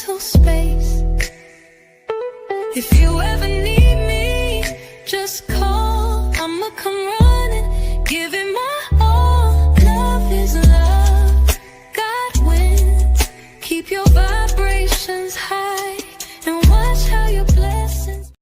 mental space. If you ever need me, just call. I'ma come running, give it my all. Love is love, God wins. Keep your vibrations high and watch how your blessings.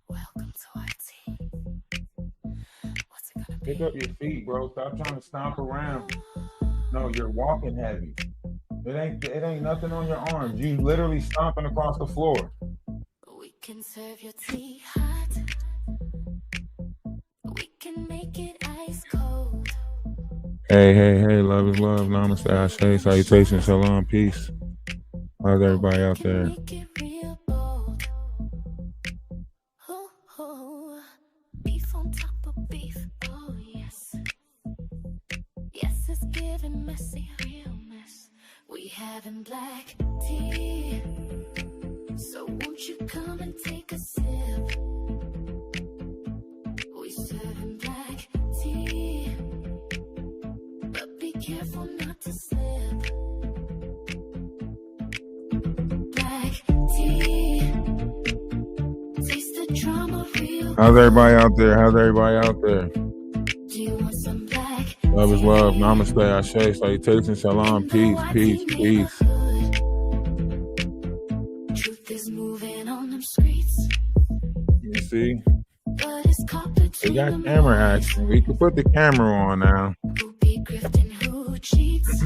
Welcome to our team. What's it gonna be? Pick up your feet, bro. Stop trying to stomp around. No, you're walking heavy. It ain't nothing on your arms. You literally stomping across the floor. We can serve your tea hot. We can make it ice cold. Hey, love is love. Namaste, Ashe, salutations, shalom, peace. How's everybody out there? Make it real bold. Beef on top of beef. Oh yes. Yes, it's giving messy, real mess. We having black tea. So won't you come and take a sip? We serving black tea, but be careful not to slip. Black tea, taste the drama real. How's everybody out there? Do you want some black? Love is love. Namaste, Ashe, salutations, shalom, peace. Truth is moving on them streets. You see? But it's caught between We got them camera lines. action. We can put the camera on now. Who be grifting, who cheats?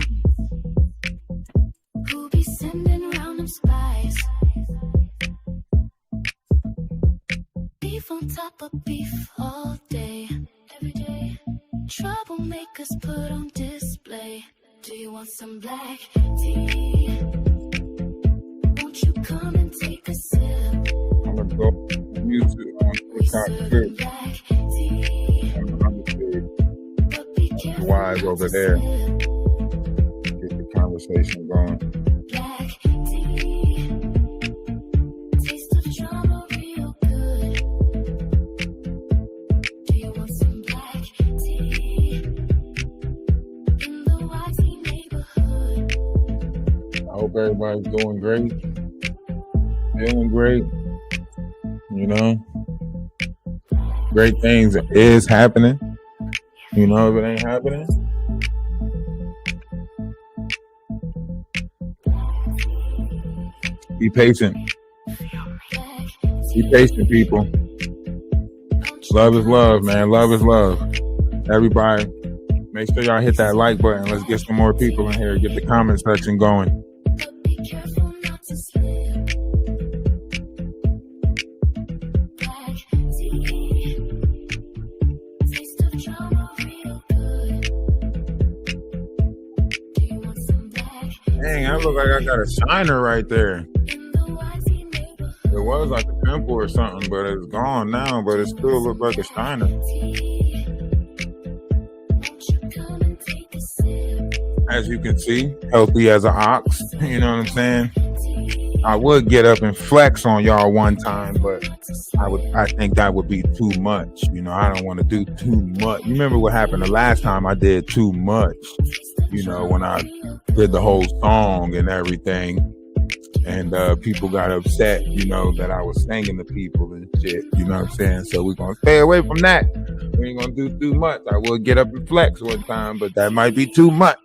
Who be sending round them spies? Beef on top of beef all day, every day. Troublemakers put on display. Do you want some black tea? Won't you come and take a sip? I'm gonna go on YouTube on We TikTok serving too. black tea, but be careful Wise not over to there. slip. Get the conversation going. Black tea, taste the drama real good. Do you want some black tea in the YT neighborhood? I hope everybody's doing great, feeling great. You know, great things is happening. You know, if it ain't happening, be patient. Be patient, people. Love is love, man. Love is love. Everybody, make sure y'all hit that like button. Let's get some more people in here. Get the comment section going. But be careful not to slip. Black tea, taste the drama real good. Do you want some black Dang, I look like I got a shiner right there. in the YT neighborhood? It was like a pimple or something, but it's gone now. But it still looks like a shiner. Won't you come and take a sip? As you can see, healthy as an ox. You know what I'm saying? I would get up and flex on y'all one time, but I think that would be too much. You know, I don't want to do too much. You remember what happened the last time I did too much? You know, when I did the whole song and everything, and people got upset, you know, that I was singing to people and shit. You know what I'm saying? So we're gonna stay away from that. We ain't gonna do too much. I will get up and flex one time, but that might be too much.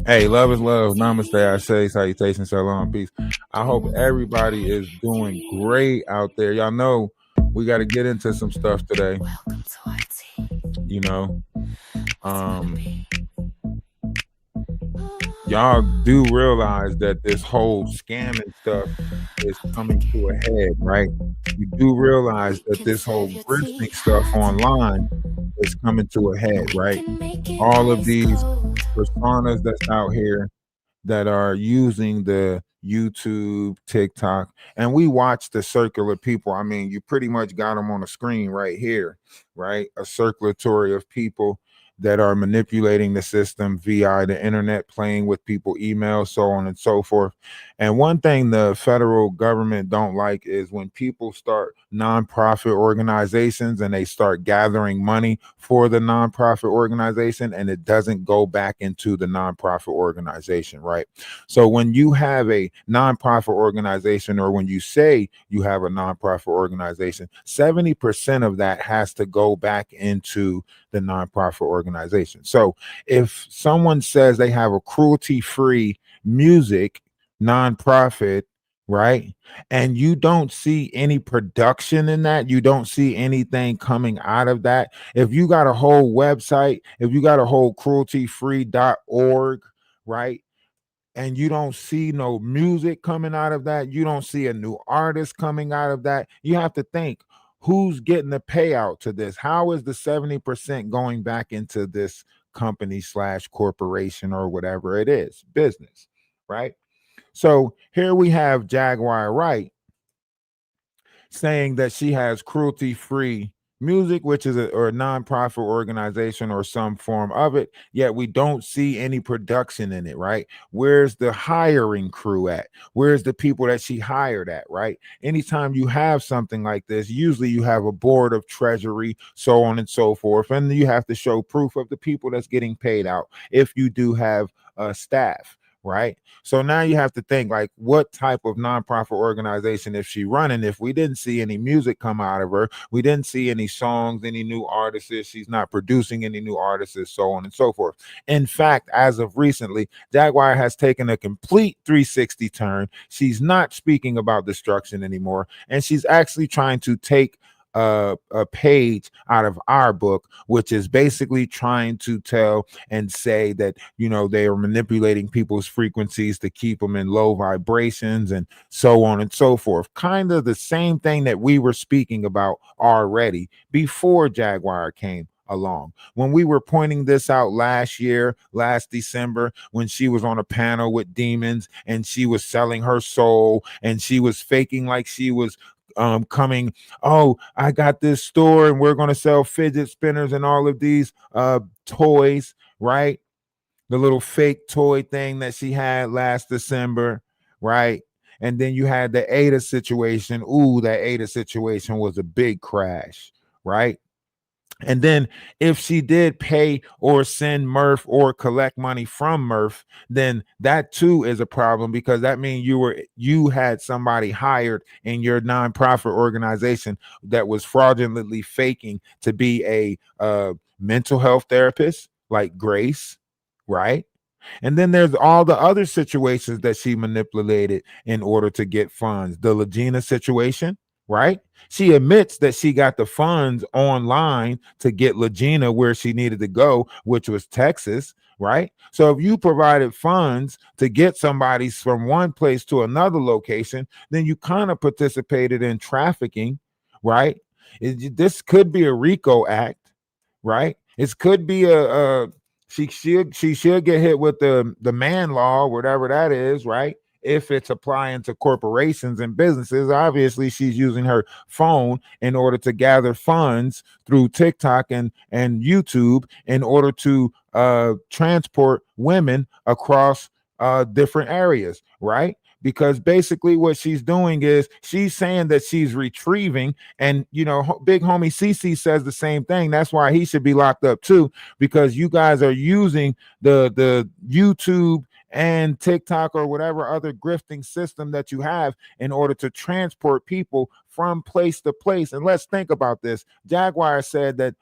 Hey, love is love. Namaste. I say salutations, shalom, peace. I hope everybody is doing great out there. Y'all know we got to get into some stuff today. Welcome to our team. You know, What's it gonna be? y'all do realize that this whole scamming stuff is coming to a head, right? You do realize that this whole grifting stuff online is coming to a head, right? All of these personas that's out here that are using the YouTube, TikTok, and we watch the circular people. I mean, you pretty much got them on the screen right here, right? A circulatory of people that are manipulating the system via the internet, playing with people, email, so on and so forth. And one thing the federal government don't like is when people start nonprofit organizations and they start gathering money for the nonprofit organization and it doesn't go back into the nonprofit organization, right? So when you have a nonprofit organization, or when you say you have a nonprofit organization, 70% of that has to go back into the nonprofit organization. So if someone says they have a cruelty-free music nonprofit, right? And you don't see any production in that, you don't see anything coming out of that. If you got a whole website, if you got a whole crueltyfree.org, right? And you don't see no music coming out of that, you don't see a new artist coming out of that, you have to think, who's getting the payout to this? How is the 70% going back into this company slash corporation or whatever it is, business, right? So here we have Jaguar Wright saying that she has cruelty free music, which is or a nonprofit organization or some form of it, yet we don't see any production in it, right? Where's the hiring crew at? Where's the people that she hired at, right? Anytime you have something like this, usually you have a board of treasury, so on and so forth, and you have to show proof of the people that's getting paid out if you do have staff, right? So now you have to think, like, what type of nonprofit organization is she running? If we didn't see any music come out of her, we didn't see any songs, any new artists, she's not producing any new artists, so on and so forth. In fact, as of recently, Jaguar has taken a complete 360 turn. She's not speaking about destruction anymore, and she's actually trying to take a page out of our book, which is basically trying to tell and say that, you know, they are manipulating people's frequencies to keep them in low vibrations and so on and so forth. Kind of the same thing that we were speaking about already before Jaguar came along. When we were pointing this out last year, last December, when she was on a panel with demons and she was selling her soul and she was faking like she was coming, oh, I got this store and we're going to sell fidget spinners and all of these toys, right? The little fake toy thing that she had last December, right? And then you had the Ada situation. Ooh, that Ada situation was a big crash, right? And then if she did pay or send Murph or collect money from Murph, then that too is a problem, because that means you had somebody hired in your nonprofit organization that was fraudulently faking to be a mental health therapist like Grace, right? And then there's all the other situations that she manipulated in order to get funds. The Legina situation, right? She admits that she got the funds online to get Legina where she needed to go, which was Texas, right? So if you provided funds to get somebody from one place to another location, then you kind of participated in trafficking, right? This could be a RICO act, right? It could be a she should get hit with the man law, whatever that is, right? If it's applying to corporations and businesses, obviously she's using her phone in order to gather funds through TikTok and YouTube in order to transport women across different areas, right? Because basically what she's doing is she's saying that she's retrieving, and you know, big homie CC says the same thing. That's why he should be locked up too, because you guys are using the YouTube and TikTok or whatever other grifting system that you have in order to transport people from place to place. And let's think about this. Jaguar said that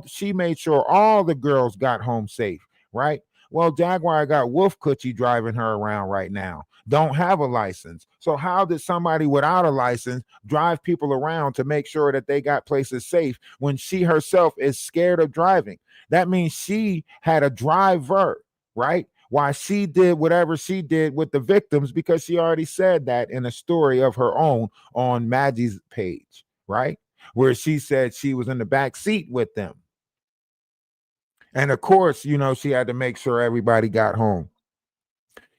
she made sure all the girls got home safe, right? Well, Jaguar got Wolf Coochie driving her around right now, don't have a license. So how did somebody without a license drive people around to make sure that they got places safe when she herself is scared of driving? That means she had a driver, right? Why she did whatever she did with the victims, because she already said that in a story of her own on Maggie's page, right? Where she said she was in the back seat with them. And of course, you know, she had to make sure everybody got home.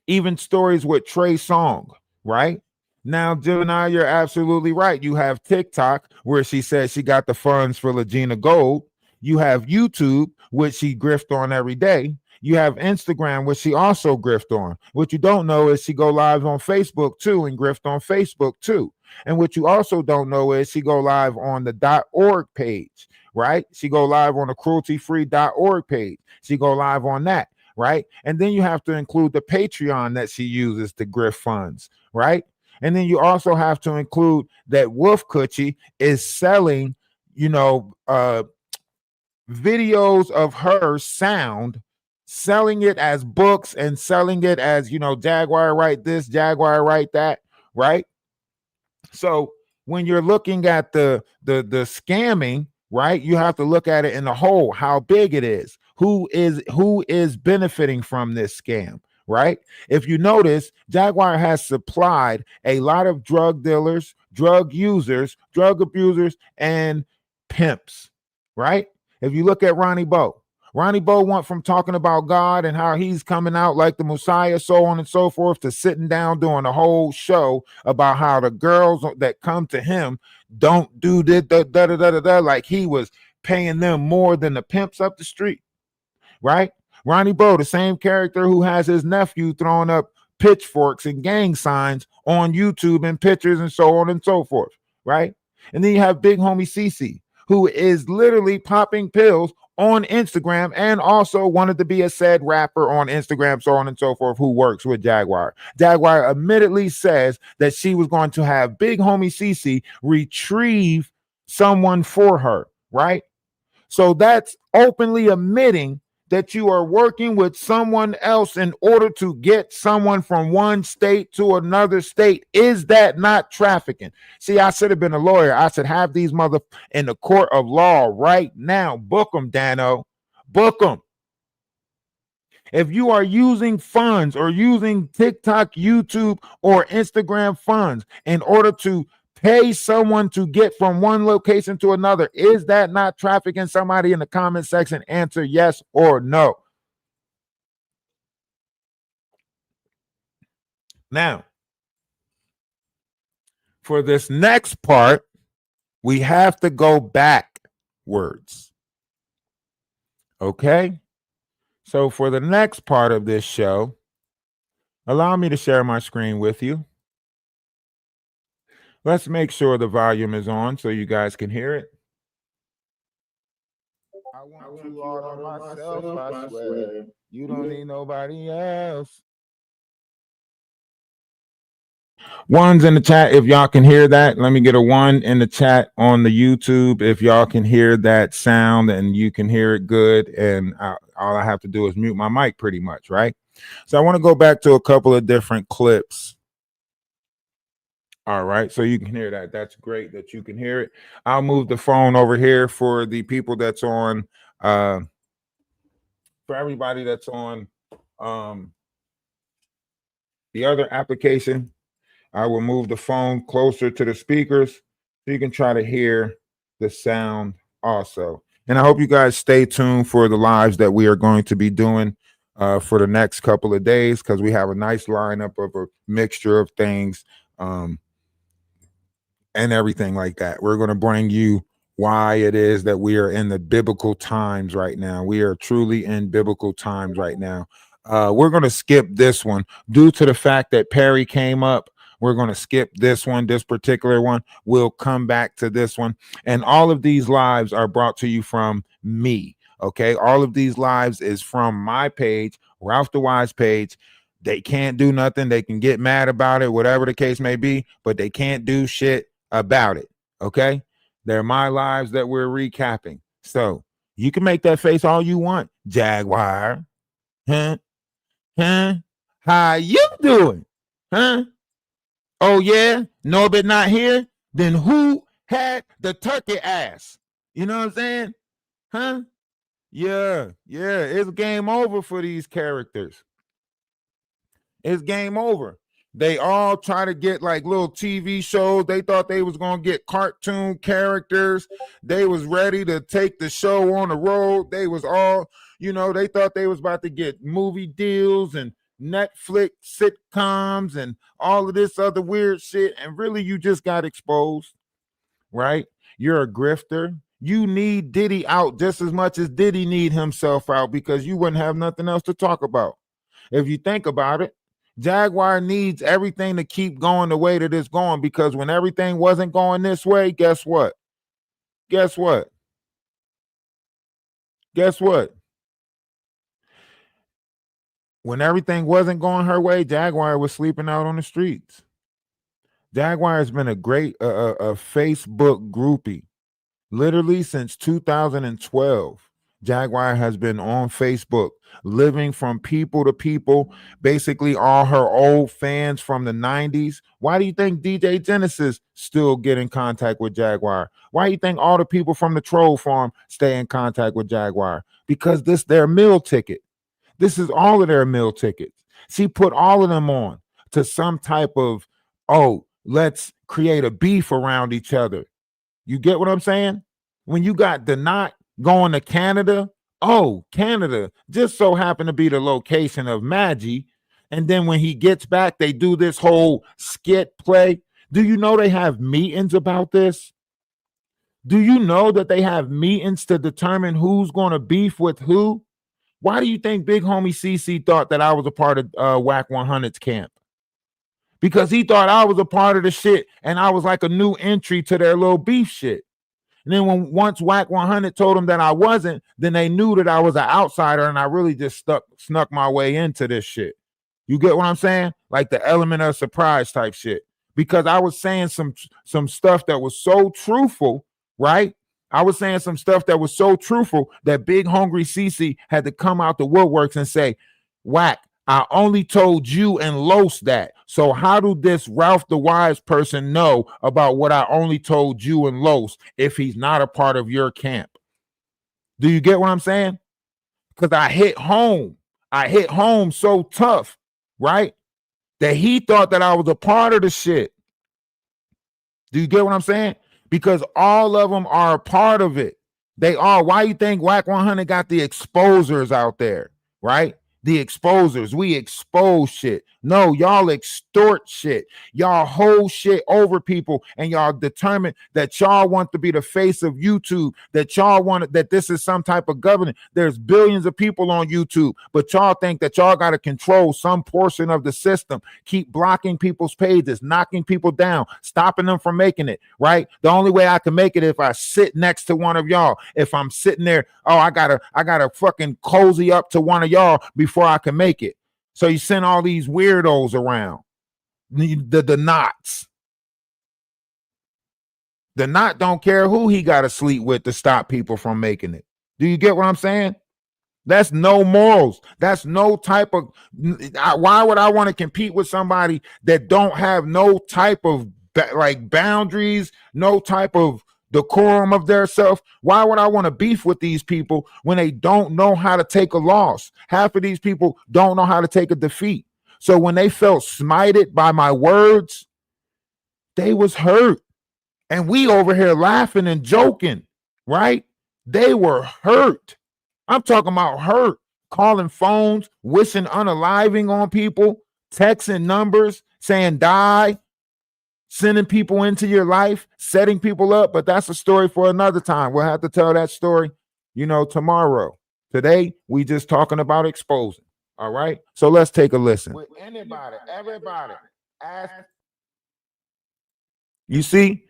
Even stories with Trey Songz, right? Now, Gemini, you're absolutely right. You have TikTok, where she says she got the funds for Legina Gold. You have YouTube, which she grift on every day. You have Instagram, which she also grift on. What you don't know is she go live on Facebook too and grift on Facebook too. And what you also don't know is she go live on the .org page, right? She go live on the crueltyfree.org page. She go live on that, right? And then you have to include the Patreon that she uses to grift funds, right? And then you also have to include that Wolf Coochie is selling, you know, videos of her sound, selling it as books and selling it as, you know, Jaguar write this, Jaguar write that, right? So when you're looking at the scamming, right, you have to look at it in the whole, how big it is, who is benefiting from this scam, right? If you notice, Jaguar has supplied a lot of drug dealers, drug users, drug abusers, and pimps, right? If you look at Ronnie Bo went from talking about God and how he's coming out like the Messiah, so on and so forth, to sitting down doing a whole show about how the girls that come to him don't do this, like he was paying them more than the pimps up the street, right? Ronnie Bo, the same character who has his nephew throwing up pitchforks and gang signs on YouTube and pictures and so on and so forth, right? And then you have Big Homie CC, who is literally popping pills on Instagram and also wanted to be a said rapper on Instagram, so on and so forth, who works with Jaguar. Jaguar admittedly says that she was going to have Big Homie CC retrieve someone for her, right? So that's openly admitting that you are working with someone else in order to get someone from one state to another state. Is that not trafficking? See, I should have been a lawyer. I should have these mother in the court of law right now. Book them, Dano. Book them. If you are using funds or using TikTok, YouTube, or Instagram funds in order to pay someone to get from one location to another, is that not trafficking? Somebody in the comment section answer yes or no. Now, for this next part, we have to go backwards. Okay? So for the next part of this show, allow me to share my screen with you. Let's make sure the volume is on so you guys can hear it. I want you all on myself, I swear. You don't need nobody else. Ones in the chat if y'all can hear that. Let me get a one in the chat on the YouTube if y'all can hear that sound and you can hear it good. And all I have to do is mute my mic pretty much, right? So I want to go back to a couple of different clips. All right, so you can hear that. That's great that you can hear it. I'll move the phone over here for the people that's on, for everybody that's on the other application. I will move the phone closer to the speakers so you can try to hear the sound also. And I hope you guys stay tuned for the lives that we are going to be doing for the next couple of days, because we have a nice lineup of a mixture of things. And everything like that. We're going to bring you why it is that we are in the biblical times right now. We are truly in biblical times right now. We're going to skip this one due to the fact that Perry came up. We're going to skip this one, this particular one. We'll come back to this one. And all of these lives are brought to you from me. Okay. All of these lives is from my page, Ralph the Wise page. They can't do nothing. They can get mad about it, whatever the case may be, but they can't do shit about it. Okay, they're my lives that we're recapping. So you can make that face all you want, Jaguar. Huh? How you doing? Huh? Oh yeah, Norbert not here. Then who had the turkey ass? You know what I'm saying? Huh? Yeah, it's game over for these characters. It's game over. They all try to get like little TV shows. They thought they was going to get cartoon characters. They was ready to take the show on the road. They was all, they thought they was about to get movie deals and Netflix sitcoms and all of this other weird shit, and really you just got exposed, right? You're a grifter. You need Diddy out just as much as Diddy need himself out, because you wouldn't have nothing else to talk about. If you think about it, Jaguar needs everything to keep going the way that it's going, because when everything wasn't going this way, guess what? Guess what? Guess what? When everything wasn't going her way, Jaguar was sleeping out on the streets. Jaguar has been a great a Facebook groupie. Literally since 2012, Jaguar has been on Facebook, living from people to people, basically all her old fans from the 90s. Why do you think DJ Genesis still get in contact with Jaguar? Why do you think all the people from the troll farm stay in contact with Jaguar? Because this their meal ticket. This is all of their meal tickets. She put all of them on to some type of, oh, let's create a beef around each other. You get what I'm saying? When you got the knot going to Canada, oh, Canada just so happened to be the location of Maggie. And then when he gets back, they do this whole skit play. Do you know they have meetings about this? Do you know that they have meetings to determine who's going to beef with who? Why do you think Big Homie CC thought that I was a part of Whack 100's camp? Because he thought I was a part of the shit and I was like a new entry to their little beef shit. And then once Whack 100 told them that I wasn't, then they knew that I was an outsider and I really just snuck my way into this shit. You get what I'm saying? Like the element of surprise type shit. Because I was saying some stuff that was so truthful, right? I was saying some stuff that was so truthful that Big Hungry CC had to come out the woodworks and say, Whack, I only told you and Los that. So how do this Ralph the Wise person know about what I only told you and Los if he's not a part of your camp? Do you get what I'm saying? Because I hit home. I hit home so tough, right? That he thought that I was a part of the shit. Do you get what I'm saying? Because all of them are a part of it. They are. Why you think Whack 100 got the exposers out there, right? The exposers. We expose shit. No, y'all extort shit. Y'all hold shit over people, and y'all determine that y'all want to be the face of YouTube, that y'all want that this is some type of governance. There's billions of people on YouTube, but y'all think that y'all got to control some portion of the system, keep blocking people's pages, knocking people down, stopping them from making it, right? The only way I can make it if I sit next to one of y'all. If I'm sitting there, oh, I gotta fucking cozy up to one of y'all before I can make it. So you send all these weirdos around. The knots. The knot don't care who he got to sleep with to stop people from making it. Do you get what I'm saying? That's no morals. That's no type of. Why would I want to compete with somebody that don't have no type of like boundaries, no type of decorum of their self? Why would I want to beef with these people when they don't know how to take a loss? Half of these people don't know how to take a defeat. So when they felt smited by my words, they was hurt. And we over here laughing and joking, right? They were hurt. I'm talking about hurt. Calling phones, wishing unaliving on people, texting numbers, saying die, sending people into your life, setting people up. But that's a story for another time. We'll have to tell that story, tomorrow. Today, we just talking about exposing. All right. So let's take a listen. With anybody, everybody, ask. You see,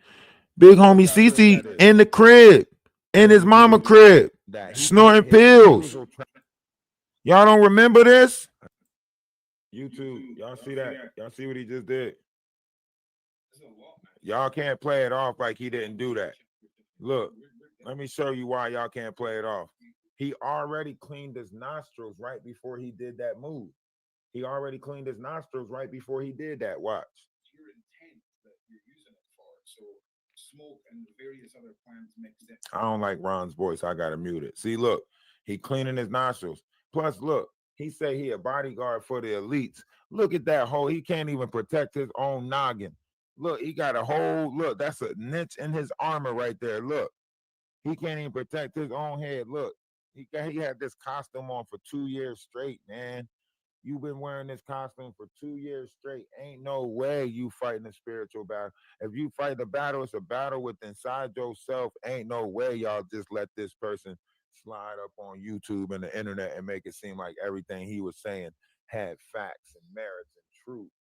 Big Homie CC in the crib, in his mama crib, snorting pills. Y'all don't remember this? YouTube, y'all see that? Y'all see what he just did? Y'all can't play it off like he didn't do that. Look, let me show you why y'all can't play it off. He already cleaned his nostrils right before he did that move. He already cleaned his nostrils right before he did that. Watch. Your intent that you're using it for. So smoke and various other plants mixed in. I don't like Ron's voice. I gotta mute it. See, look, he cleaning his nostrils. Plus, look, he say he a bodyguard for the elites. Look at that hole. He can't even protect his own noggin. Look, he got a whole look. That's a niche in his armor right there. Look, he can't even protect his own head. Look, he had this costume on for 2 years straight, man. You've been wearing this costume for 2 years straight. Ain't no way you fighting a spiritual battle. If you fight the battle, it's a battle with inside yourself. Ain't no way y'all just let this person slide up on YouTube and the internet and make it seem like everything he was saying had facts and merits and truth.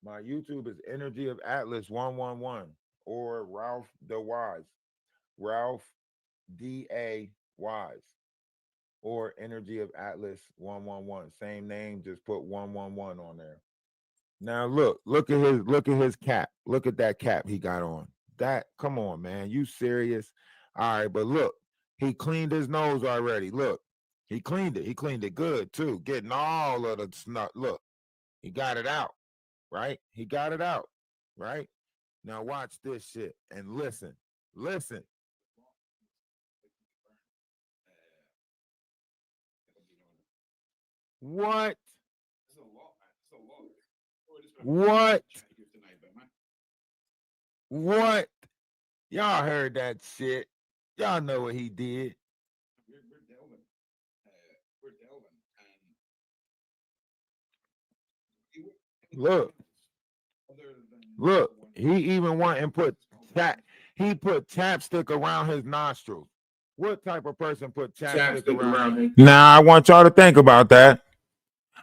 My YouTube is Energy of Atlas 111 or Ralph the Wise. Ralph D.A. Wise or Energy of Atlas 111. Same name, just put 111 on there. Now look at his cap. Look at that cap he got on. That come on, man. You serious? All right, but look, he cleaned his nose already. Look, he cleaned it. He cleaned it good too. Getting all of the snot. Look, he got it out, right? He got it out, right? Now watch this shit and listen. Listen. What? What? What? Y'all heard that shit. Y'all know what he did. Look. Look. He even went and put he put chapstick around his nostrils. What type of person put chapstick around? Now I want y'all to think about that.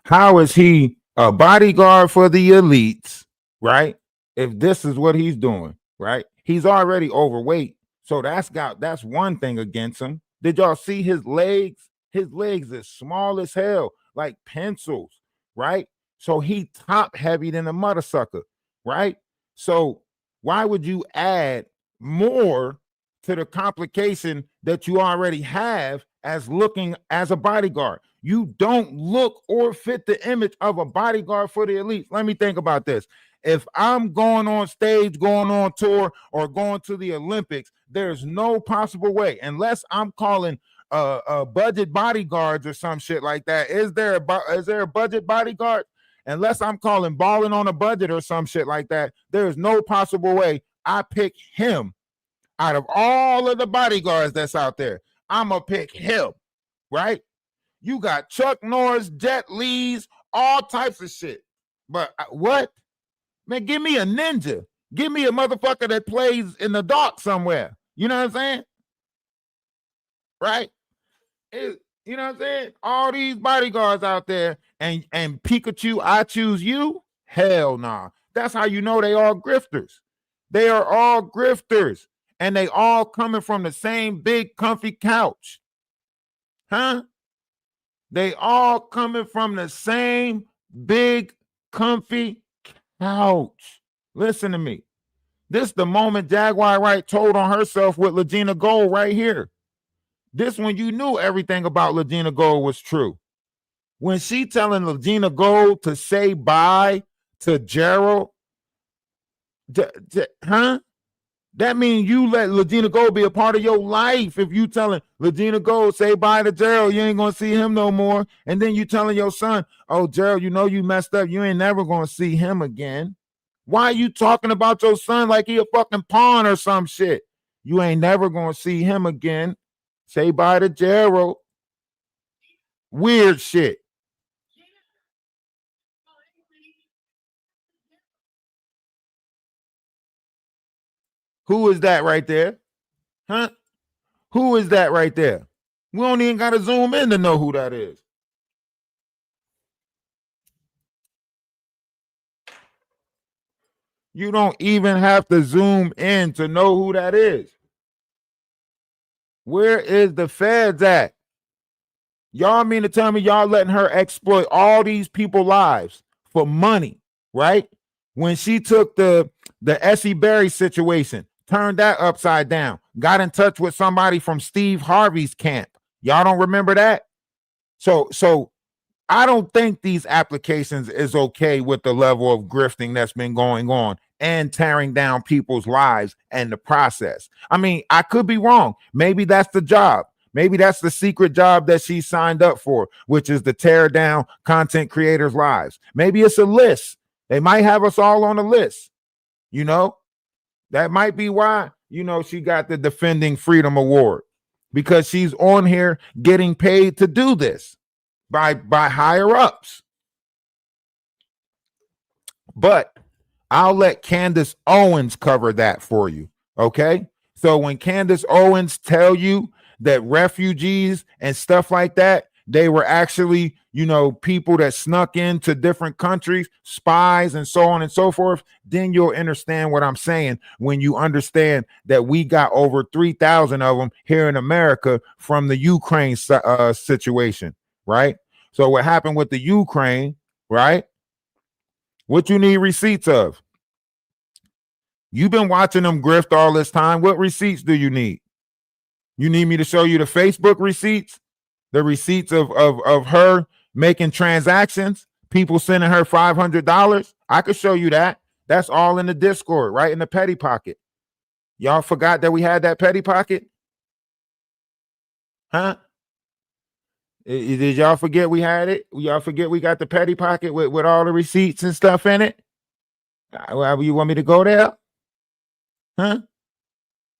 How is he a bodyguard for the elites, right? If this is what he's doing, right? He's already overweight. So that's one thing against him. Did y'all see his legs? His legs is small as hell, like pencils, right? So he top heavy than a mother sucker, right? So why would you add more to the complication that you already have as looking as a bodyguard? You don't look or fit the image of a bodyguard for the elites. Let me think about this. If I'm going on stage, going on tour, or going to the Olympics, there's no possible way, unless I'm calling budget bodyguards or some shit like that. Is there a budget bodyguard? Unless I'm calling balling on a budget or some shit like that, there's no possible way I pick him out of all of the bodyguards that's out there. I'm gonna pick him, right? You got Chuck Norris, Jet Lee's, all types of shit. But what? Man, give me a ninja. Give me a motherfucker that plays in the dark somewhere. You know what I'm saying? Right? You know what I'm saying? All these bodyguards out there and Pikachu, I choose you? Hell nah. That's how you know they all grifters. They are all grifters. And they all coming from the same big comfy couch. Huh? They all coming from the same big comfy couch. Listen to me. This the moment Jaguar Wright told on herself with Legina Gold right here. This one you knew everything about Legina Gold was true. When she telling Legina Gold to say bye to Gerald, huh? That means you let Legina Gold be a part of your life. If you telling Legina Gold, say bye to Gerald, you ain't going to see him no more. And then you telling your son, oh, Gerald, you know you messed up. You ain't never going to see him again. Why are you talking about your son like he a fucking pawn or some shit? You ain't never going to see him again. Say bye to Gerald. Weird shit. Who is that right there? Huh? Who is that right there? We don't even got to zoom in to know who that is. You don't even have to zoom in to know who that is. Where is the feds at? Y'all mean to tell me y'all letting her exploit all these people's lives for money, right? When she took the Essie Berry situation, turned that upside down, got in touch with somebody from Steve Harvey's camp. Y'all don't remember that? So I don't think these applications is okay with the level of grifting that's been going on and tearing down people's lives and the process. I mean, I could be wrong. Maybe that's the job. Maybe that's the secret job that she signed up for, which is to tear down content creators' lives. Maybe it's a list. They might have us all on a list. You know, that might be why, you know, she got the Defending Freedom Award, because she's on here getting paid to do this. by higher ups. But I'll let Candace Owens cover that for you. Okay. So when Candace Owens tell you that refugees and stuff like that, they were actually, people that snuck into different countries, spies, and so on and so forth, then you'll understand what I'm saying when you understand that we got over 3,000 of them here in America from the Ukraine situation, right? So what happened with the Ukraine, right? What you need receipts of? You've been watching them grift all this time. What receipts do you need? You need me to show you the Facebook receipts? The receipts of her making transactions, people sending her $500. I could show you that. That's all in the Discord, right in the petty pocket. Y'all forgot that we had that petty pocket? Huh? Did y'all forget we had it? Y'all forget we got the petty pocket with all the receipts and stuff in it? You want me to go there? Huh?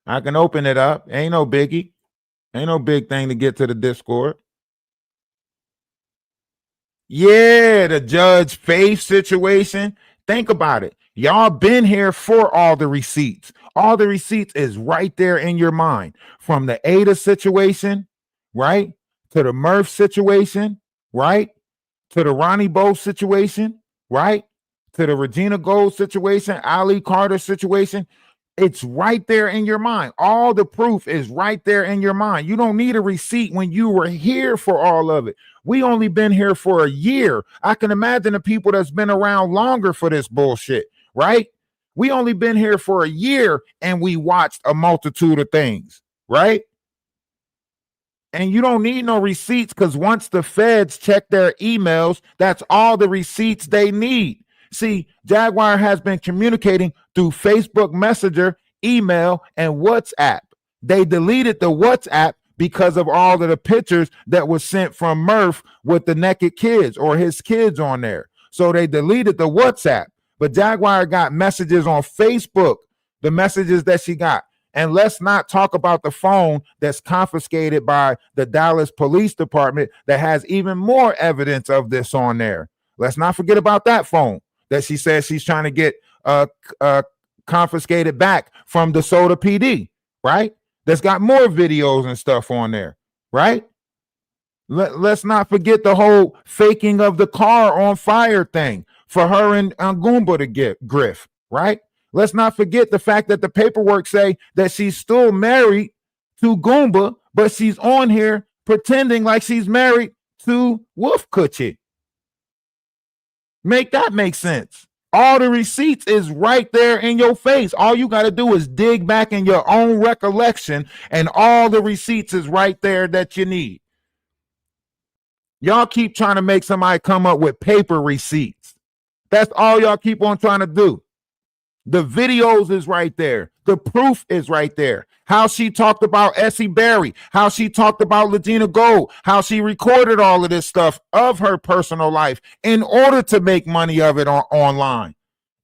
I can open it up. Ain't no biggie. Ain't no big thing to get to the Discord. Yeah, the Judge Faith situation. Think about it. Y'all been here for all the receipts. All the receipts is right there in your mind. From the Ada situation, right? To the Murph situation, right? To the Ronnie Bo situation, right? To the Regina Gold situation, Ali Carter situation. It's right there in your mind. All the proof is right there in your mind. You don't need a receipt when you were here for all of it. We only been here for a year. I can imagine the people that's been around longer for this bullshit, right? We only been here for a year and we watched a multitude of things, right? And you don't need no receipts because once the feds check their emails, that's all the receipts they need. See, Jaguar has been communicating through Facebook Messenger, email, and WhatsApp. They deleted the WhatsApp because of all of the pictures that was sent from Murph with the naked kids or his kids on there. So they deleted the WhatsApp. But Jaguar got messages on Facebook, the messages that she got. And let's not talk about the phone that's confiscated by the Dallas Police Department that has even more evidence of this on there. Let's not forget about that phone that she says she's trying to get confiscated back from DeSoto PD, right? That's got more videos and stuff on there, right? Let's not forget the whole faking of the car on fire thing for her and Goomba to get Griff, right? Let's not forget the fact that the paperwork say that she's still married to Goomba, but she's on here pretending like she's married to Wolf Coochie. Make that make sense. All the receipts is right there in your face. All you got to do is dig back in your own recollection, and all the receipts is right there that you need. Y'all keep trying to make somebody come up with paper receipts. That's all y'all keep on trying to do. The videos is right there. The proof is right there. How she talked about Essie Berry, how she talked about Legina Gold, how she recorded all of this stuff of her personal life in order to make money of it online.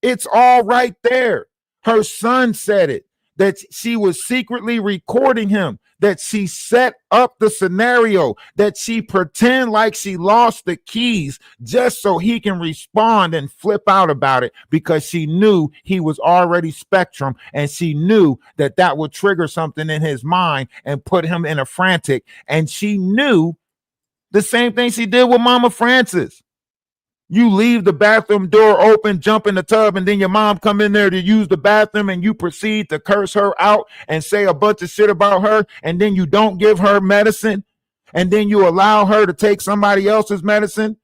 It's all right there. Her son said it, that she was secretly recording him, that she set up the scenario, that she pretend like she lost the keys just so he can respond and flip out about it because she knew he was already Spectrum and she knew that that would trigger something in his mind and put him in a frantic. And she knew the same thing she did with Mama Francis. You leave the bathroom door open, jump in the tub, and then your mom come in there to use the bathroom and you proceed to curse her out and say a bunch of shit about her, and then you don't give her medicine, and then you allow her to take somebody else's medicine.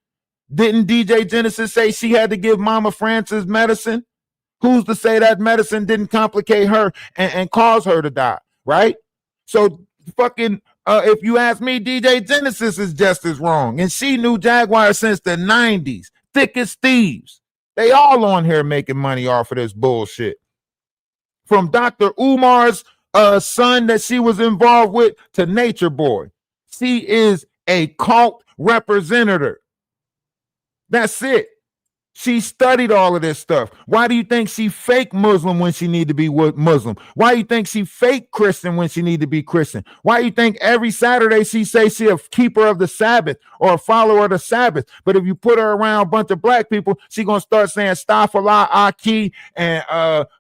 Didn't DJ Genesis say she had to give Mama Francis medicine? Who's to say that medicine didn't complicate her and cause her to die, right? So fucking if you ask me, DJ Genesis is just as wrong. And she knew Jaguar since the 90s. Thick as thieves. They all on here making money off of this bullshit. From Dr. Umar's son that she was involved with to Nature Boy. She is a cult representative. That's it. She studied all of this stuff. Why do you think she fake Muslim when she need to be Muslim? Why do you think she fake Christian when she need to be Christian? Why do you think every Saturday she say she a keeper of the Sabbath or a follower of the Sabbath? But if you put her around a bunch of black people, she gonna start saying Astaghfirullah, Aki, and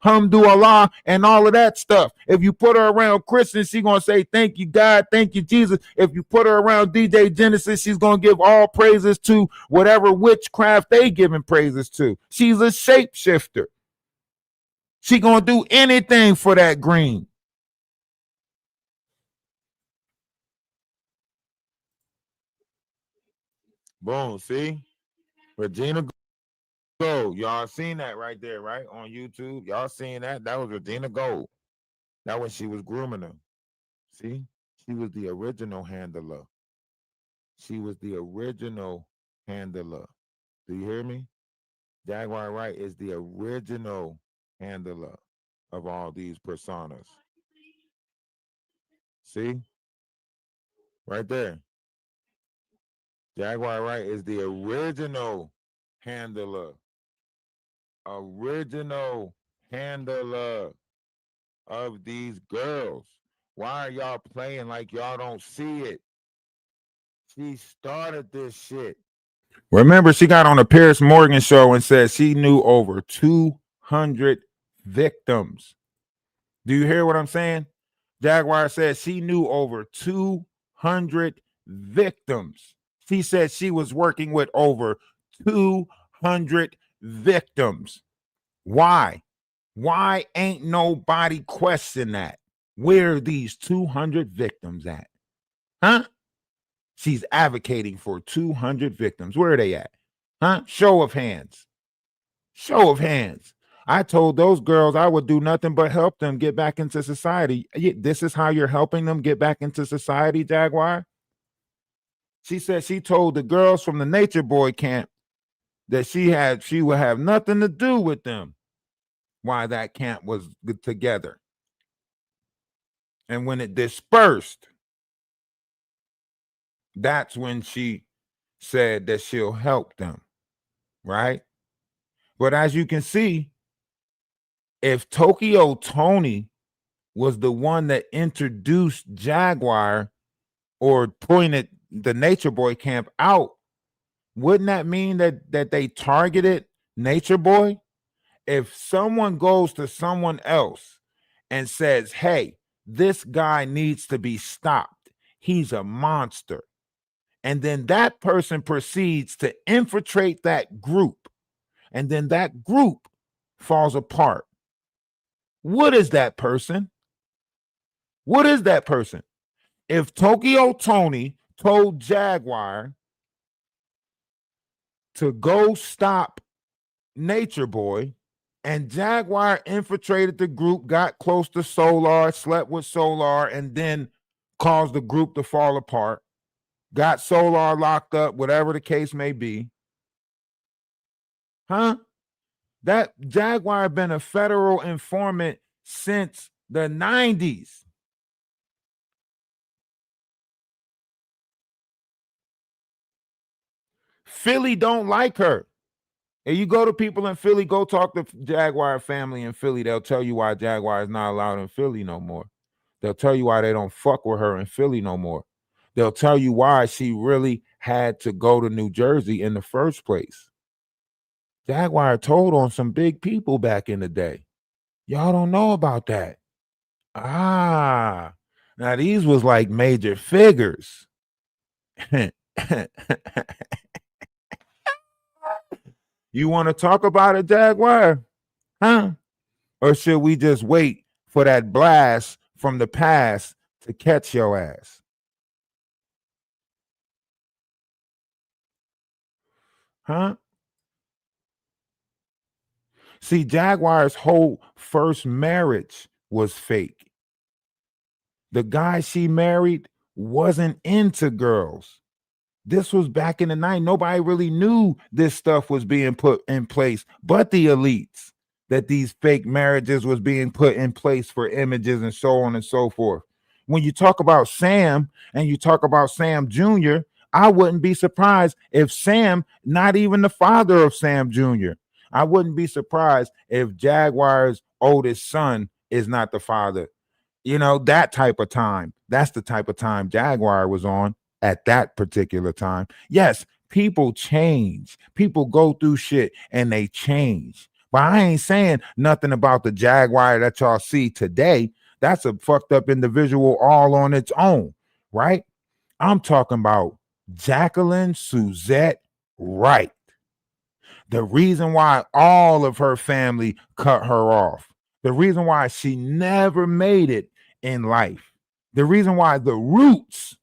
Hamdu Allah, and all of that stuff. If you put her around Christians, she gonna say thank you God, thank you Jesus. If you put her around DJ Genesis, she's gonna give all praises to whatever witchcraft they giving praises to. She's a shapeshifter. She gonna do anything for that green. Boom. See, Regina Gold. Y'all seen that right there, right on YouTube? Y'all seen that? That was Regina Gold. That when she was grooming her. See, she was the original handler. She was the original handler. Do you hear me? Jaguar Wright is the original handler of all these personas. See? Right there. Jaguar Wright is the original handler. Original handler of these girls. Why are y'all playing like y'all don't see it? She started this shit. Remember, she got on the Piers Morgan show and said she knew over 200 victims. Do you hear what I'm saying? Jaguar said she knew over 200 victims. She said she was working with over 200 victims. Why? Why ain't nobody question that? Where are these 200 victims at? Huh? She's advocating for 200 victims. Where are they at? Huh? Show of hands. Show of hands. I told those girls I would do nothing but help them get back into society. This is how you're helping them get back into society, Jaguar? She said she told the girls from the Nature Boy camp that she would have nothing to do with them while that camp was together. And when it dispersed, that's when she said that she'll help them, right? But as you can see, if Tokyo Tony was the one that introduced Jaguar or pointed the Nature Boy camp out, wouldn't that mean that they targeted Nature Boy? If someone goes to someone else and says, hey, this guy needs to be stopped, he's a monster, and then that person proceeds to infiltrate that group, and then that group falls apart, what is that person? What is that person? If Tokyo Tony told Jaguar to go stop Nature Boy, and Jaguar infiltrated the group, got close to Solar, slept with Solar, and then caused the group to fall apart, got Solar locked up, whatever the case may be. Huh? That Jaguar been a federal informant since the 90s. Philly don't like her. And you go to people in Philly, go talk to Jaguar family in Philly. They'll tell you why Jaguar is not allowed in Philly no more. They'll tell you why they don't fuck with her in Philly no more. They'll tell you why she really had to go to New Jersey in the first place. Jaguar told on some big people back in the day. Y'all don't know about that. Ah, now these was like major figures. You want to talk about it, Jaguar? Huh? Or should we just wait for that blast from the past to catch your ass? Huh? See, Jaguar's whole first marriage was fake. The guy she married wasn't into girls. This was back in the 90s. Nobody really knew this stuff was being put in place, but the elites, that these fake marriages was being put in place for images and so on and so forth. When you talk about Sam and you talk about Sam Jr., I wouldn't be surprised if Sam, not even the father of Sam Jr., I wouldn't be surprised if Jaguar's oldest son is not the father. You know, that type of time. That's the type of time Jaguar was on at that particular time. Yes, people change. People go through shit and they change. But I ain't saying nothing about the Jaguar that y'all see today. That's a fucked up individual all on its own, right? I'm talking about Jacqueline Suzette Wright. The reason why all of her family cut her off, the reason why she never made it in life, the reason why the roots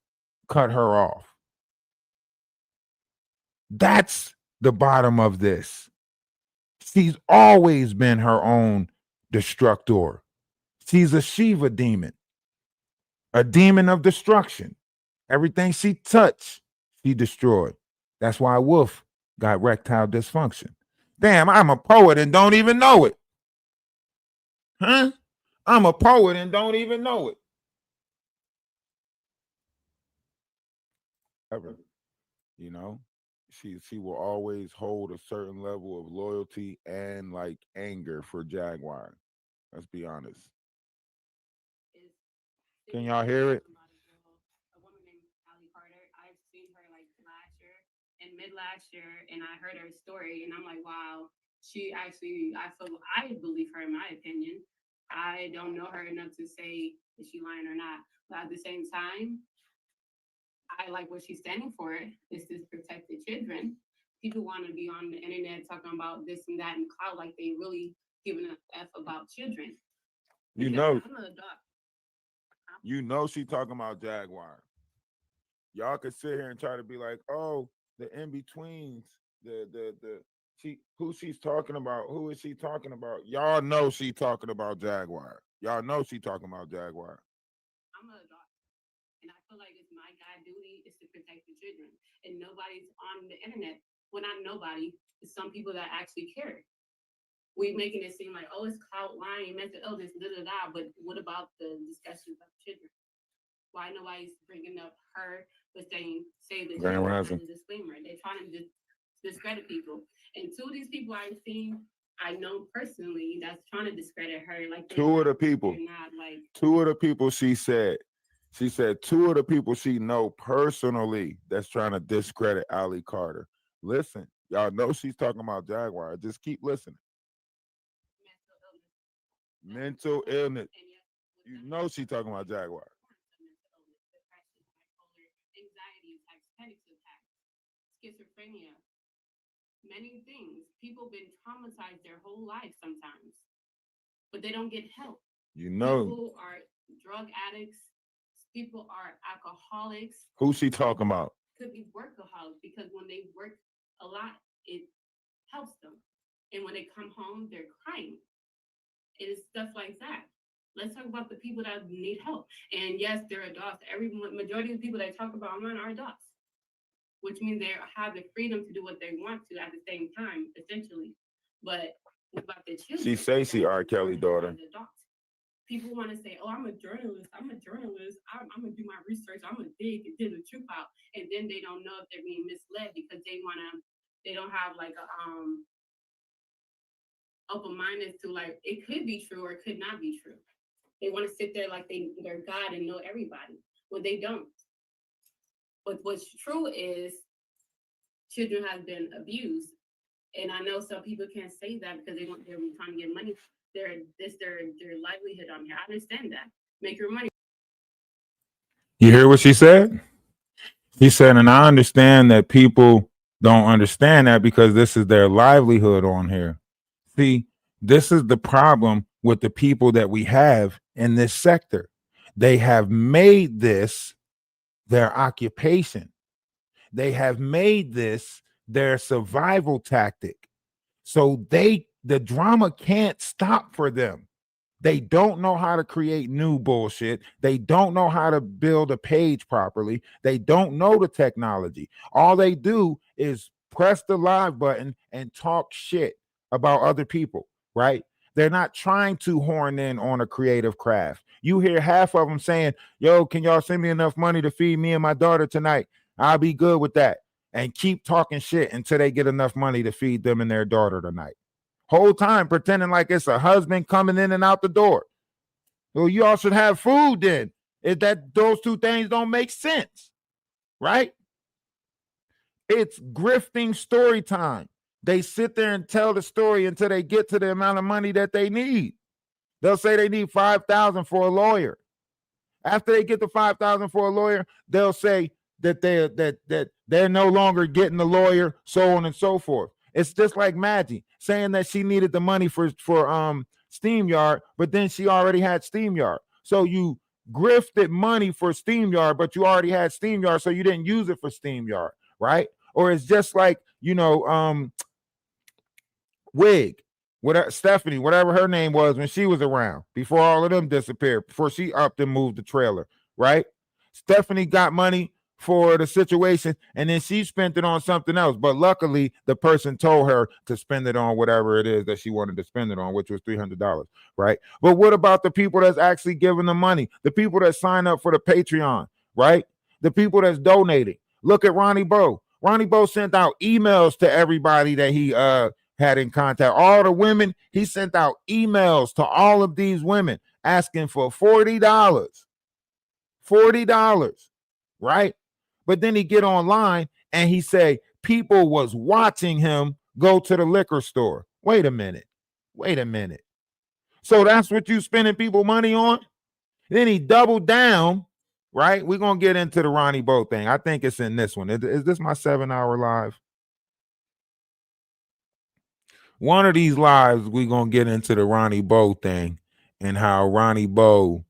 cut her off. That's the bottom of this. She's always been her own destructor. She's a Shiva demon, a demon of destruction. Everything she touched, she destroyed. That's why Wolf got erectile dysfunction. Damn, I'm a poet and don't even know it. Huh? I'm a poet and don't even know it. Ever. You know, she will always hold a certain level of loyalty and like anger for Jaguar. Let's be honest. Can y'all hear it? A woman named Allie Carter. I've seen her like last year and mid last year, and I heard her story, and I'm like, wow, she actually, I believe her in my opinion. I don't know her enough to say is she lying or not, but at the same time, I like what she's standing for. Is to protect the children. People want to be on the internet talking about this and that and cloud like they really giving a f about children. You Because know, I'm an adult. you know she talking about Jaguar. Y'all could sit here and try to be like, oh, the in-betweens, the she who she's talking about, who is she talking about? Y'all know she talking about Jaguar. Y'all know she talking about Jaguar. I'm an adult. And I feel like it's my God duty is to protect the children. And nobody's on the internet. Well, not nobody. It's some people that actually care. We making it seem like, oh, it's clout lying, mental illness, da da da. But what about the discussions of children? Why nobody's bringing up her, but say the Grand children Rising. as a disclaimer? They're trying to discredit people. And two of these people I've seen, I know personally, that's trying to discredit her. Like Two of the people. they're not like Two of the people she said two of the people she know personally that's trying to discredit Ali Carter. Listen, y'all know she's talking about Jaguar. Just keep listening. mental illness. Mental illness. And yet, with You them know she talking about Jaguar. mental illness, depression, bipolar, anxiety attacks, panic attacks, schizophrenia, many things. People been traumatized their whole life sometimes, but they don't get help. You know People are drug addicts. People are alcoholics. who she talking about. Could be workaholics because when they work a lot, it helps them. And when they come home, they're crying. It is stuff like that. Let's talk about the people that need help. And yes, they're adults. Majority of the people that talk about online are adults, which means they have the freedom to do what they want to at the same time, essentially. But what about the children? She say she R. Kelly daughter. The adults. People want to say, "Oh, I'm a journalist. I'm gonna do my research. I'm gonna dig and dig the truth out," and then they don't know if they're being misled because they don't have like a open minded to like it could be true or it could not be true. They want to sit there like they're God and know everybody. Well, they don't. But what's true is children have been abused, and I know some people can't say that because they're trying to get money. Their livelihood on here. I understand that. Make your money. You hear what she said? She said, and I understand that people don't understand that because this is their livelihood on here. See, this is the problem with the people that we have in this sector. They have made this their occupation. They have made this their survival tactic. So the drama can't stop for them. They don't know how to create new bullshit. They don't know how to build a page properly. They don't know the technology. All they do is press the live button and talk shit about other people, right? They're not trying to horn in on a creative craft. You hear half of them saying, yo, can y'all send me enough money to feed me and my daughter tonight? I'll be good with that. And keep talking shit until they get enough money to feed them and their daughter tonight. Whole time pretending like it's a husband coming in and out the door. Well, you all should have food then. If that those two things don't make sense, right? It's grifting story time. They sit there and tell the story until they get to the amount of money that they need. They'll say they need $5,000 for a lawyer. After they get the $5,000 for a lawyer, they'll say that they're no longer getting the lawyer, so on and so forth. It's just like Maggie saying that she needed the money for SteamYard, but then she already had SteamYard. So you grifted money for SteamYard, but you already had SteamYard, so you didn't use it for SteamYard, right? Or it's just like, Wig, Stephanie, whatever her name was when she was around, before all of them disappeared, before she upped and moved the trailer, right? Stephanie got money for the situation and then she spent it on something else. But luckily, the person told her to spend it on whatever it is that she wanted to spend it on, which was $300, right? But what about the people that's actually giving the money? The people that sign up for the Patreon, right? The people that's donating. Look at Ronnie Bo. Ronnie Bo sent out emails to everybody that he had in contact. All the women, he sent out emails to all of these women asking for $40. $40, right? But then he get online and he say people was watching him go to the liquor store. Wait a minute. So that's what you spending people money on? Then he doubled down, right? We're going to get into the Ronnie Bo thing. I think it's in this one. Is this my 7-hour live? One of these lives, we're going to get into the Ronnie Bo thing and how Ronnie Bo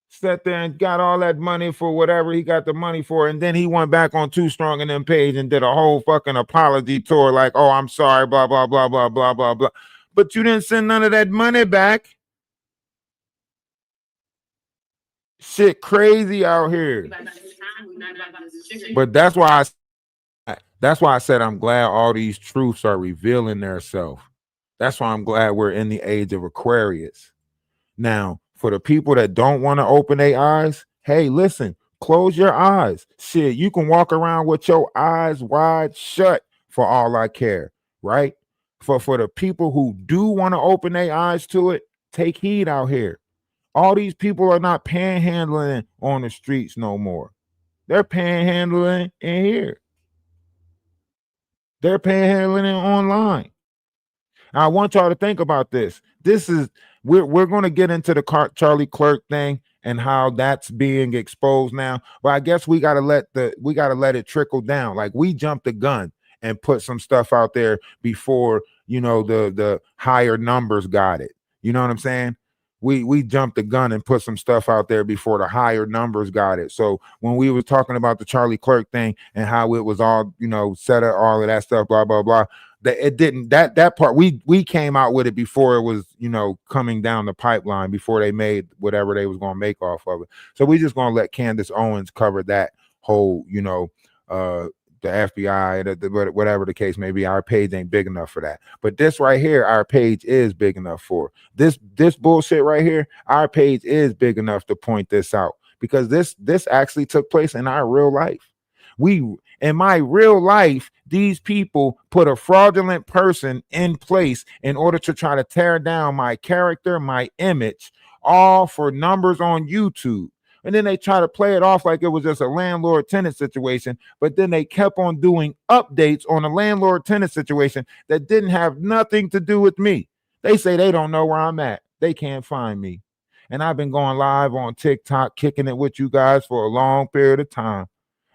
sat there and got all that money for whatever he got the money for. And then he went back on Too Strong and Them page and did a whole fucking apology tour like, oh, I'm sorry, blah, blah, blah, blah, blah, blah, blah. But you didn't send none of that money back. Shit crazy out here. But that's why I said I'm glad all these truths are revealing themselves. That's why I'm glad we're in the age of Aquarius. Now, for the people that don't want to open their eyes, hey, listen, close your eyes. Shit, you can walk around with your eyes wide shut for all I care, right? For the people who do want to open their eyes to it, take heed out here. All these people are not panhandling on the streets no more. They're panhandling in here. They're panhandling it online. I want y'all to think about this. We're going to get into the Charlie Clerk thing and how that's being exposed now. But I guess we got to let it trickle down. Like we jumped the gun and put some stuff out there before, the higher numbers got it. You know what I'm saying? We jumped the gun and put some stuff out there before the higher numbers got it. So when we was talking about the Charlie Clerk thing and how it was all, set up, all of that stuff, blah, blah, blah, that part, we came out with it before it was, coming down the pipeline, before they made whatever they was going to make off of it. So we just going to let Candace Owens cover that whole, the FBI, whatever the case may be. Our page ain't big enough for that. But this right here, our page is big enough for this bullshit right here. Our page is big enough to point this out because this actually took place in our real life. In my real life, these people put a fraudulent person in place in order to try to tear down my character, my image, all for numbers on YouTube. And then they try to play it off like it was just a landlord-tenant situation. But then they kept on doing updates on a landlord-tenant situation that didn't have nothing to do with me. They say they don't know where I'm at. They can't find me. And I've been going live on TikTok, kicking it with you guys for a long period of time.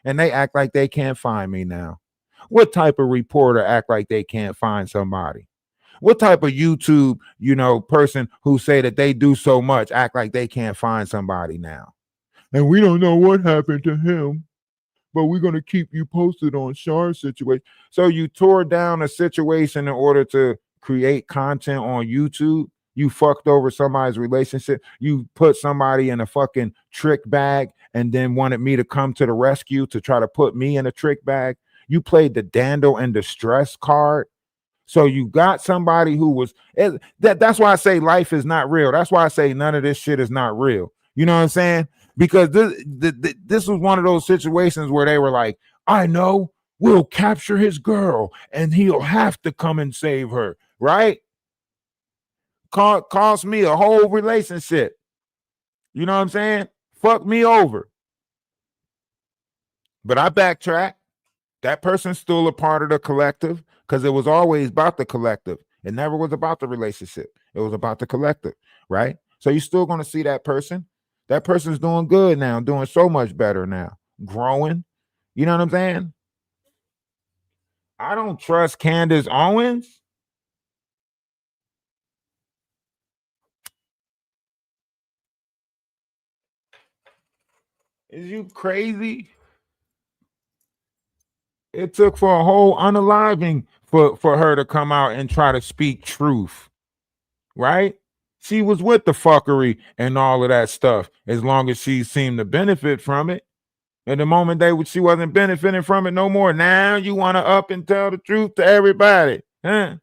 And they act like they can't find me now. What type of reporter act like they can't find somebody? What type of YouTube, person who say that they do so much act like they can't find somebody now? And we don't know what happened to him, but we're going to keep you posted on Shar's situation. So you tore down a situation in order to create content on YouTube. You fucked over somebody's relationship. You put somebody in a fucking trick bag and then wanted me to come to the rescue to try to put me in a trick bag. You played the Dandle and distress card. So you got somebody who was that's why I say life is not real. That's why I say none of this shit is not real. You know what I'm saying? because this was one of those situations where they were like, I know, we'll capture his girl and he'll have to come and save her, right? Cost me a whole relationship. You know what I'm saying? Fuck me over. But I backtrack. That person's still a part of the collective because it was always about the collective. It never was about the relationship. It was about the collective, right? So you're still going to see that person. That person's doing good now, doing so much better now, growing. You know what I'm saying? I don't trust Candace Owens. Is you crazy? It took for a whole unaliving for her to come out and try to speak truth, right? She was with the fuckery and all of that stuff as long as she seemed to benefit from it. At the moment she wasn't benefiting from it no more. Now you want to up and tell the truth to everybody, huh?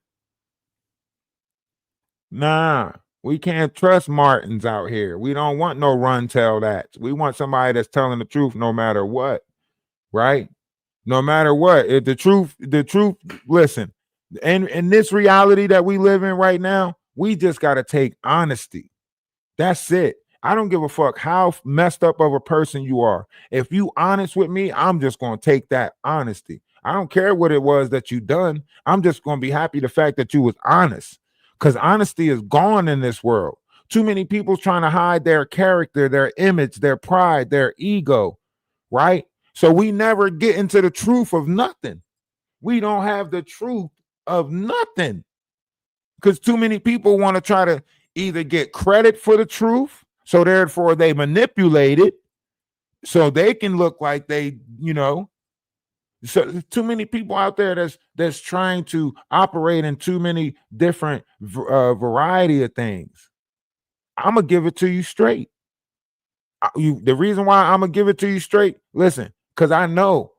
Nah, we can't trust Martins out here. We don't want no run tell that. We want somebody that's telling the truth no matter what, right? No matter what. If the truth, listen, and in this reality that we live in right now, we just got to take honesty. That's it. I don't give a fuck how messed up of a person you are. If you honest with me, I'm just going to take that honesty. I don't care what it was that you done. I'm just going to be happy the fact that you was honest, because honesty is gone in this world. Too many people trying to hide their character, their image, their pride, their ego, right? So we never get into the truth of nothing. We don't have the truth of nothing because too many people want to try to either get credit for the truth, so therefore they manipulate it so they can look like they, so too many people out there that's trying to operate in too many different variety of things. I'm gonna give it to you straight. The reason why I'm gonna give it to you straight, listen, because I know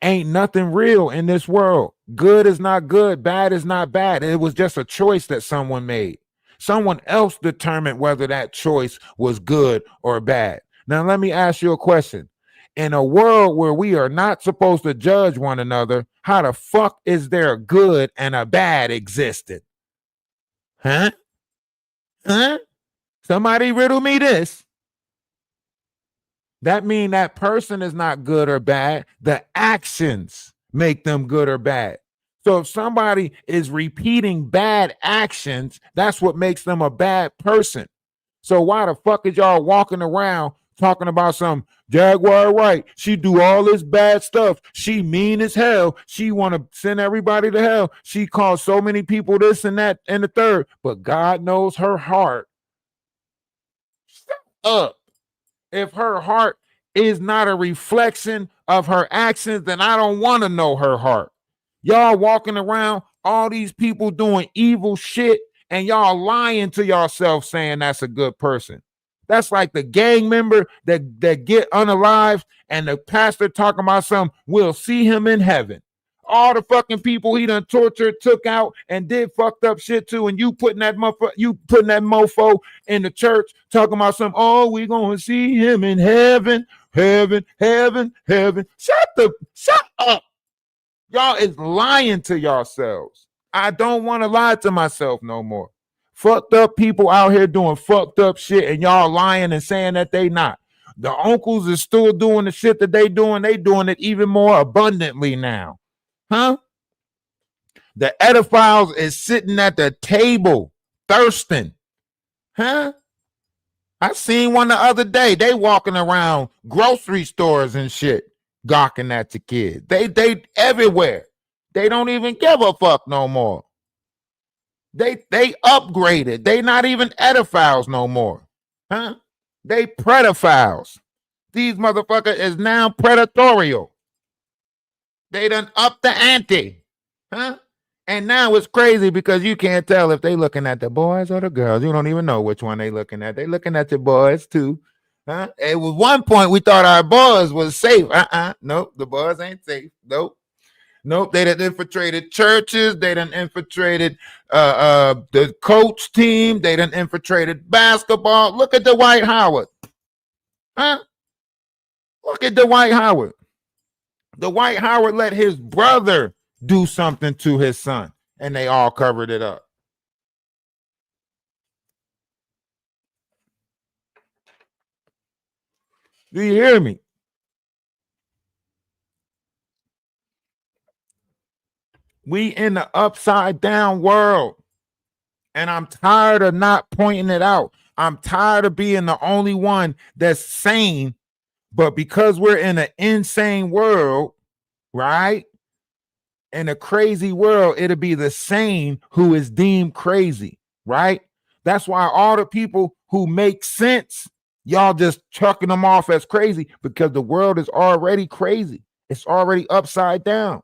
ain't nothing real in this world. Good is not good, bad is not bad. It was just a choice that someone made. Someone else determined whether that choice was good or bad. Now, let me ask you a question. In a world where we are not supposed to judge one another, how the fuck is there a good and a bad existed? Huh? Somebody riddle me this. That means that person is not good or bad. The actions make them good or bad. So if somebody is repeating bad actions, that's what makes them a bad person. So why the fuck is y'all walking around talking about some Jaguar Wright? She do all this bad stuff. She mean as hell. She want to send everybody to hell. She calls so many people this and that and the third. But God knows her heart. Shut up. If her heart is not a reflection of her actions, then I don't want to know her heart. Y'all walking around, all these people doing evil shit, and y'all lying to yourself saying that's a good person. That's like the gang member that get unalived and the pastor talking about something, we'll see him in heaven. All the fucking people he done tortured, took out, and did fucked up shit too, and you putting that mofo in the church talking about something, oh, we gonna see him in heaven, heaven. Shut up. Y'all is lying to yourselves. I don't want to lie to myself no more. Fucked up people out here doing fucked up shit, and y'all lying and saying that they not. The uncles is still doing the shit that they doing it even more abundantly now. Huh? The ediphiles is sitting at the table thirsting. Huh? I seen one the other day. They walking around grocery stores and shit, gawking at the kids. They everywhere. They don't even give a fuck no more. They upgraded. They not even ediphiles no more. Huh? They pedophiles. These motherfuckers is now predatorial. They done up the ante. Huh? And now it's crazy because you can't tell if they looking at the boys or the girls. You don't even know which one they looking at. They looking at the boys too. Huh? It was one point we thought our boys was safe. Nope, the boys ain't safe. Nope. They done infiltrated churches. They done infiltrated the coach team. They done infiltrated basketball. Look at the Dwight Howard. Huh? Look at Dwight Howard. Dwight Howard let his brother do something to his son, and they all covered it up. Do you hear me? We in the upside down world, and I'm tired of not pointing it out. I'm tired of being the only one that's sane, but because we're in an insane world, right? In a crazy world, it'll be the sane who is deemed crazy, right? That's why all the people who make sense, y'all just chucking them off as crazy because the world is already crazy. It's already upside down.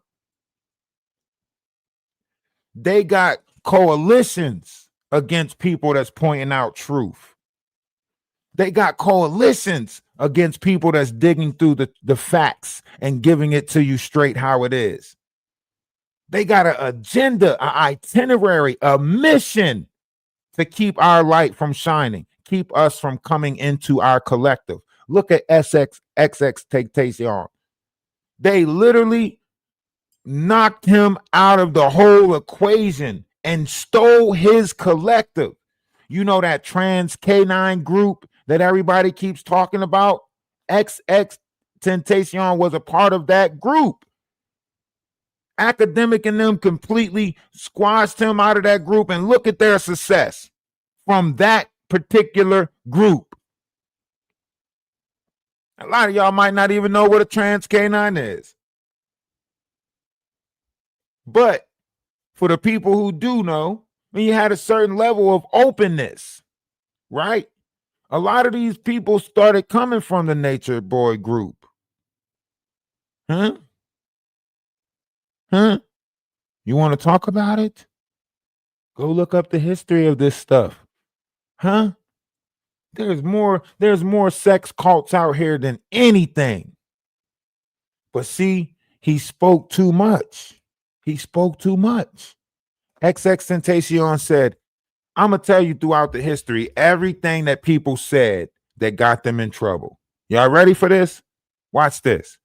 They got coalitions against people that's pointing out truth. They got coalitions against people that's digging through the facts and giving it to you straight how it is. They got an agenda, an itinerary, a mission to keep our light from shining, keep us from coming into our collective. Look at XXXTentacion. They literally knocked him out of the whole equation and stole his collective. You know that trans K9 group that everybody keeps talking about? XXXTentacion was a part of that group. Academic and them completely squashed him out of that group, and look at their success from that particular group. A lot of y'all might not even know what a trans K9 is. But for the people who do know, when you had a certain level of openness, right? A lot of these people started coming from the Nature Boy group. Huh? You want to talk about it? Go look up the history of this stuff. Huh? There's more sex cults out here than anything. But see, he spoke too much. He spoke too much. XXXTentacion said, I'm going to tell you throughout the history everything that people said that got them in trouble. Y'all ready for this? Watch this.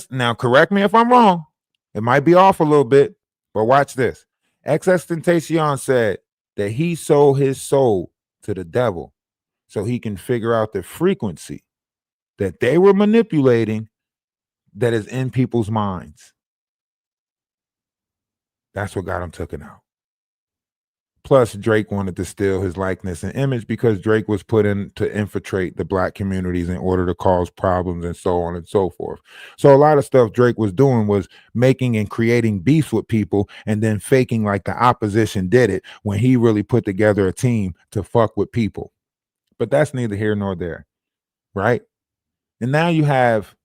Now correct me if I'm wrong. It might be off a little bit, but watch this. XXXTentacion said that he sold his soul to the devil so he can figure out the frequency that they were manipulating that is in people's minds. That's what got him taken out. Plus, Drake wanted to steal his likeness and image because Drake was put in to infiltrate the black communities in order to cause problems and so on and so forth. So a lot of stuff Drake was doing was making and creating beefs with people and then faking like the opposition did it when he really put together a team to fuck with people. But that's neither here nor there, right? And now you have,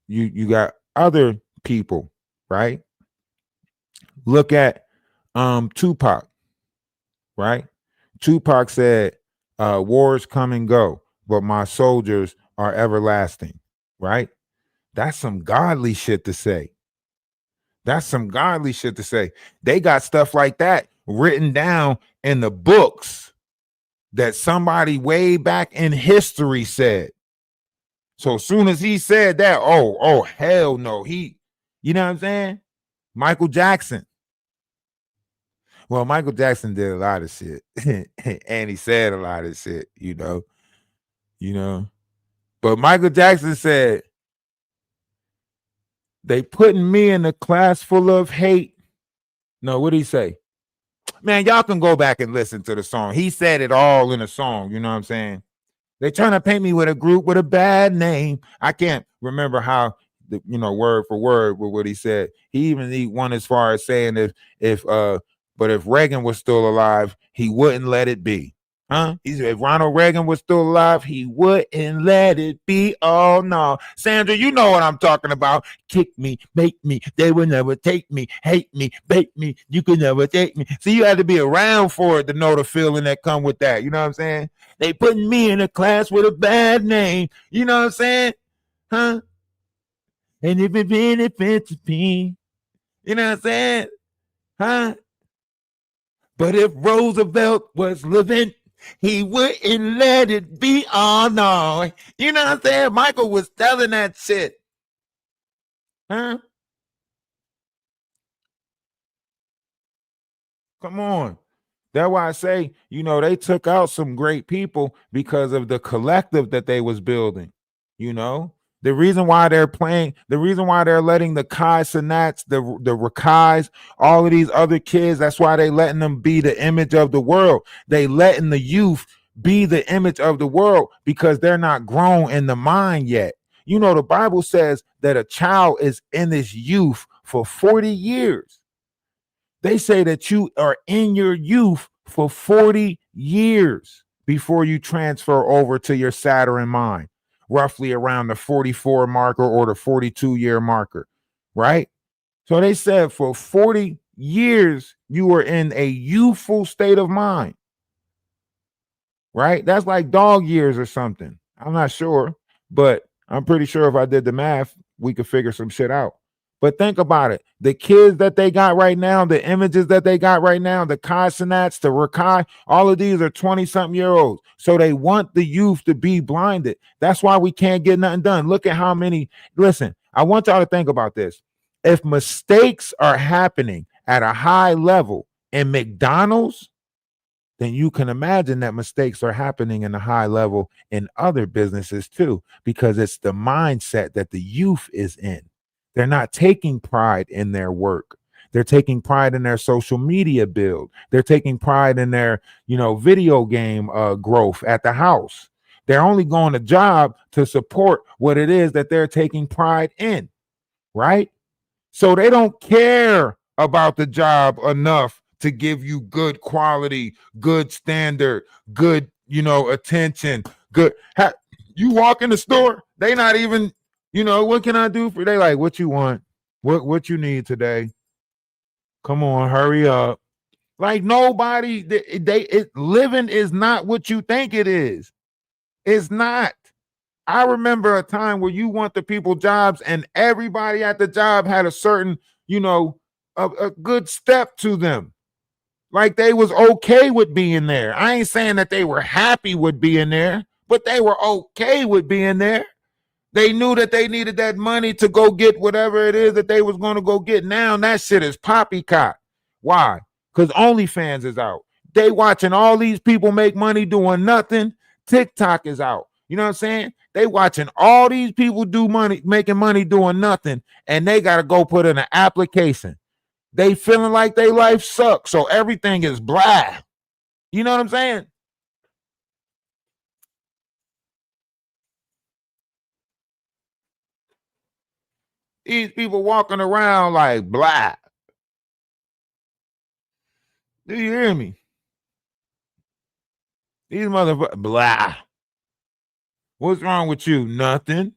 you got other people, right? Look at Tupac. Right? Tupac said, wars come and go, but my soldiers are everlasting. Right? That's some godly shit to say. That's some godly shit to say. They got stuff like that written down in the books that somebody way back in history said. So as soon as he said that, oh, hell no. You know what I'm saying? Michael Jackson. Well, Michael Jackson did a lot of shit, and he said a lot of shit, you know. But Michael Jackson said, they putting me in a class full of hate. No, what did he say? Man, y'all can go back and listen to the song. He said it all in a song, you know what I'm saying? They trying to paint me with a group with a bad name. I can't remember how, word for word with what he said. He went as far as saying but if Reagan was still alive, he wouldn't let it be. Huh? He said if Ronald Reagan was still alive, he wouldn't let it be. Oh no. Sandra, you know what I'm talking about. Kick me, make me, they will never take me, hate me, bake me, you could never take me. See, you had to be around for it to know the feeling that come with that. You know what I'm saying? They putting me in a class with a bad name. You know what I'm saying? Huh? And if it benefits me, you know what I'm saying? Huh? But if Roosevelt was living, He wouldn't let it be. Oh no. You know what I'm saying? Michael was telling that shit. Huh? Come on. That's why I say, they took out some great people because of the collective that they was building. You know, the reason why they're playing, the reason why they're letting the Kai Sanats, the Rakais, all of these other kids, that's why they letting them be the image of the world. They letting the youth be the image of the world because they're not grown in the mind yet. The Bible says that a child is in this youth for 40 years. They say that you are in your youth for 40 years before you transfer over to your Saturn mind, roughly around the 44 marker or the 42-year marker, right? So they said for 40 years, you were in a youthful state of mind, right? That's like dog years or something. I'm not sure, but I'm pretty sure if I did the math, we could figure some shit out. But think about it. The kids that they got right now, the images that they got right now, the Kai Sanats, the Rakai, all of these are 20-something-year-olds. So they want the youth to be blinded. That's why we can't get nothing done. Look at how many. Listen, I want y'all to think about this. If mistakes are happening at a high level in McDonald's, then you can imagine that mistakes are happening in a high level in other businesses too, because it's the mindset that the youth is in. They're not taking pride in their work. They're taking pride in their social media build. They're taking pride in their, video game growth at the house. They're only going to job to support what it is that they're taking pride in, right? So they don't care about the job enough to give you good quality, good standard, good, attention, good. You walk in the store, they not even, what can I do for you? They like, what you want? What you need today? Come on, hurry up. Like nobody, living is not what you think it is. It's not. I remember a time where you want the people jobs and everybody at the job had a certain, a good step to them. Like they was okay with being there. I ain't saying that they were happy with being there, but they were okay with being there. They knew that they needed that money to go get whatever it is that they was going to go get. Now that shit is poppycock. Why? Because OnlyFans is out. They watching all these people make money doing nothing. TikTok is out. You know what I'm saying? They watching all these people do money, making money doing nothing, and they got to go put in an application. They feeling like their life sucks, so everything is blah. You know what I'm saying? These people walking around like blah. Do you hear me? These motherfuckers blah. What's wrong with you? Nothing.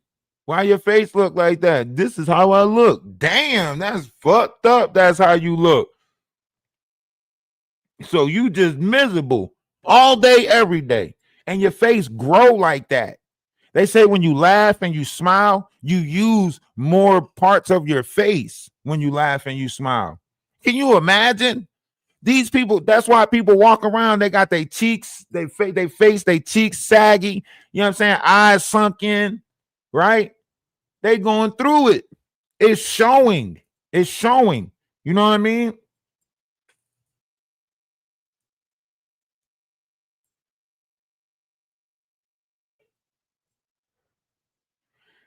Why your face look like that? This is how I look. Damn, that's fucked up. That's how you look. So you just miserable all day, every day. And your face grow like that. They say when you laugh and you smile, you use more parts of your face when you laugh and you smile. Can you imagine? These people, that's why people walk around, they got their cheeks, their face, their cheeks saggy, you know what I'm saying? Eyes sunk in, right? They going through it. It's showing. It's showing. You know what I mean?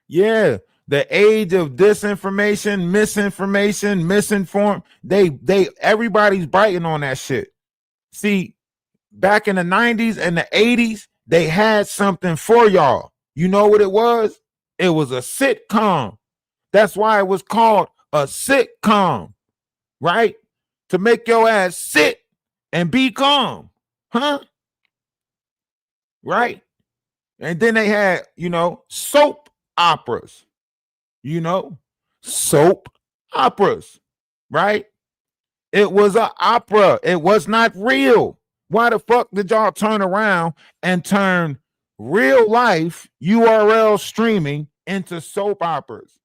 Yeah, the age of disinformation, misinformation, misinformed. They everybody's biting on that shit. See, back in the 90s and the 80s, they had something for y'all. You know what it was? It was a sitcom. That's why it was called a sitcom, right? To make your ass sit and be calm, huh? Right? And then they had, soap operas, you know, soap operas, right? It was an opera. It was not real. Why the fuck did y'all turn around and turn real life URL streaming into soap operas?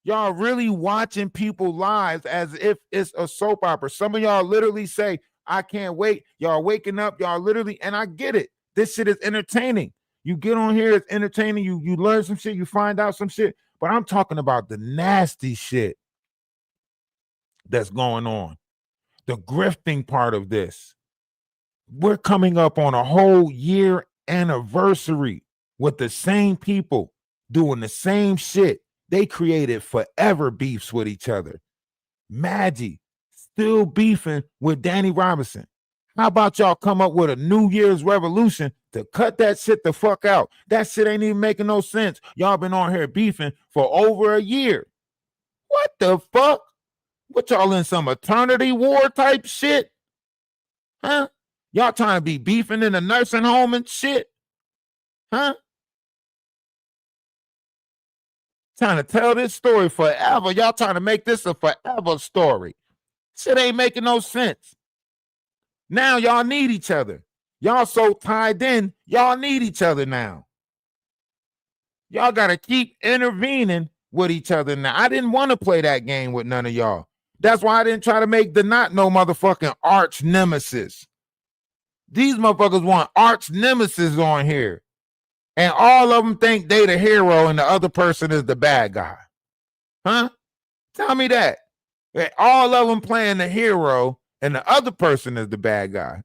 Y'all really watching people's lives as if it's a soap opera. Some of y'all literally say, I can't wait. Y'all waking up, y'all literally, and I get it. This shit is entertaining. You get on here, it's entertaining. You learn some shit, you find out some shit. But I'm talking about the nasty shit that's going on. The grifting part of this. We're coming up on a whole year anniversary with the same people doing the same shit. They created forever beefs with each other. Maggie still beefing with Danny Robinson. How about y'all come up with a New Year's revolution to cut that shit the fuck out? That shit ain't even making no sense. Y'all been on here beefing for over a year. What the fuck? What, y'all in some eternity war type shit? Huh? Y'all trying to be beefing in a nursing home and shit? Huh? Trying to tell this story forever. Y'all trying to make this a forever story. Shit ain't making no sense. Now y'all need each other. Y'all so tied in, y'all need each other now. Y'all got to keep intervening with each other now. I didn't want to play that game with none of y'all. That's why I didn't try to make the not no motherfucking arch nemesis. These motherfuckers want arch nemesis on here. And all of them think they the hero and the other person is the bad guy. Huh? Tell me that. All of them playing the hero and the other person is the bad guy.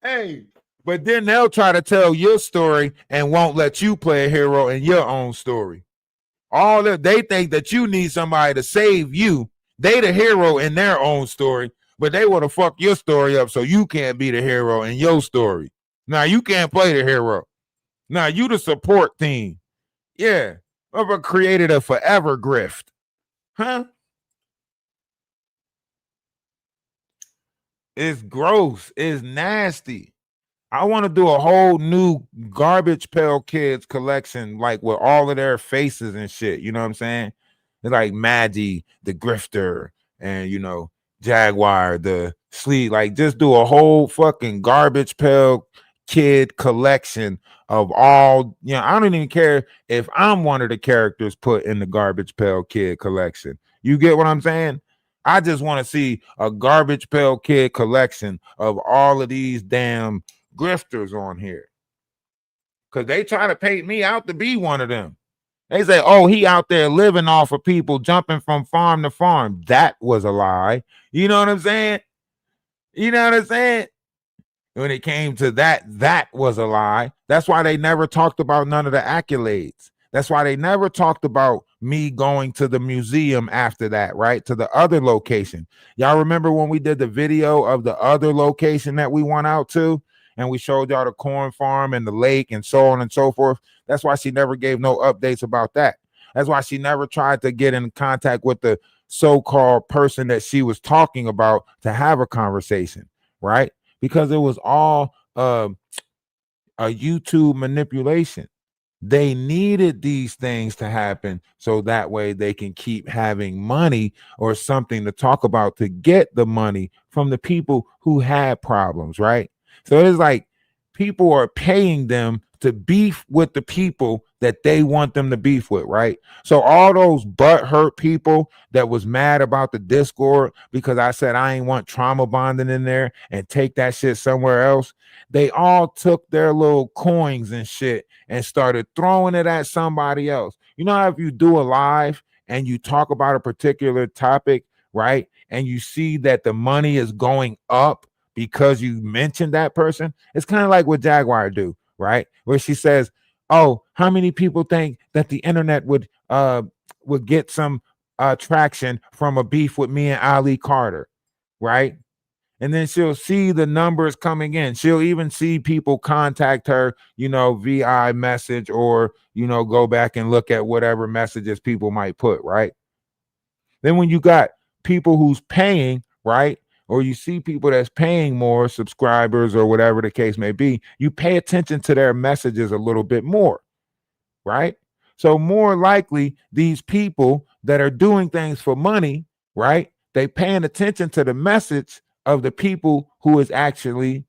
Hey, but then they'll try to tell your story and won't let you play a hero in your own story. All that they think that you need somebody to save you. They the hero in their own story, but they want to fuck your story up so you can't be the hero in your story. Now you can't play the hero. Now you the support team. Yeah. Whoever created a forever grift. Huh? It's gross. It's nasty. I want to do a whole new Garbage Pail Kids collection, like with all of their faces and shit. You know what I'm saying? It's like Maggie, the grifter, and Jaguar, the sleeve. Like, just do a whole fucking Garbage Pail Kid collection of all. I don't even care if I'm one of the characters put in the Garbage Pail Kid collection. You get what I'm saying? I just want to see a Garbage Pail Kid collection of all of these damn grifters on here, because they try to paint me out to be one of them. They say, oh, he out there living off of people, jumping from farm to farm. That was a lie. You know what I'm saying? When it came to that, that was a lie. That's why they never talked about none of the accolades. That's why they never talked about me going to the museum after that, right? To the other location. Y'all remember when we did the video of the other location that we went out to? And we showed y'all the corn farm and the lake and so on and so forth. That's why she never gave no updates about that. That's why she never tried to get in contact with the so-called person that she was talking about to have a conversation, right? Because it was all a YouTube manipulation. They needed these things to happen so that way they can keep having money or something to talk about to get the money from the people who had problems, right? So it's like people are paying them to beef with the people that they want them to beef with, right? So all those butthurt people that was mad about the Discord because I said I ain't want trauma bonding in there and take that shit somewhere else, they all took their little coins and shit and started throwing it at somebody else. You know how if you do a live and you talk about a particular topic, right? And you see that the money is going up because you mentioned that person. It's kind of like what Jaguar do, right? Where she says, oh, how many people think that the internet would get some traction from a beef with me and Ali Carter, right? And then she'll see the numbers coming in. She'll even see people contact her, VI message, or, go back and look at whatever messages people might put, right? Then when you got people who's paying, right? Or you see people that's paying more, subscribers or whatever the case may be, you pay attention to their messages a little bit more, right? So more likely these people that are doing things for money, right? They paying attention to the message of the people who is actually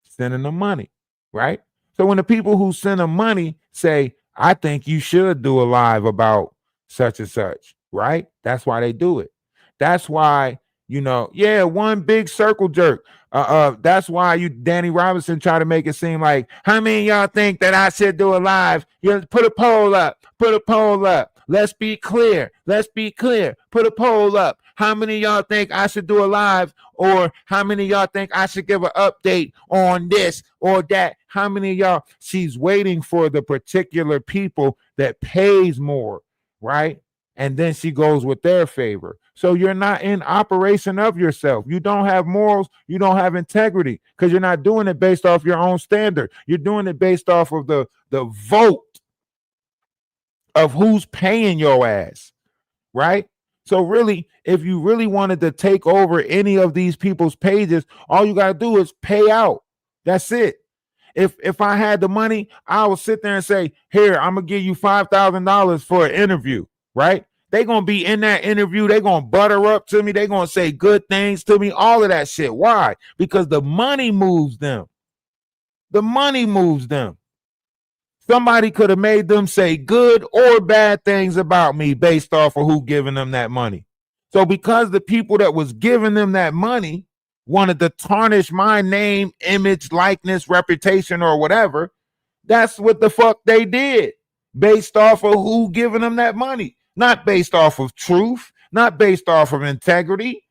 sending them money, right? So when the people who send them money say, I think you should do a live about such and such, right? That's why they do it. That's why, yeah, one big circle jerk. That's why Danny Robinson try to make it seem like, how many of y'all think that I should do a live? You put a poll up, put a poll up. Let's be clear. Let's be clear. Put a poll up. How many of y'all think I should do a live? Or how many of y'all think I should give an update on this or that? How many of y'all? She's waiting for the particular people that pays more, right? And then she goes with their favor. So you're not in operation of yourself. You don't have morals. You don't have integrity because you're not doing it based off your own standard. You're doing it based off of the vote of who's paying your ass, right? So really, if you really wanted to take over any of these people's pages, all you got to do is pay out. That's it. If I had the money, I would sit there and say, here, I'm going to give you $5,000 for an interview, right? They're going to be in that interview. They're going to butter up to me. They're going to say good things to me, all of that shit. Why? Because the money moves them. The money moves them. Somebody could have made them say good or bad things about me based off of who giving them that money. So because the people that was giving them that money wanted to tarnish my name, image, likeness, reputation, or whatever, that's what the fuck they did based off of who giving them that money. Not based off of truth, not based off of integrity,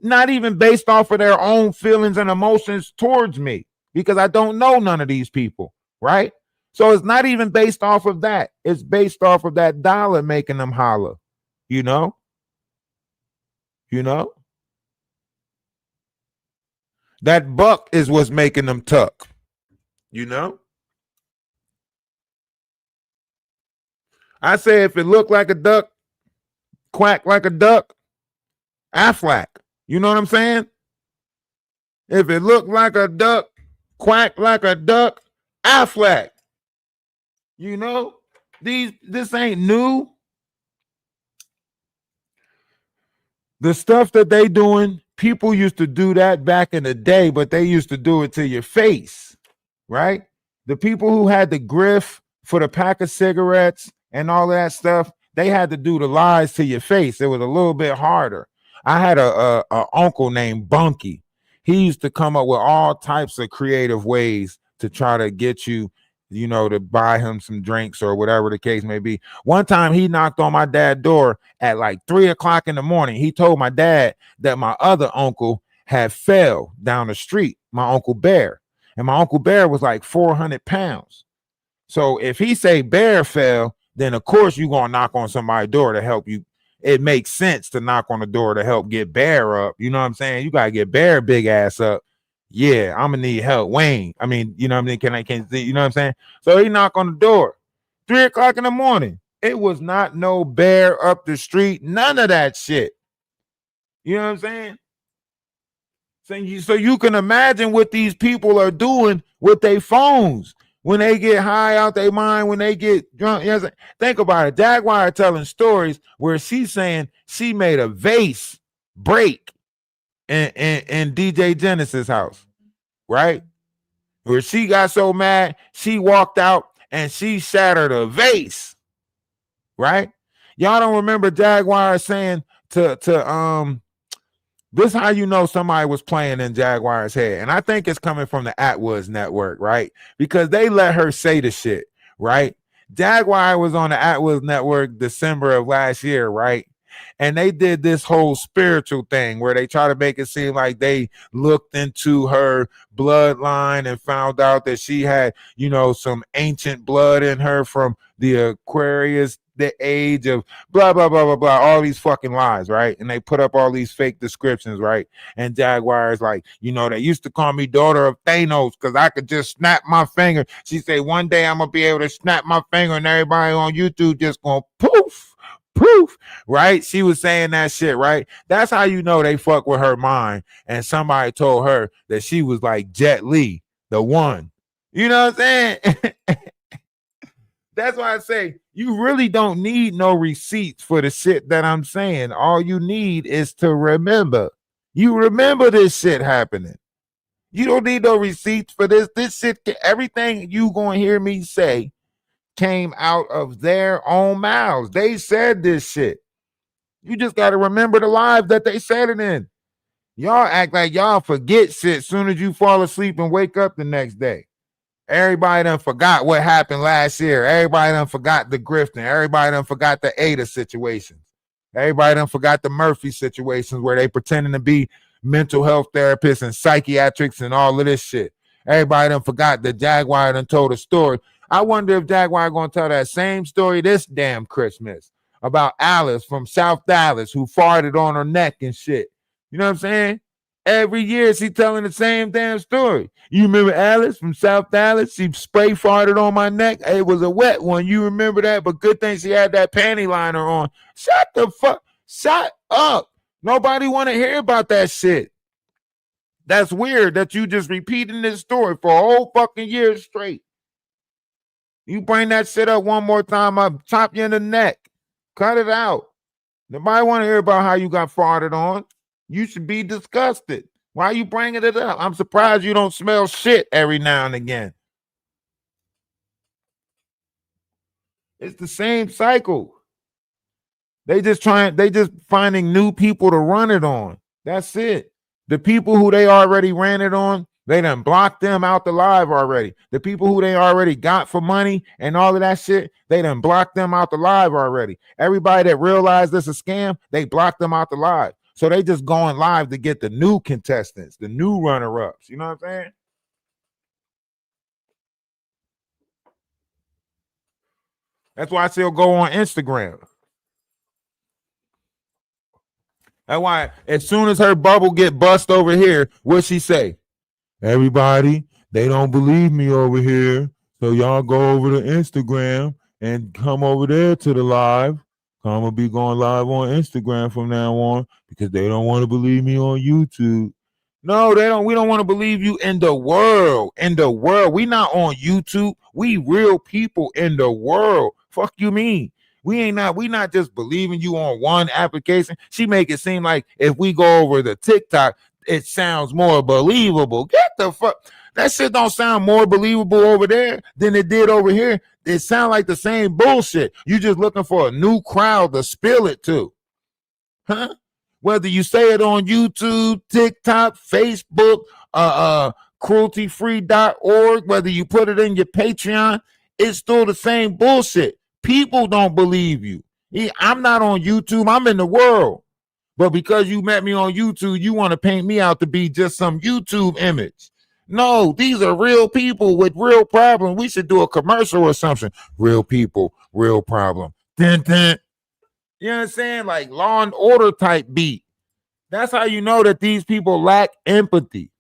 not even based off of their own feelings and emotions towards me, because I don't know none of these people, right? So it's not even based off of that. It's based off of that dollar making them holler, you know? That buck is what's making them tuck, I say if it looked like a duck, quack like a duck, Aflac. You know what I'm saying? If it looked like a duck, quack like a duck, Aflac. This ain't new. The stuff that they doing, people used to do that back in the day, but they used to do it to your face, right? The people who had the griff for the pack of cigarettes and all that stuff, they had to do the lies to your face. It was a little bit harder. I had a uncle named Bunky. He used to come up with all types of creative ways to try to get you, to buy him some drinks or whatever the case may be. One time he knocked on my dad's door at like 3:00 in the morning. He told my dad that my other uncle had fell down the street, my Uncle Bear. And my Uncle Bear was like 400 pounds. So if he say Bear fell, then of course you're going to knock on somebody's door to help you. It makes sense to knock on the door to help get Bear up. You know what I'm saying? You got to get Bear big ass up. Yeah, I'm gonna need help, Wayne. I mean, you know what I mean? Can you know what I'm saying? So he knocked on the door, 3:00 in the morning. It was not no Bear up the street, none of that shit. You know what I'm saying? So you can imagine what these people are doing with their phones when they get high out their mind, when they get drunk. You know, think about it. Jaguar telling stories where she's saying she made a vase break in DJ Genesis' house, right? Where she got so mad, she walked out and she shattered a vase, right? Y'all don't remember Jaguar saying to this how you know somebody was playing in Jaguar's head. And I think it's coming from the Atwoods network, right? Because they let her say the shit, right? Jaguar was on the Atwoods network December of last year, right? And they did this whole spiritual thing where they try to make it seem like they looked into her bloodline and found out that she had, some ancient blood in her from the Aquarius, the age of blah, blah, blah, blah, blah, all these fucking lies, right? And they put up all these fake descriptions, right? And Jaguar is like, they used to call me daughter of Thanos because I could just snap my finger. She said, one day I'm going to be able to snap my finger and everybody on YouTube just going poof. Proof, right? She was saying that shit, right? That's how you know they fuck with her mind. And somebody told her that she was like Jet Li, the one. You know what I'm saying? That's why I say you really don't need no receipts for the shit that I'm saying. All you need is to remember. You remember this shit happening. You don't need no receipts for this. This shit, everything you gonna hear me say came out of their own mouths. They said this shit. You just got to remember the live that they said it in. Y'all act like y'all forget shit soon as you fall asleep and wake up the next day. Everybody done forgot what happened last year. Everybody done forgot the grifting. Everybody done forgot the Ada situations. Everybody done forgot the Murphy situations where they pretending to be mental health therapists and psychiatrics and all of this shit. Everybody done forgot that Jaguar done told a story. I wonder if Jaguar gonna tell that same story this damn Christmas about Alice from South Dallas who farted on her neck and shit. You know what I'm saying? Every year she telling the same damn story. You remember Alice from South Dallas? She spray farted on my neck. It was a wet one. You remember that? But good thing she had that panty liner on. Shut the fuck. Shut up. Nobody want to hear about that shit. That's weird that you just repeating this story for a whole fucking year straight. You bring that shit up one more time, I'll chop you in the neck. Cut it out. Nobody want to hear about how you got farted on. You should be disgusted. Why are you bringing it up? I'm surprised you don't smell shit every now and again. It's the same cycle. They just finding new people to run it on. That's it. The people who they already ran it on, they done blocked them out the live already. The people who they already got for money and all of that shit, they done blocked them out the live already. Everybody that realized this is a scam, they blocked them out the live. So they just going live to get the new contestants, the new runner-ups. You know what I'm saying? That's why I still go on Instagram. That's why as soon as her bubble get bust over here, what she say? Everybody, they don't believe me over here. So y'all go over to Instagram and come over there to the live. I'm gonna be going live on Instagram from now on because they don't want to believe me on YouTube. No, they don't. We don't want to believe you in the world. In the world. We not on YouTube. We real people in the world. Fuck you mean? We not just believing you on one application. She make it seem like if we go over the TikTok, it sounds more believable. Get the fuck. That shit don't sound more believable over there than it did over here. It sound like the same bullshit. You just looking for a new crowd to spill it to. Huh? Whether you say it on YouTube, TikTok, Facebook, crueltyfree.org, whether you put it in your Patreon, it's still the same bullshit. People don't believe you. I'm not on YouTube. I'm in the world. But because you met me on YouTube, you want to paint me out to be just some YouTube image. No, these are real people with real problems. We should do a commercial or something. Real people, real problem. Dun, dun. You know what I'm saying? Like Law and Order type beat. That's how you know that these people lack empathy.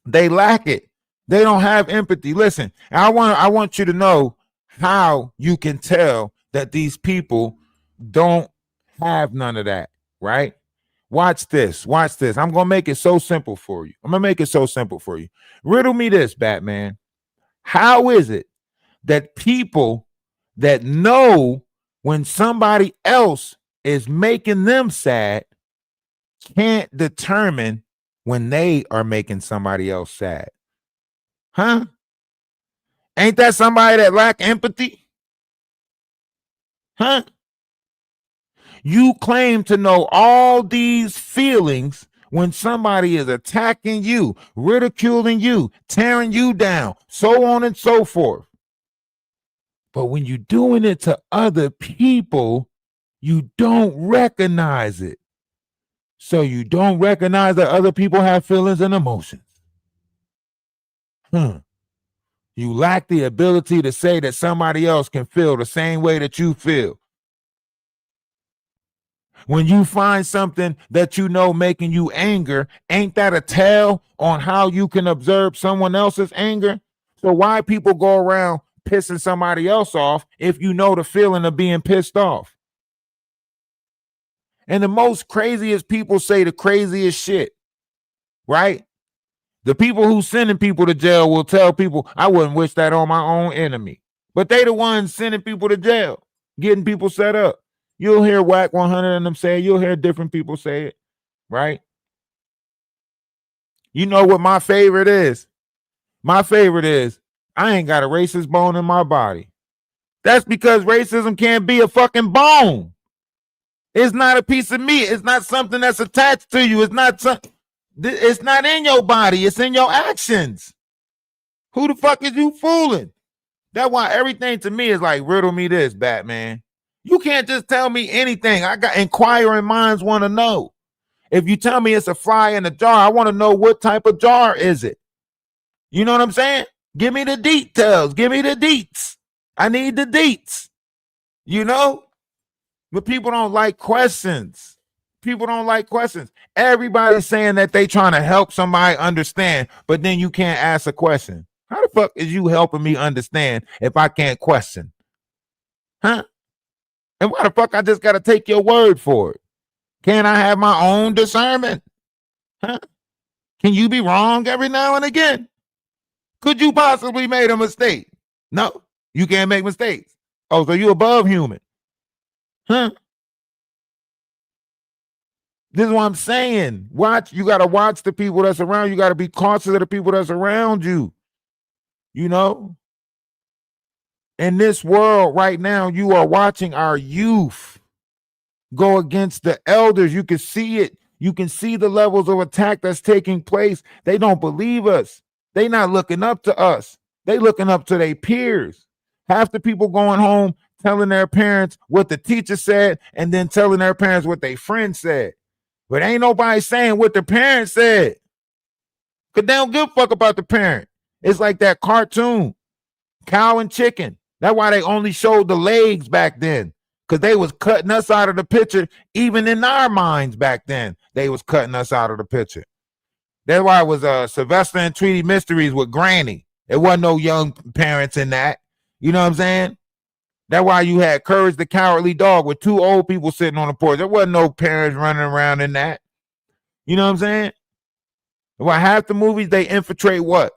They lack it. They don't have empathy. Listen, I want you to know how you can tell that these people don't have none of that, right? Watch this. Watch this. I'm going to make it so simple for you. Riddle me this, Batman. How is it that people that know when somebody else is making them sad can't determine when they are making somebody else sad? Huh? Ain't that somebody that lack empathy? Huh? You claim to know all these feelings when somebody is attacking you, ridiculing you, tearing you down, so on and so forth. But when you're doing it to other people, you don't recognize it. So you don't recognize that other people have feelings and emotions. You lack the ability to say that somebody else can feel the same way that you feel. When you find something that you know making you anger, ain't that a tell on how you can observe someone else's anger? So why people go around pissing somebody else off if you know the feeling of being pissed off? And the most craziest people say the craziest shit, right? The people who sending people to jail will tell people, I wouldn't wish that on my own enemy. But they the ones sending people to jail, getting people set up. You'll hear Whack 100 and them say it. You'll hear different people say it, right? You know what my favorite is? My favorite is, I ain't got a racist bone in my body. That's because racism can't be a fucking bone. It's not a piece of meat. It's not something that's attached to you. It's not in your body. It's in your actions. Who the fuck is you fooling? That's why everything to me is like, riddle me this, Batman. You can't just tell me anything. I got inquiring minds want to know. If you tell me it's a fly in a jar, I want to know what type of jar is it. You know what I'm saying? Give me the details. Give me the deets. I need the deets. You know? But people don't like questions. People don't like questions. Everybody's saying that they trying to help somebody understand, but then you can't ask a question. How the fuck is you helping me understand if I can't question? Huh? And why the fuck I just got to take your word for it? Can't I have my own discernment? Huh? Can you be wrong every now and again? Could you possibly made a mistake? No, you can't make mistakes. Oh, so you above human. Huh? This is what I'm saying. You got to watch the people that's around you. You got to be cautious of the people that's around you. You know? In this world right now, you are watching our youth go against the elders. You can see it. You can see the levels of attack that's taking place. They don't believe us. They not looking up to us. They looking up to their peers. Half the people going home telling their parents what the teacher said and then telling their parents what their friend said. But ain't nobody saying what the parent said. Because they don't give a fuck about the parent. It's like that cartoon, Cow and Chicken. That's why they only showed the legs back then. Because they was cutting us out of the picture. Even in our minds back then, they was cutting us out of the picture. That's why it was Sylvester and Tweety Mysteries with Granny. There wasn't no young parents in that. You know what I'm saying? That's why you had Courage the Cowardly Dog with two old people sitting on the porch. There wasn't no parents running around in that. You know what I'm saying? Well, half the movies, they infiltrate what?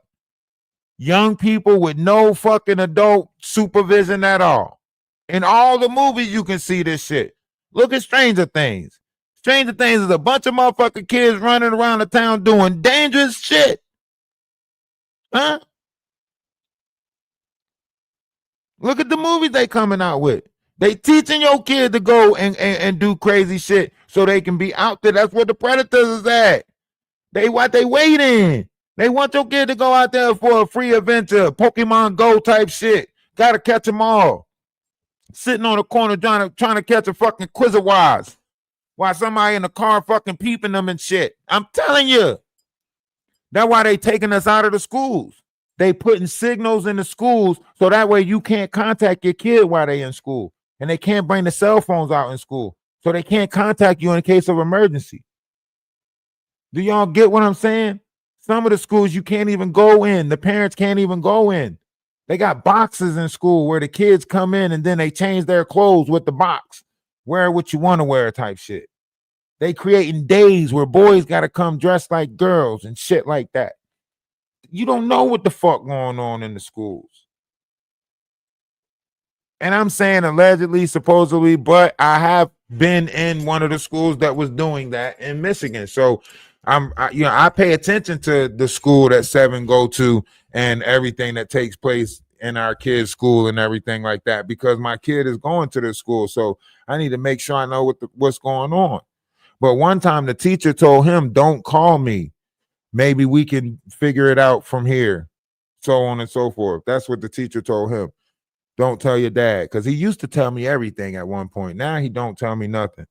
Young people with no fucking adult supervision at all. In all the movies, you can see this shit. Look at Stranger Things. Stranger Things is a bunch of motherfucking kids running around the town doing dangerous shit. Huh? Look at the movies they coming out with. They teaching your kid to go and do crazy shit so they can be out there. That's where the predators is at. They waiting. They want your kid to go out there for a free adventure, Pokemon Go type shit. Gotta catch them all. Sitting on the corner trying to catch a fucking Quizawaz while somebody in the car fucking peeping them and shit. I'm telling you. That's why they taking us out of the schools. They putting signals in the schools so that way you can't contact your kid while they in school. And they can't bring the cell phones out in school. So they can't contact you in case of emergency. Do y'all get what I'm saying? Some of the schools you can't even go in. The parents can't even go in. They got boxes in school where the kids come in and then they change their clothes with the box. Wear what you want to wear type shit. They creating days where boys got to come dressed like girls and shit like that. You don't know what the fuck going on in the schools. And I'm saying allegedly, supposedly, but I have been in one of the schools that was doing that in Michigan. So I pay attention to the school that Seven go to and everything that takes place in our kids' school and everything like that, because my kid is going to this school. So I need to make sure I know what's going on. But one time the teacher told him, don't call me. Maybe we can figure it out from here. So on and so forth. That's what the teacher told him. Don't tell your dad. Because he used to tell me everything at one point. Now he don't tell me nothing.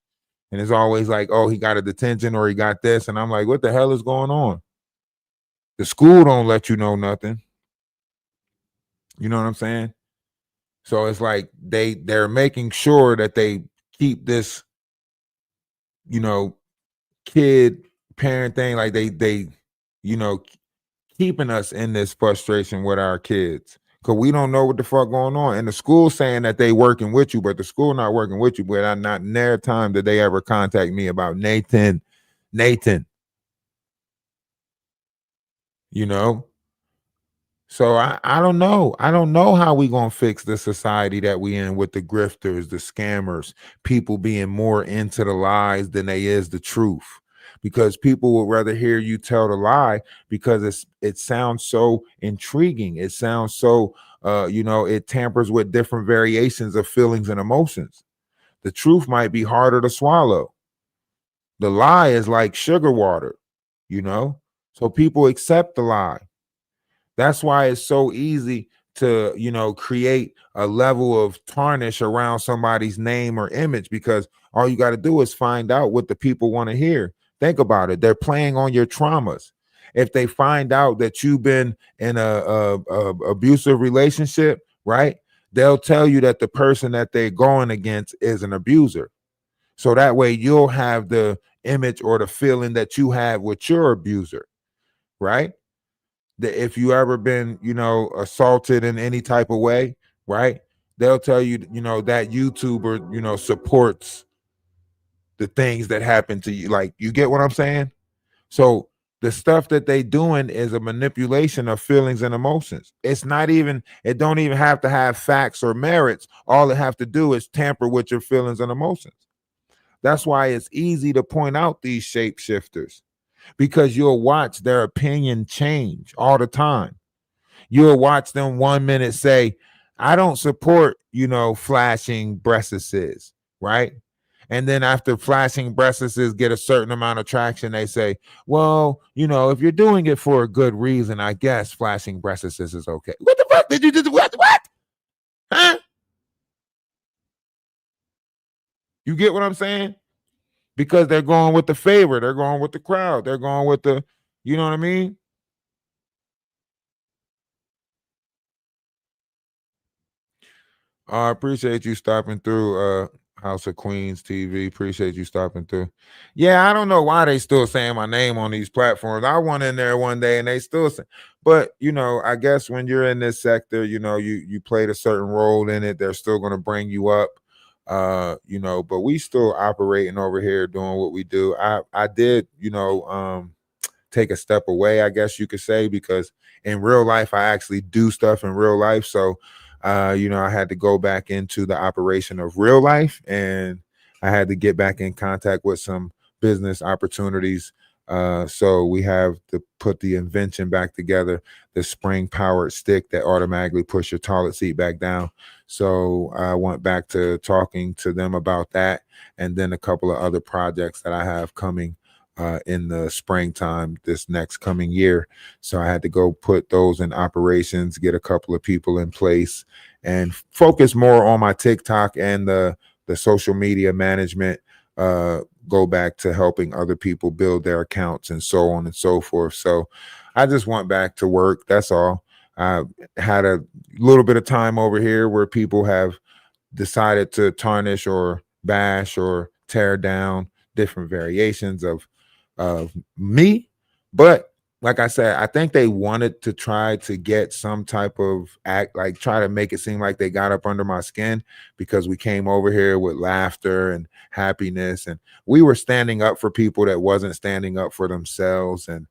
And it's always like, oh, he got a detention or he got this. And I'm like, what the hell is going on? The school don't let you know nothing. You know what I'm saying? So it's like they're making sure that they keep this, kid parent thing, like they keeping us in this frustration with our kids. Because we don't know what the fuck going on. And the school saying that they working with you, but the school not working with you. But not in their time did they ever contact me about Nathan. So I don't know. I don't know how we gonna fix the society that we in with the grifters, the scammers, people being more into the lies than they is the truth. because people would rather hear you tell the lie because it sounds so intriguing. It sounds so it tampers with different variations of feelings and emotions. The truth might be harder to swallow. The lie is like sugar water, you know? So people accept the lie. That's why it's so easy to, create a level of tarnish around somebody's name or image because all you got to do is find out what the people want to hear. Think about it. They're playing on your traumas. If they find out that you've been in a abusive relationship, right? They'll tell you that the person that they're going against is an abuser. So that way you'll have the image or the feeling that you have with your abuser, right? That if you ever been, assaulted in any type of way, right? They'll tell you, that YouTuber, supports the things that happen to you. Like, you get what I'm saying? So the stuff that they doing is a manipulation of feelings and emotions. It don't even have to have facts or merits. All it have to do is tamper with your feelings and emotions. That's why it's easy to point out these shapeshifters because you'll watch their opinion change all the time. You'll watch them 1 minute say, I don't support, flashing breastises, right? And then after flashing breastises get a certain amount of traction, they say, well, if you're doing it for a good reason, I guess flashing breastises is okay. What the fuck did you just what? Huh? You get what I'm saying? Because they're going with the favor, they're going with the crowd, they're going with the, you know what I mean? I appreciate you stopping through House of Queens TV. Appreciate you stopping through. Yeah, I don't know why they still saying my name on these platforms. I went in there one day and they still say, but I guess when you're in this sector, you played a certain role in it, they're still gonna bring you up. But we still operating over here doing what we do. I did, take a step away, I guess you could say, because in real life, I actually do stuff in real life. So, I had to go back into the operation of real life and I had to get back in contact with some business opportunities. So we have to put the invention back together, the spring powered stick that automatically push your toilet seat back down. So I went back to talking to them about that. And then a couple of other projects that I have coming in the springtime this next coming year. So I had to go put those in operations, get a couple of people in place, and focus more on my TikTok and the social media management. Go back to helping other people build their accounts and so on and so forth. So I just went back to work. That's all. I had a little bit of time over here where people have decided to tarnish or bash or tear down different variations of me. But like I said, I think they wanted to try to get some type of act, like try to make it seem like they got up under my skin because we came over here with laughter and happiness. And we were standing up for people that wasn't standing up for themselves. And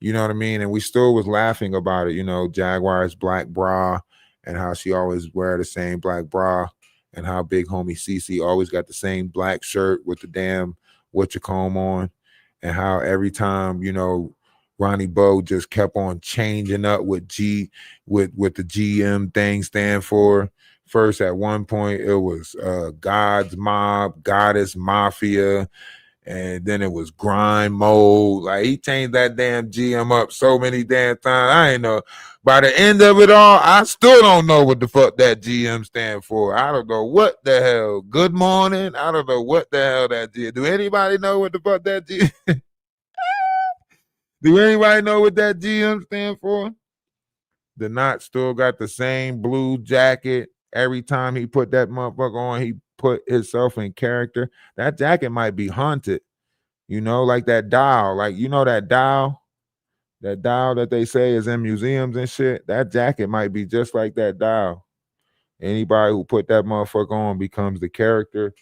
you know what I mean? And we still was laughing about it, Jaguar's black bra and how she always wear the same black bra and how big homie Cece always got the same black shirt with the damn comb on, and how every time, Ronnie Bo just kept on changing up with with the GM thing stand for. First, at one point, it was God's Mob, Goddess Mafia, and then it was grind mode. Like, he changed that damn GM up so many damn times. I ain't know. By the end of it all, I still don't know what the fuck that GM stand for. I don't know what the hell. Good morning. I don't know what the hell that GM. Do anybody know what the fuck that GM? Do anybody know what that GM stand for? The knot still got the same blue jacket. Every time he put that motherfucker on, he put himself in character. That jacket might be haunted, like that dial. Like, that dial that they say is in museums and shit. That jacket might be just like that dial. Anybody who put that motherfucker on becomes the character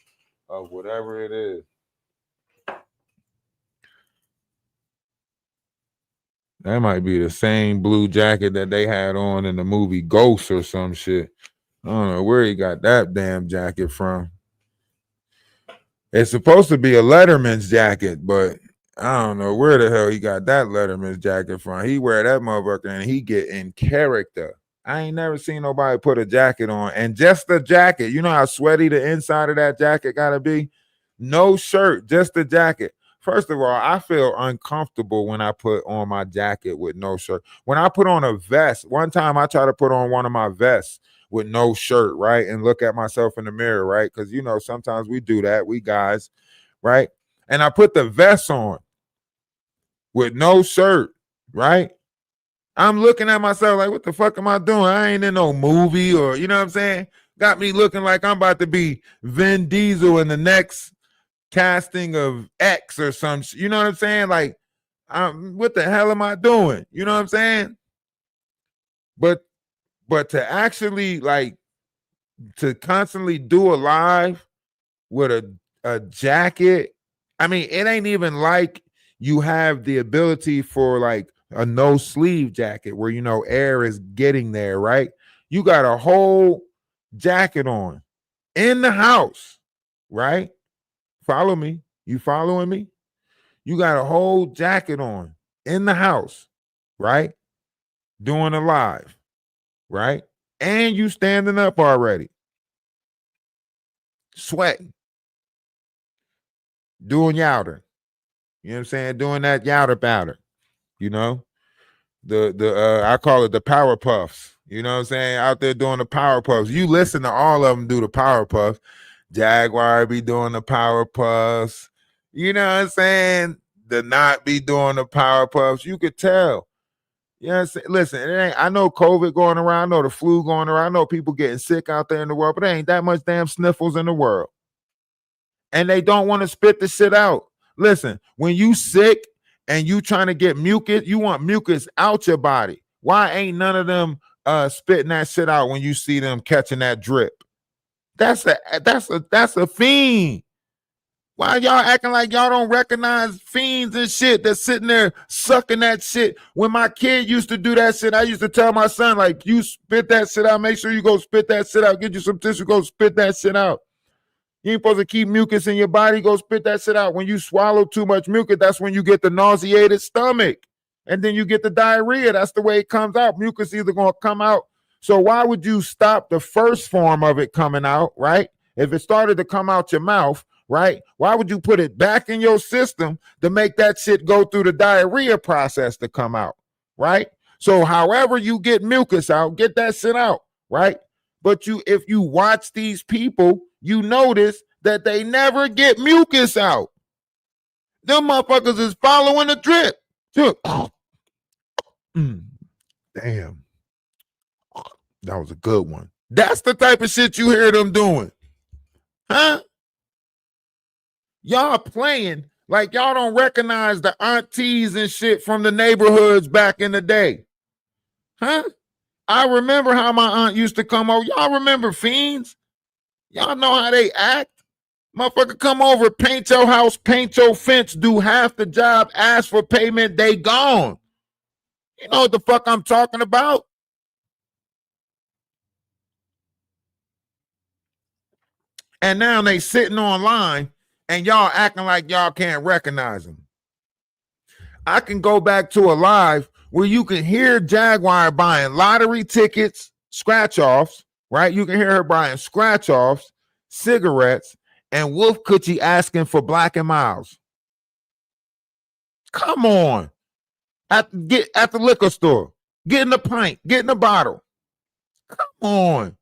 of whatever it is. That might be the same blue jacket that they had on in the movie Ghost or some shit. I don't know where he got that damn jacket from. It's supposed to be a Letterman's jacket, but I don't know where the hell he got that Letterman's jacket from. He wear that motherfucker and he get in character. I ain't never seen nobody put a jacket on, and just the jacket. You know how sweaty the inside of that jacket gotta be? No shirt, just the jacket. First of all, I feel uncomfortable when I put on my jacket with no shirt. When I put on a vest, one time I tried to put on one of my vests with no shirt, right? And look at myself in the mirror, right? Because, you know, sometimes we do that, we guys, right? And I put the vest on with no shirt, right? I'm looking at myself like, what the fuck am I doing? I ain't in no movie, or, you know what I'm saying? Got me looking like I'm about to be Vin Diesel in the next casting of X or some shit. You know what I'm saying? Like, what the hell am I doing? You know what I'm saying? But to actually, like, to constantly do a live with a jacket, I mean, it ain't even like you have the ability for like a no sleeve jacket where, you know, air is getting there, right? You got a whole jacket on in the house, right? Follow me. You following me? You got a whole jacket on in the house, right? Doing a live, right? And you standing up already, sweating, doing yowder. You know what I'm saying? Doing that yowder powder, you know? I call it the power puffs. You know what I'm saying? Out there doing the power puffs. You listen to all of them do the power puffs. Jaguar be doing the power puffs. You know what I'm saying? The Not be doing the power puffs. You could tell. You know what I'm saying? Listen, it ain't, I know COVID going around. I know the flu going around. I know people getting sick out there in the world, but there ain't that much damn sniffles in the world. And they don't want to spit the shit out. Listen, when you sick and you trying to get mucus, you want mucus out your body. Why ain't none of them spitting that shit out when you see them catching that drip? That's a fiend. Why y'all acting like y'all don't recognize fiends and shit that's sitting there sucking that shit? When my kid used to do that shit, I used to tell my son, like, you spit that shit out, make sure you go spit that shit out, get you some tissue, go spit that shit out. You ain't supposed to keep mucus in your body, go spit that shit out. When you swallow too much mucus, that's when you get the nauseated stomach. And then you get the diarrhea. That's the way it comes out. Mucus either going to come out. So why would you stop the first form of it coming out, right? If it started to come out your mouth, right? Why would you put it back in your system to make that shit go through the diarrhea process to come out, right? So however you get mucus out, get that shit out, right? But if you watch these people, you notice that they never get mucus out. Them motherfuckers is following the drip. Damn. That was a good one. That's the type of shit you hear them doing. Huh? Y'all playing like y'all don't recognize the aunties and shit from the neighborhoods back in the day. Huh? I remember how my aunt used to come over. Y'all remember fiends? Y'all know how they act? Motherfucker come over, paint your house, paint your fence, do half the job, ask for payment, they gone. You know what the fuck I'm talking about? And now they sitting online and y'all acting like y'all can't recognize them. I can go back to a live where you can hear Jaguar buying lottery tickets, scratch-offs, right? You can hear her buying scratch-offs, cigarettes, and Wolf Coochie asking for Black and Miles. Come on. At the liquor store. Getting a pint, getting a bottle. Come on.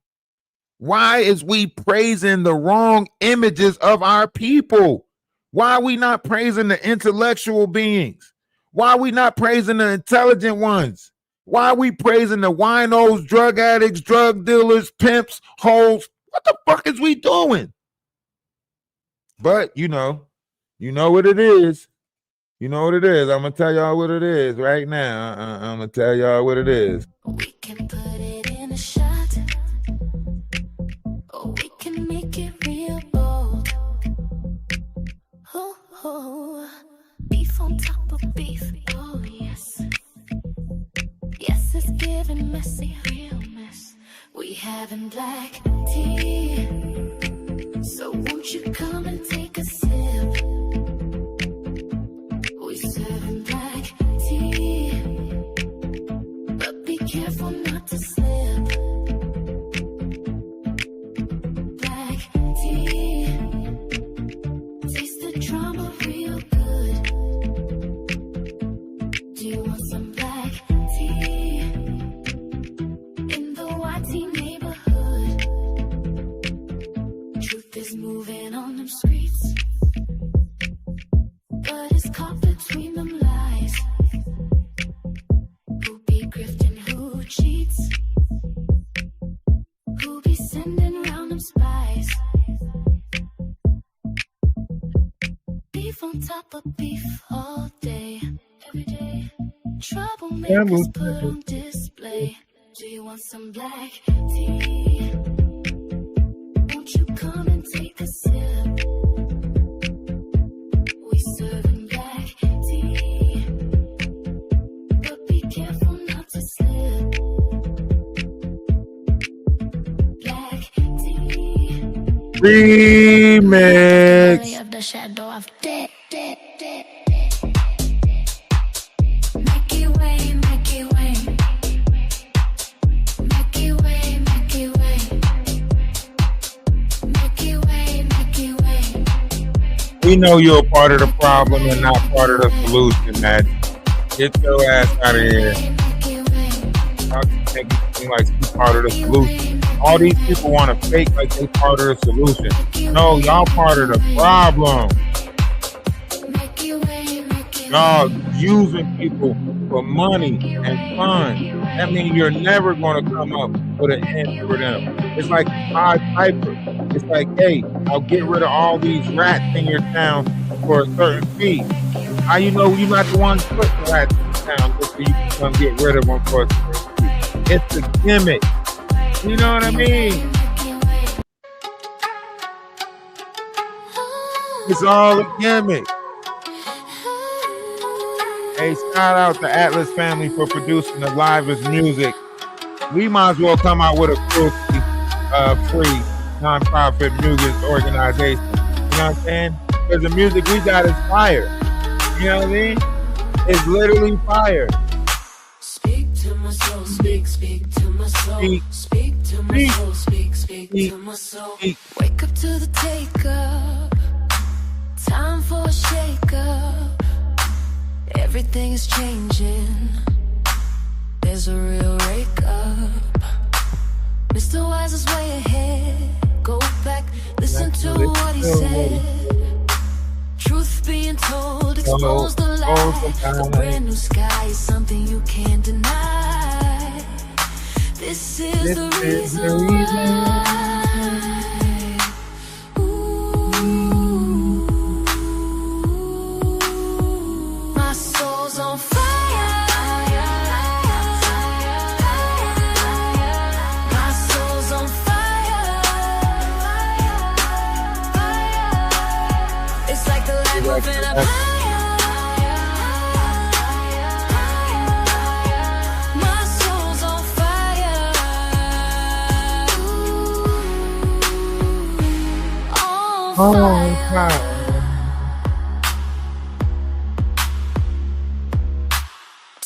Why is we praising the wrong images of our people? Why are we not praising the intellectual beings? Why are we not praising the intelligent ones? Why are we praising the winos, drug addicts, drug dealers, pimps, hoes? What the fuck is we doing? But you know what it is. You know what it is. I'm going to tell y'all what it is right now. I'm going to tell y'all what it is. We can put it in a shot. Or we can make it real bold. Oh, beef on top of beef. Oh, yes. Yes, it's giving messy, real mess. We having black tea. So won't you come and take a sip? We careful not to slip. Black tea, taste the drama real good. Do you want some black tea in the YT neighborhood? Truth is moving on them streets, but it's caught between them lies. Who be grifting, who cheats? Who be sending round them spies? Beef on top of beef all day, every day. Troublemakers put on display. Do you want some black tea? Won't you come and take a sip? We serving black tea, but be careful not to slip. Black tea. Remix. Of the shadow of death. We know you're a part of the problem and not part of the solution, man. Get your ass out of here. Y'all just make it seem like you're part of the solution. All these people want to fake like they part of the solution. No, y'all part of the problem. Y'all using people for money and fun. That means you're never going to come up with an end for them. It's like Pied Piper. It's like, hey, I'll get rid of all these rats in your town for a certain fee. How you know you're not the one putting rats in town just so you can come get rid of them for a certain fee? It's a gimmick. You know what I mean? It's all a gimmick. Hey, shout out to Atlas Family for producing the livest music. We might as well come out with a free non-profit music organization. You know what I'm saying? Because the music we got is fire. You know what I mean? It's literally fire. Speak to my soul, speak to my soul. Speak to my soul, speak to my soul. Wake up to the take up. Time for a shake up. Everything is changing. There's a real wake up. Mr. Wise is way ahead. Go back, listen to what he said. Truth being told, expose the lie. A brand new sky is something you can't deny. This is the reason why. My soul's on fire. My soul's on fire. It's like the light moving up higher. My soul's on fire. On fire.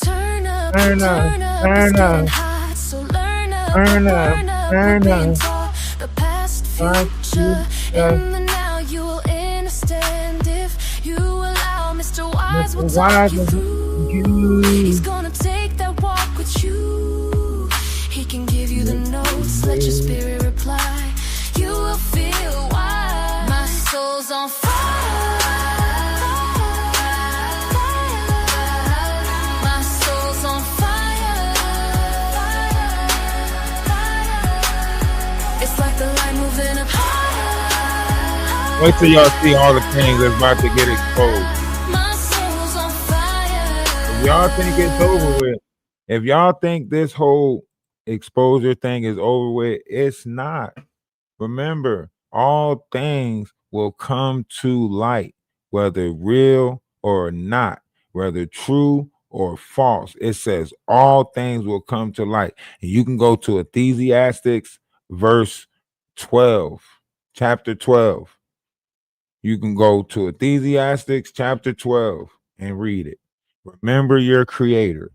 Turn up, Turn up, turn it's up. getting hot, so learn up, Turn up, turn we're up. being taught the past, future, in the now. You will understand if you allow Mr. Wise will talk you through. He's gonna take that walk with you. He can give you the notes, let your spirit reply. You will feel why my soul's on fire. My soul's on fire. It's like the light moving up higher. Wait till y'all see all the things that's about to get exposed. My soul's on fire. If y'all think it's over with, if y'all think this whole exposure thing is over with, it's not. Remember, all things will come to light, whether real or not, whether true or false. It says all things will come to light. And you can go to Ecclesiastes verse 12, chapter 12. You can go to Ecclesiastes chapter 12 and read it. Remember your creator.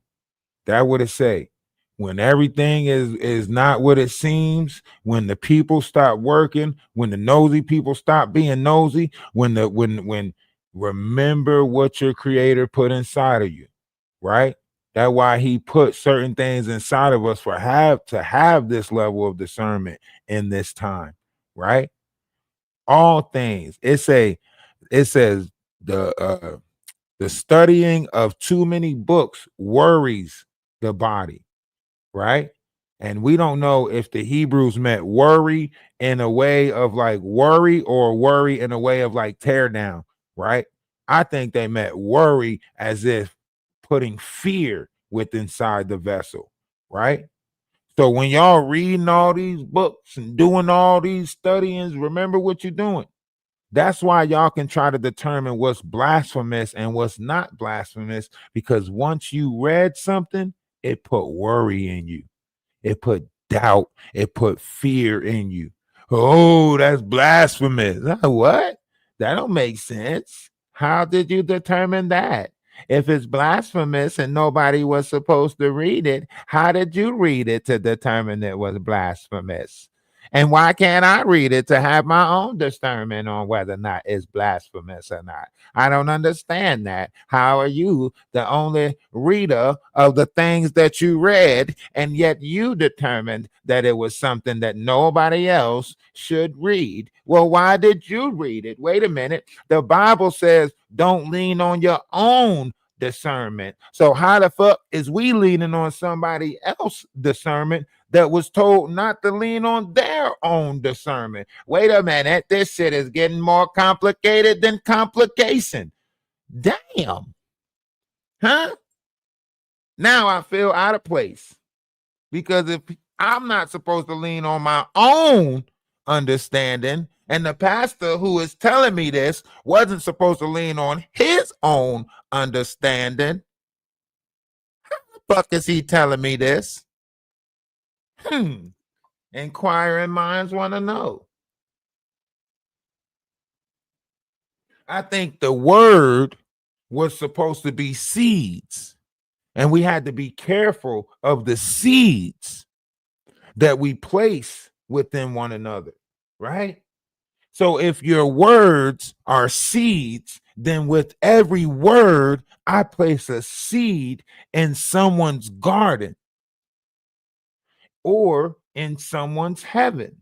That what it say. when everything is not what it seems, when the people stop working, when the nosy people stop being nosy, when remember what your creator put inside of you, right? That's why he put certain things inside of us for have this level of discernment in this time, right? All things. It says the studying of too many books worries the body, right? And we don't know if the Hebrews meant worry in a way of like worry or worry in a way of like tear down, right? I think they meant worry as if putting fear with inside the vessel, right? So when y'all reading all these books and doing all these studyings, remember what you're doing. That's why y'all can try to determine what's blasphemous and what's not blasphemous, because once you read something, it put worry in you. It put doubt. It put fear in you. Oh, that's blasphemous. What? That don't make sense. How did you determine that? If it's blasphemous and nobody was supposed to read it, how did you read it to determine it was blasphemous? And why can't I read it to have my own discernment on whether or not it's blasphemous or not? I don't understand that. How are you the only reader of the things that you read, and yet you determined that it was something that nobody else should read? Well, why did you read it? Wait a minute. The Bible says don't lean on your own discernment. So how the fuck is we leaning on somebody else's discernment that was told not to lean on their own discernment? Wait a minute, this shit is getting more complicated than complication. Damn. Huh? Now I feel out of place, because if I'm not supposed to lean on my own understanding, and the pastor who is telling me this wasn't supposed to lean on his own understanding, how the fuck is he telling me this? Inquiring minds want to know. I think the word was supposed to be seeds, and we had to be careful of the seeds that we place within one another, right? So if your words are seeds, then with every word, I place a seed in someone's garden or in someone's heaven,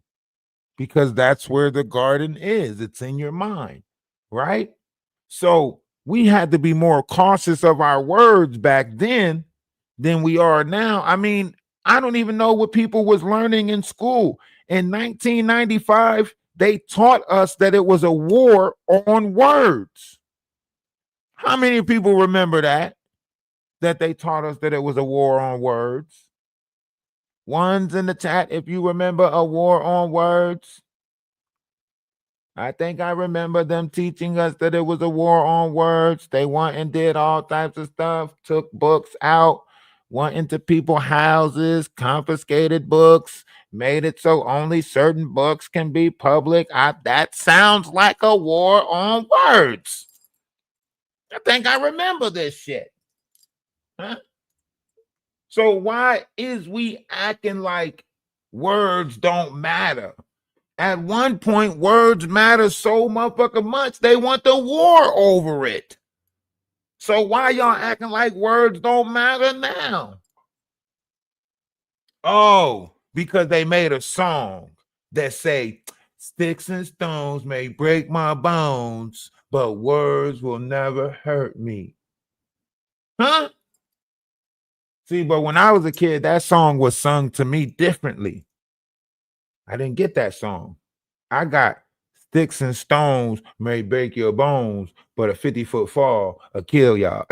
because that's where the garden is. It's in your mind, right? So we had to be more cautious of our words back then than we are now. I mean, I don't even know what people was learning in school. In 1995, they taught us that it was a war on words. How many people remember that? That they taught us that it was a war on words? Ones in the chat if you remember a war on words. I think I remember them teaching us that it was a war on words. They went and did all types of stuff, took books out, went into people's houses, confiscated books, made it so only certain books can be public. That sounds like a war on words. I think I remember this shit. Huh? So why is we acting like words don't matter? At one point, words matter so motherfucking much, they want the war over it. So why y'all acting like words don't matter now? Oh, because they made a song that say, sticks and stones may break my bones, but words will never hurt me. Huh? See, but when I was a kid, that song was sung to me differently. I didn't get that song. I got sticks and stones may break your bones, but a 50-foot fall will kill y'all.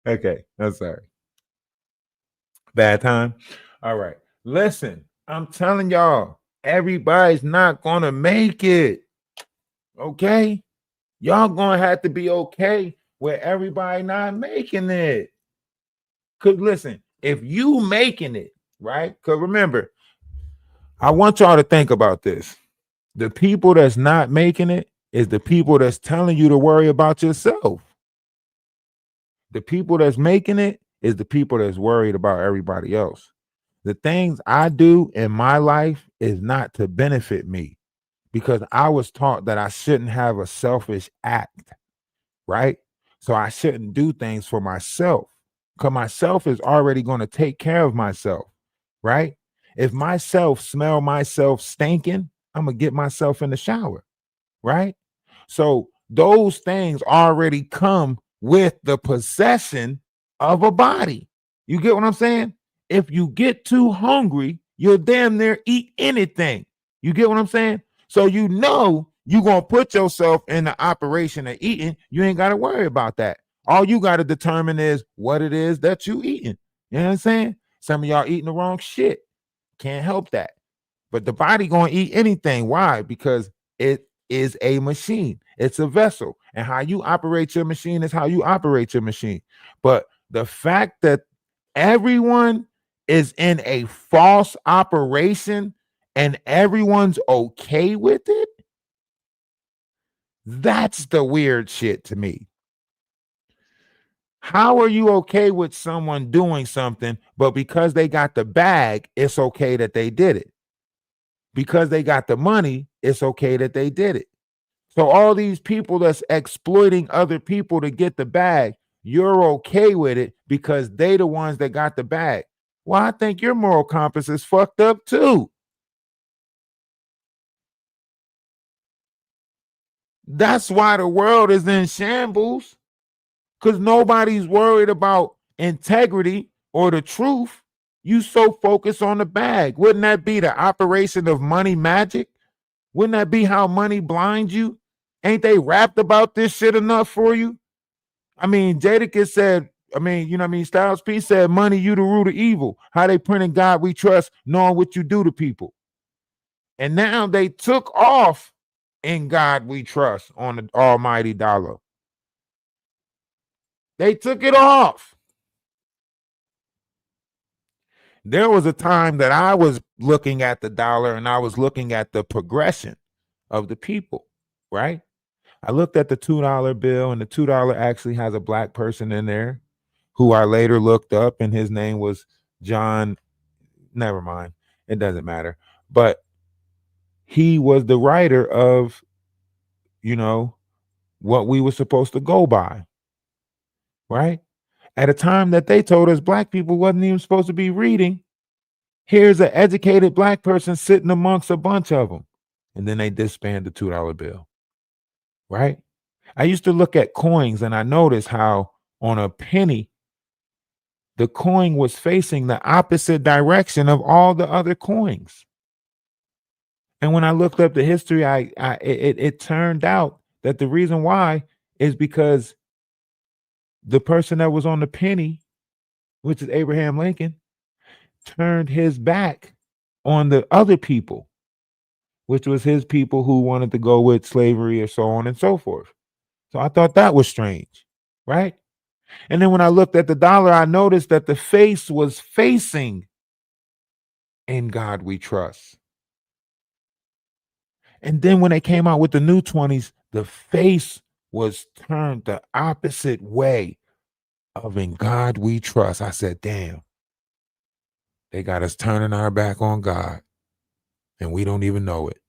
Okay, I'm sorry. Bad time. All right. Listen, I'm telling y'all, everybody's not gonna make it. Okay? Y'all gonna have to be okay with everybody not making it. Cause listen, if you making it, right? Cause remember, I want y'all to think about this. The people that's not making it, is the people that's telling you to worry about yourself. The people that's making it is the people that's worried about everybody else. The things I do in my life is not to benefit me because I was taught that I shouldn't have a selfish act, right? So I shouldn't do things for myself because myself is already going to take care of myself, right? If myself smell myself stinking, I'm going to get myself in the shower, right? So those things already come with the possession of a body. You get what I'm saying? If you get too hungry, you'll damn near eat anything. You get what I'm saying? So you know you're gonna put yourself in the operation of eating. You ain't gotta worry about that. All you gotta determine is what it is that you eating. You know what I'm saying? Some of y'all eating the wrong shit. Can't help that. But the body gonna eat anything. Why? Because it is a machine. It's a vessel. And how you operate your machine is how you operate your machine. But the fact that everyone is in a false operation and everyone's okay with it, that's the weird shit to me. How are you okay with someone doing something, but because they got the bag, it's okay that they did it? Because they got the money, it's okay that they did it. So all these people that's exploiting other people to get the bag, you're okay with it because they the ones that got the bag. Well, I think your moral compass is fucked up too. That's why the world is in shambles, because nobody's worried about integrity or the truth. You so focused on the bag. Wouldn't that be the operation of money magic? Wouldn't that be how money blinds you? Ain't they rapped about this shit enough for you? I mean, Jadakiss said, I mean, you know what I mean? Styles P said, money, you the root of evil. How they printing God we trust, knowing what you do to people. And now they took off in God we trust on the almighty dollar. They took it off. There was a time that I was looking at the dollar and I was looking at the progression of the people, right? I looked at the $2 bill, and the $2 actually has a black person in there who I later looked up, and his name was John. Never mind. It doesn't matter. But he was the writer of, you know, what we were supposed to go by, right? At a time that they told us black people wasn't even supposed to be reading. Here's an educated black person sitting amongst a bunch of them. And then they disband the $2 bill, right? I used to look at coins and I noticed how on a penny, the coin was facing the opposite direction of all the other coins. And when I looked up the history, it turned out that the reason why is because the person that was on the penny, which is Abraham Lincoln, turned his back on the other people, which was his people who wanted to go with slavery or so on and so forth. So I thought that was strange, right? And then when I looked at the dollar, I noticed that the face was facing in God we trust. And then when they came out with the new 20s, the face was turned the opposite way of in God we trust. I said, damn, they got us turning our back on God and we don't even know it.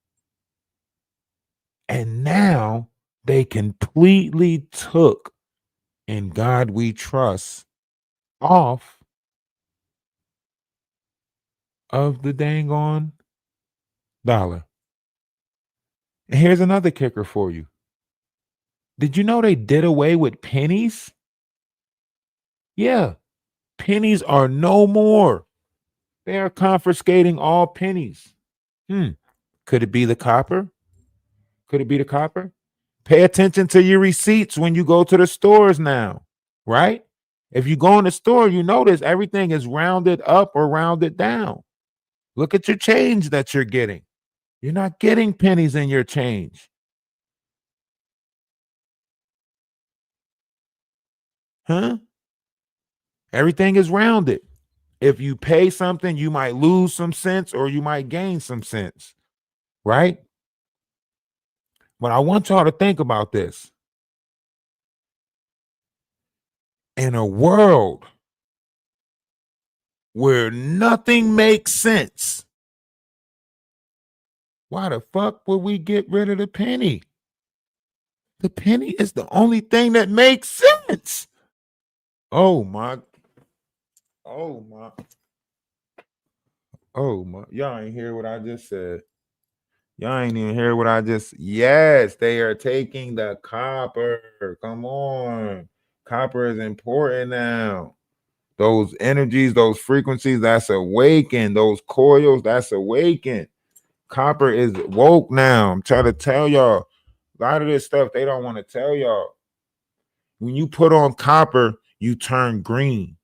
And now they completely took in God we trust off of the dang on dollar. And here's another kicker for you. Did you know they did away with pennies? Yeah, pennies are no more. They are confiscating all pennies. Could it be the copper? Could it be the copper? Pay attention to your receipts when you go to the stores now, right? If you go in the store, you notice everything is rounded up or rounded down. Look at your change that you're getting. You're not getting pennies in your change. Huh? Everything is rounded. If you pay something, you might lose some cents or you might gain some cents, right? But I want y'all to think about this. In a world where nothing makes sense, why the fuck would we get rid of the penny? The penny is the only thing that makes sense. Oh my. Oh my. Oh my. Y'all ain't hear what I just said. Y'all ain't even hear what I just. Yes, they are taking the copper. Come on. Copper is important now. Those energies, those frequencies, that's awakened. Those coils, that's awakened. Copper is woke now. I'm trying to tell y'all. A lot of this stuff they don't want to tell y'all. When you put on copper, you turn green.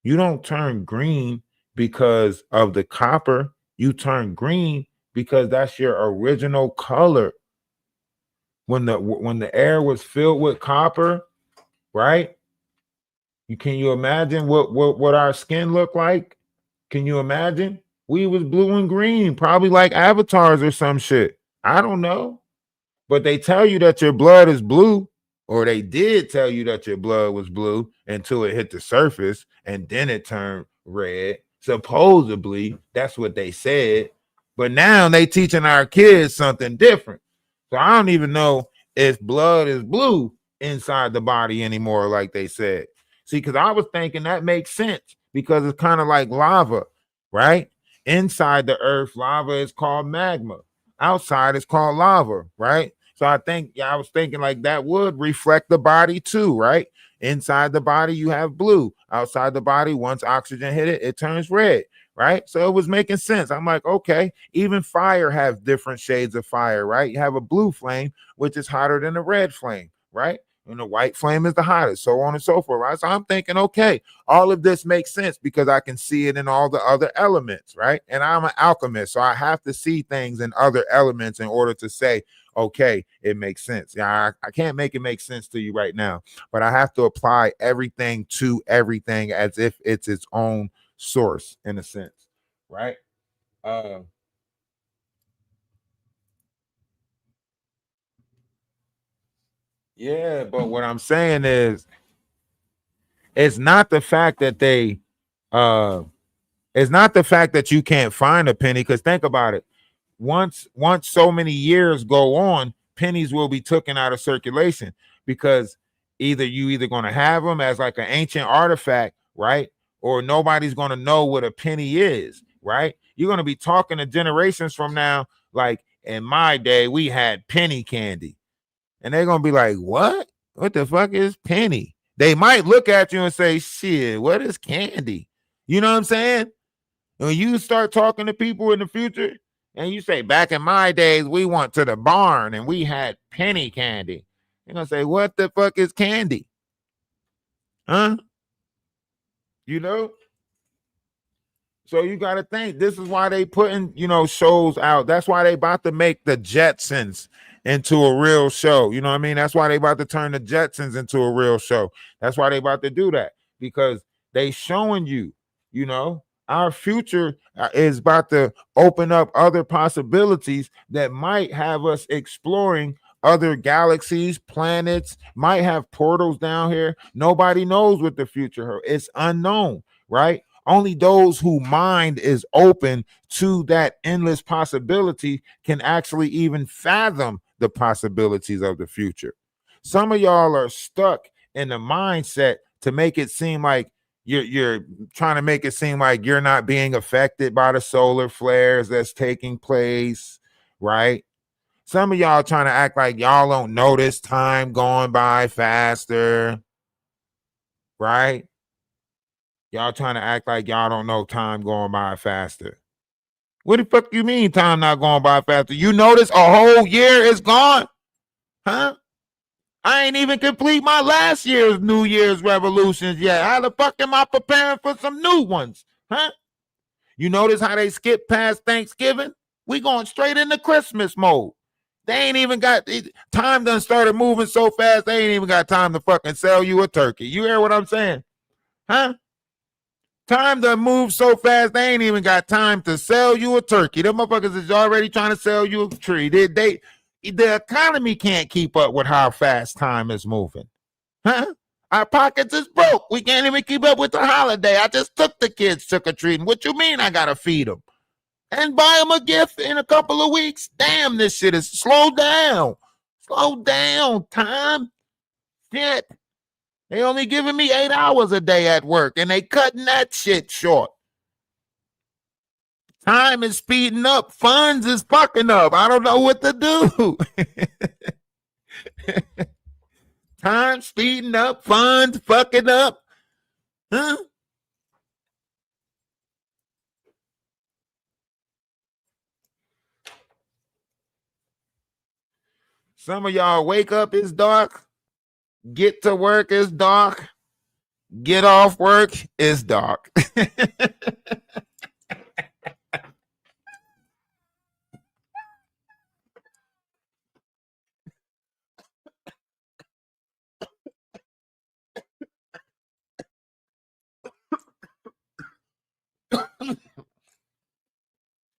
You don't turn green because of the copper. You turn green because that's your original color. When the air was filled with copper, right? Can you imagine what our skin looked like? Can you imagine? We was blue and green, probably like avatars or some shit. I don't know. But they tell you that your blood is blue, or they did tell you that your blood was blue until it hit the surface and then it turned red. Supposedly, that's what they said. But now they teaching our kids something different. So I don't even know if blood is blue inside the body anymore, like they said. See, because I was thinking that makes sense because it's kind of like lava, right? Inside the earth, lava is called magma. Outside it's called lava, right? So I think, yeah, I was thinking like that would reflect the body too, right? Inside the body, you have blue. Outside the body, once oxygen hit it, it turns red, right? So it was making sense. I'm like, okay, even fire has different shades of fire, right? You have a blue flame, which is hotter than a red flame, right? And the white flame is the hottest, so on and so forth, right? So I'm thinking, okay, all of this makes sense because I can see it in all the other elements, right? And I'm an alchemist, so I have to see things in other elements in order to say, okay, it makes sense. Yeah, I can't make it make sense to you right now, but I have to apply everything to everything as if it's its own source in a sense, right? Uh, yeah, but what I'm saying is, it's not the fact that uh, it's not the fact that you can't find a penny. Because think about it, once so many years go on, pennies will be taken out of circulation because either going to have them as like an ancient artifact, right? Or nobody's going to know what a penny is, right? You're going to be talking to generations from now, like in my day, we had penny candy. And they're going to be like, what? What the fuck is penny? They might look at you and say, shit, what is candy? You know what I'm saying? When you start talking to people in the future and you say, back in my days, we went to the barn and we had penny candy. They're going to say, what the fuck is candy? Huh? You know? So you got to think, this is why they putting, shows out. That's why they about to make the Jetsons into a real show. You know what I mean? That's why they about to turn the Jetsons into a real show. That's why they about to do that, because they showing you, our future is about to open up other possibilities that might have us exploring other galaxies, planets, might have portals down here. Nobody knows what the future is. It's unknown, right? Only those whose mind is open to that endless possibility can actually even fathom the possibilities of the future. Some of y'all are stuck in the mindset to make it seem like you're trying to make it seem like you're not being affected by the solar flares that's taking place, right? Some of y'all trying to act like y'all don't notice time going by faster, right? Y'all trying to act like y'all don't know time going by faster. What the fuck you mean time not going by faster? You notice a whole year is gone? Huh? I ain't even complete my last year's New Year's revolutions yet. How the fuck am I preparing for some new ones? Huh? You notice how they skip past Thanksgiving? We going straight into Christmas mode. They ain't even got time done started moving so fast, they ain't even got time to fucking sell you a turkey. You hear what I'm saying? Huh? Time done move so fast, they ain't even got time to sell you a turkey. Them motherfuckers is already trying to sell you a tree. They the economy can't keep up with how fast time is moving. Huh? Our pockets is broke. We can't even keep up with the holiday. I just took the kids trick-or-treating. What you mean I gotta feed them? And buy them a gift in a couple of weeks? Damn, this shit is slow down. Slow down, time. Shit. They only giving me 8 hours a day at work, and they cutting that shit short. Time is speeding up. Funds is fucking up. I don't know what to do. Time speeding up. Funds fucking up. Huh? Some of y'all wake up, it's dark. Get to work, it's dark. Get off work, it's dark.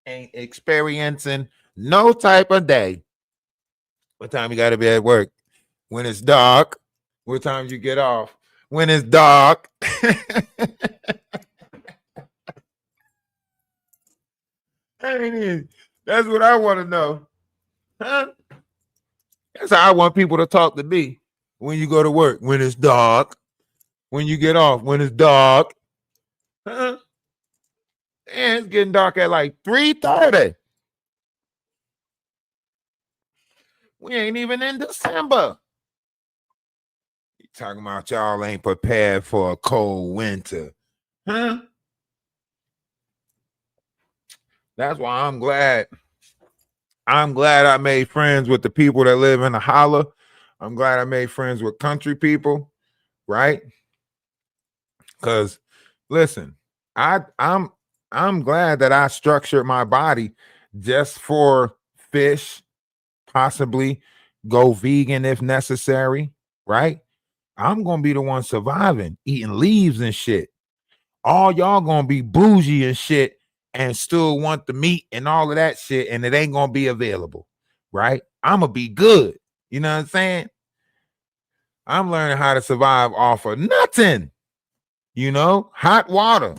Ain't experiencing no type of day. What time you got to be at work? When it's dark. What time you get off? When it's dark. That's what I want to know. Huh? That's how I want people to talk to me. When you go to work, when it's dark. When you get off, when it's dark. Huh? And it's getting dark at like 3:30. We ain't even in December. You talking about y'all ain't prepared for a cold winter. Huh? That's why I'm glad. I'm glad I made friends with the people that live in the holler. I'm glad I made friends with country people, right? Because listen, I'm glad that I structured my body just for fish, possibly go vegan if necessary, right? I'm gonna be the one surviving, eating leaves and shit. All y'all gonna be bougie and shit and still want the meat and all of that shit, and it ain't gonna be available, right? I'm gonna be good. You know what I'm saying? I'm learning how to survive off of nothing, you know, hot water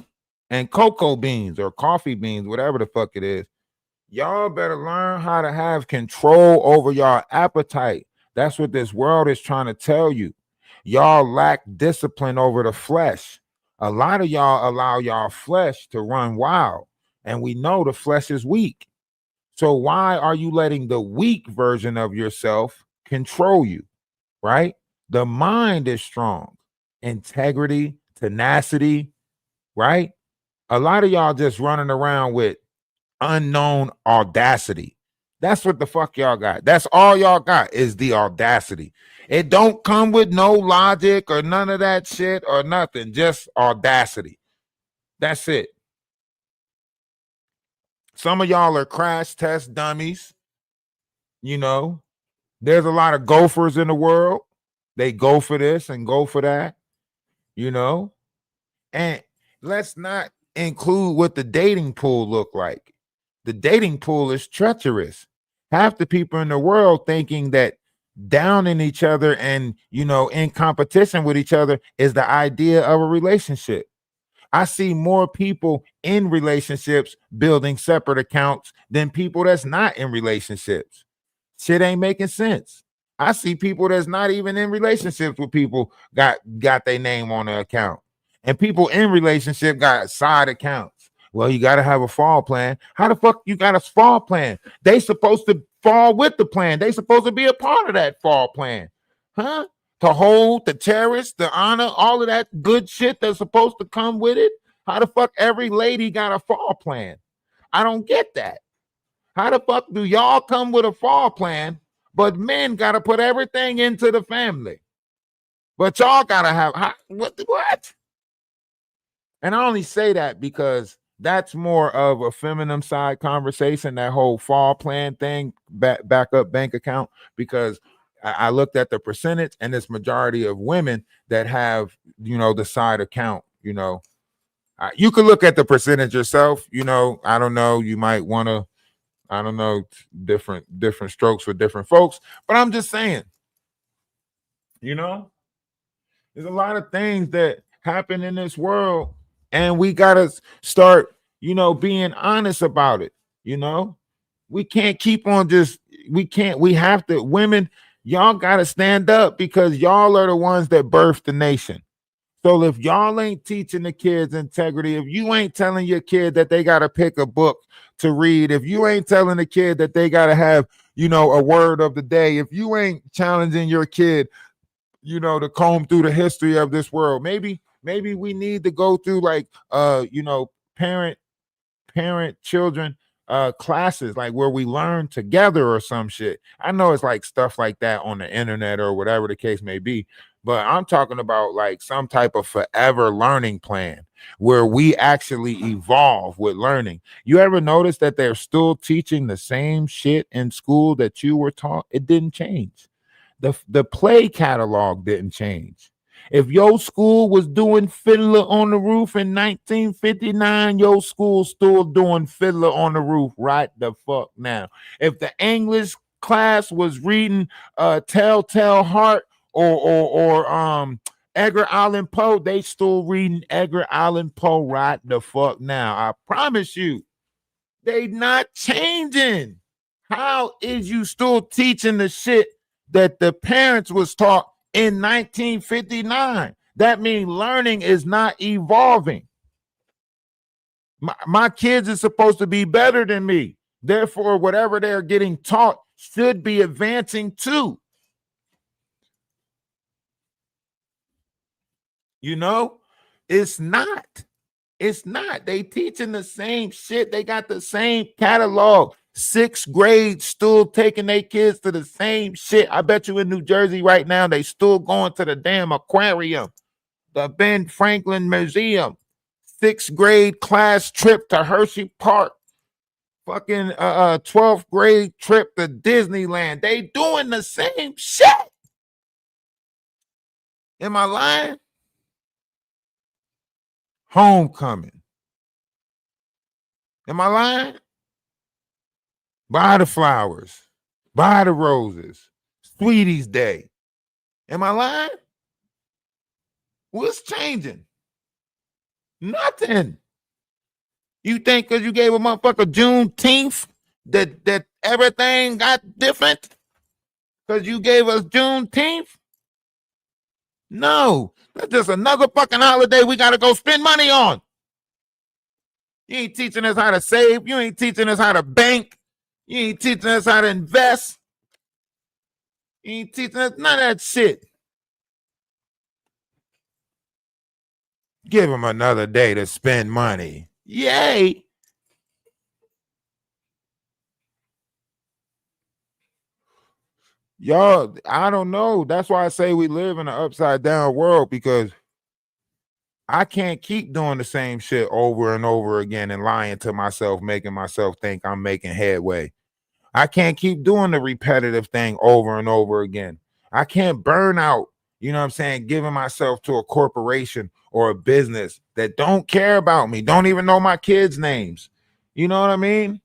and cocoa beans or coffee beans, whatever the fuck it is. Y'all better learn how to have control over your appetite. That's what this world is trying to tell you. Y'all lack discipline over the flesh. A lot of y'all allow y'all flesh to run wild, and we know the flesh is weak. So why are you letting the weak version of yourself control you, right? The mind is strong. Integrity, tenacity, right? A lot of y'all just running around with unknown audacity. That's what the fuck y'all got. That's all y'all got is the audacity. It don't come with no logic or none of that shit or nothing. Just audacity. That's it. Some of y'all are crash test dummies. You know, there's a lot of gophers in the world. They go for this and go for that, you know. And let's not include what the dating pool look like. The dating pool is treacherous. Half the people in the world thinking that downing each other and, you know, in competition with each other is the idea of a relationship. I see more people in relationships building separate accounts than people that's not in relationships. Shit ain't making sense. I see people that's not even in relationships with people got their name on the account. And people in relationship got side accounts. Well, you got to have a fall plan. How the fuck you got a fall plan? They supposed to fall with the plan. They supposed to be a part of that fall plan. Huh? To hold, to cherish, to honor, all of that good shit that's supposed to come with it. How the fuck every lady got a fall plan? I don't get that. How the fuck do y'all come with a fall plan, but men got to put everything into the family? But y'all got to have, what? And I only say that because that's more of a feminine side conversation, that whole fall plan thing, backup bank account, because I looked at the percentage and it's majority of women that have, you know, the side account, you know. You could look at the percentage yourself, you know. I don't know. You might want to I don't know, different strokes for different folks, but I'm just saying, you know, there's a lot of things that happen in this world, and we gotta start, being honest about it. You know, we can't keep on just we can't. We have to. Women, y'all gotta stand up because y'all are the ones that birthed the nation. So if y'all ain't teaching the kids integrity, if you ain't telling your kid that they got to pick a book to read, if you ain't telling the kid that they got to have, a word of the day, if you ain't challenging your kid, to comb through the history of this world, maybe we need to go through like parent children classes, like where we learn together or some shit. I know it's like stuff like that on the internet or whatever the case may be, but I'm talking about like some type of forever learning plan where we actually evolve with learning. You ever notice that they're still teaching the same shit in school that you were taught? It didn't change. The play catalog didn't change. If your school was doing Fiddler on the Roof in 1959, your school still doing Fiddler on the Roof right the fuck now. If the English class was reading Telltale Heart or Edgar Allan Poe, they still reading Edgar Allan Poe right the fuck now. I promise you, they not changing. How is you still teaching the shit that the parents was taught in 1959? That means learning is not evolving. My kids are supposed to be better than me. Therefore, whatever they're getting taught should be advancing too. It's not. It's not. They teaching the same shit. They got the same catalog. Sixth grade still taking their kids to the same shit. I bet you in New Jersey right now, they still going to the damn aquarium, the Ben Franklin Museum, sixth grade class trip to Hershey Park, fucking 12th grade trip to Disneyland. They doing the same shit. Am I lying? Homecoming. Am I lying? Buy the flowers. Buy the roses. Sweetie's Day. Am I lying? What's changing? Nothing. You think because you gave a motherfucker Juneteenth that everything got different? Because you gave us Juneteenth? No. That's just another fucking holiday we got to go spend money on. You ain't teaching us how to save. You ain't teaching us how to bank. You ain't teaching us how to invest. You ain't teaching us none of that shit. Give them another day to spend money. Yay. Y'all, I don't know. That's why I say we live in an upside down world, because I can't keep doing the same shit over and over again and lying to myself, making myself think I'm making headway. I can't keep doing the repetitive thing over and over again. I can't burn out, giving myself to a corporation or a business that don't care about me, don't even know my kids' names. You know what I mean?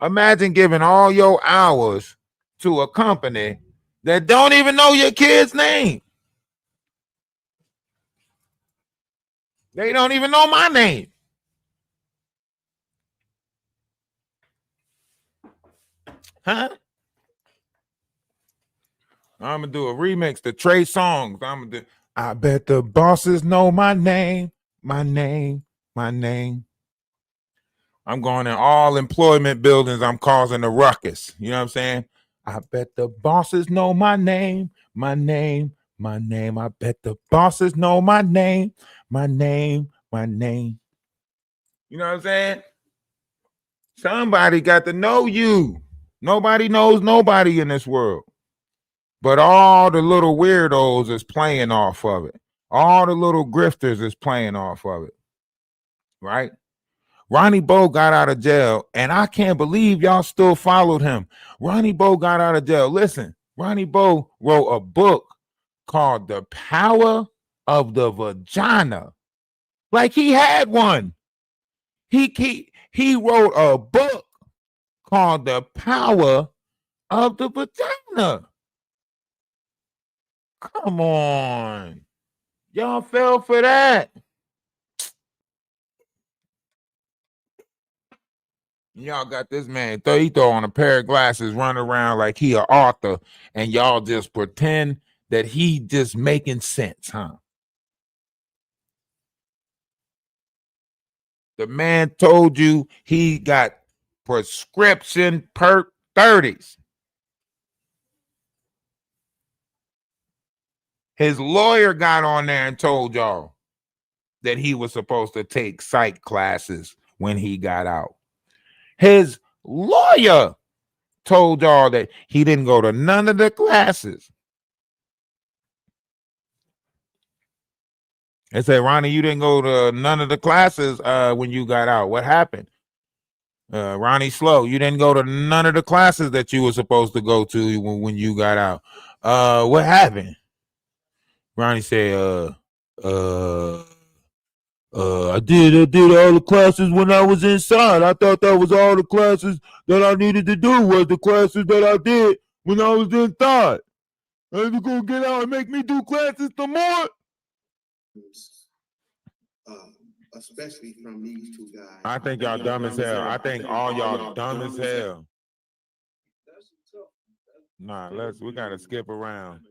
Imagine giving all your hours to a company that don't even know your kid's name. They don't even know my name. Huh? I'm gonna do a remix to Trey Songz. I bet the bosses know my name, my name, my name. I'm going in all employment buildings. I'm causing a ruckus. You know what I'm saying? I bet the bosses know my name, my name, my name. I bet the bosses know my name, my name, my name. You know what I'm saying? Somebody got to know you. Nobody knows nobody in this world. But all the little weirdos is playing off of it. All the little grifters is playing off of it. Right? Ronnie Bo got out of jail, and I can't believe y'all still followed him. Ronnie Bo got out of jail. Listen, Ronnie Bo wrote a book called The Power of the Vagina. Like he had one. He wrote a book called the power of the vagina. Come on. Y'all fell for that. Y'all got this man, he throw on a pair of glasses, run around like he an author, and y'all just pretend that he just making sense, huh? The man told you he got prescription perk 30s. His lawyer got on there and told y'all that he was supposed to take psych classes when he got out. His lawyer told y'all that he didn't go to none of the classes. They said, Ronnie, you didn't go to none of the classes when you got out. What happened? Ronnie Slow, you didn't go to none of the classes that you were supposed to go to when you got out. What happened? Ronnie said, I did all the classes when I was inside. I thought that was all the classes that I needed to do was the classes that I did when I was inside. And you gonna get out and make me do classes some more? Especially from these two guys. I think y'all dumb as hell. I think all y'all dumb as hell. Nah, we gotta skip around.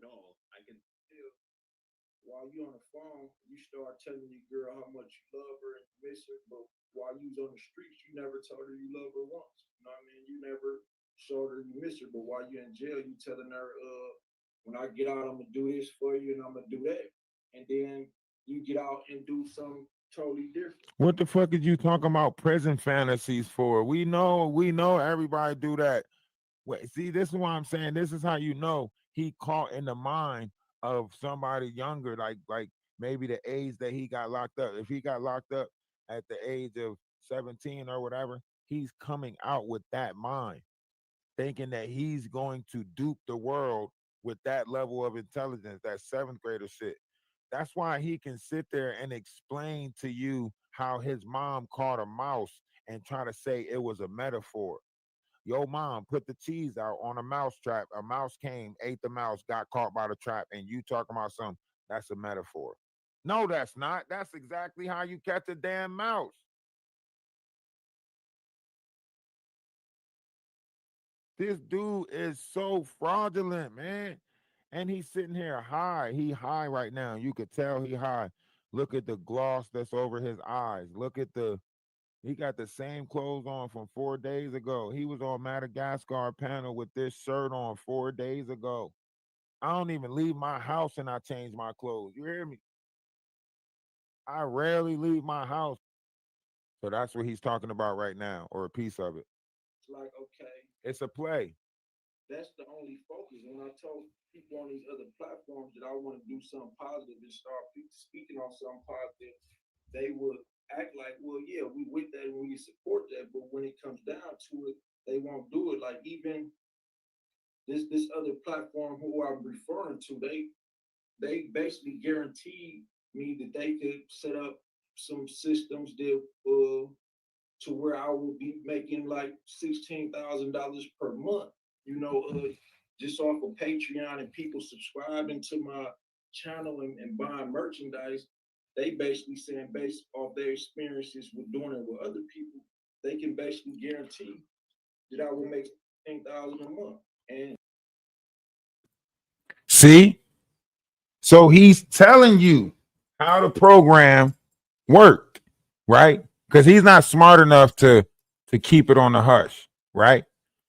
While you on the phone, you start telling your girl how much you love her and miss her, but while you was on the streets, you never told her you love her once. You know what I mean? You never showed her you miss her, but while you're in jail, you telling her, when I get out, I'm gonna do this for you and I'm gonna do that. And then you get out and do something totally different. What the fuck is you talking about prison fantasies for? We know everybody do that. Wait, see, this is why I'm saying this is how you know he caught in the mind of somebody younger, like maybe the age that he got locked up. If he got locked up at the age of 17 or whatever, he's coming out with that mind, thinking that he's going to dupe the world with that level of intelligence, that seventh grader shit. That's why he can sit there and explain to you how his mom caught a mouse and try to say it was a metaphor. Your mom put the cheese out on a mouse trap. A mouse came, ate the mouse, got caught by the trap, and you talking about something. That's a metaphor. No, that's not. That's exactly how you catch a damn mouse. This dude is so fraudulent, man. And he's sitting here high. He high right now. You could tell he high. Look at the gloss that's over his eyes. Look at he got the same clothes on from 4 days ago. He was on Madagascar panel with this shirt on 4 days ago. I don't even leave my house and I change my clothes. You hear me? I rarely leave my house. So that's what he's talking about right now, or a piece of it. It's like, okay, It's a play. that's the only focus. When I told people on these other platforms that I want to do something positive and start speaking on something positive, they would act like, well, yeah, we with that and we support that. But when it comes down to it, they won't do it. Like even this other platform who I'm referring to, they basically guaranteed me that they could set up some systems that to where I will be making like $16,000 per month. You know, just off of Patreon and people subscribing to my channel and buying merchandise. They basically saying based off their experiences with doing it with other people, they can basically guarantee that I will make $10,000 a month. And See? So he's telling you how the program worked, right? Because he's not smart enough to keep it on the hush, right?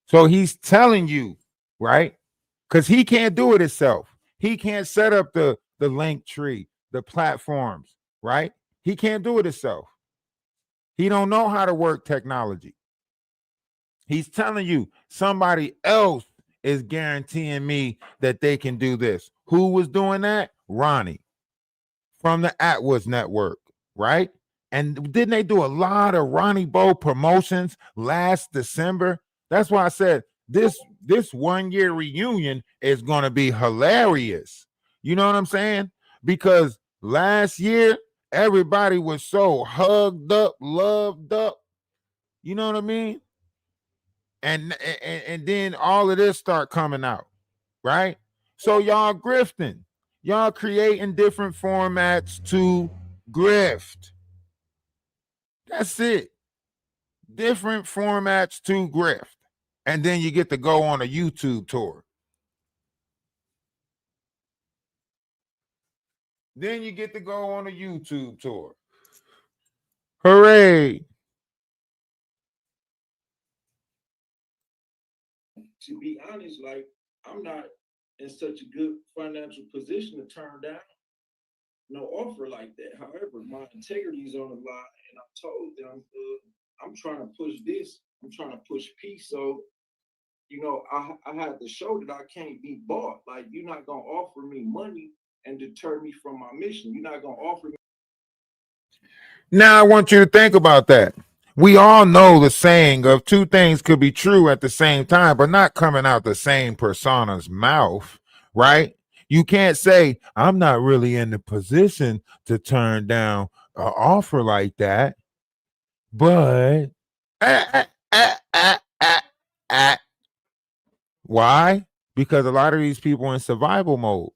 So he's telling you, right? Because he can't do it himself. He can't set up the link tree, the platforms, right? He can't do it himself. He don't know how to work technology. He's telling you somebody else is guaranteeing me that they can do this. Who was doing that? Ronnie from the Atwoods Network, right? And didn't they do a lot of Ronnie Bo promotions last December? That's why I said this 1 year reunion is going to be hilarious. You know what I'm saying? Because last year everybody was so hugged up, loved up. You know what I mean? And then all of this start coming out, right? So y'all grifting, y'all creating different formats to grift. That's it. Different formats to grift. And then you get to go on a YouTube tour. Then you get to go on a YouTube tour. Hooray. To be honest, like I'm not in such a good financial position to turn down no offer like that. However, my integrity is on the line, and I told them I'm trying to push this. I'm trying to push peace. So, I had to show that I can't be bought. Like you're not gonna offer me money and deter me from my mission. You're not gonna offer me. Now I want you to think about that. We all know the saying of two things could be true at the same time, but not coming out the same persona's mouth, right? You can't say, I'm not really in the position to turn down an offer like that, but ah, ah, ah, ah, ah. Why? Because a lot of these people in survival mode.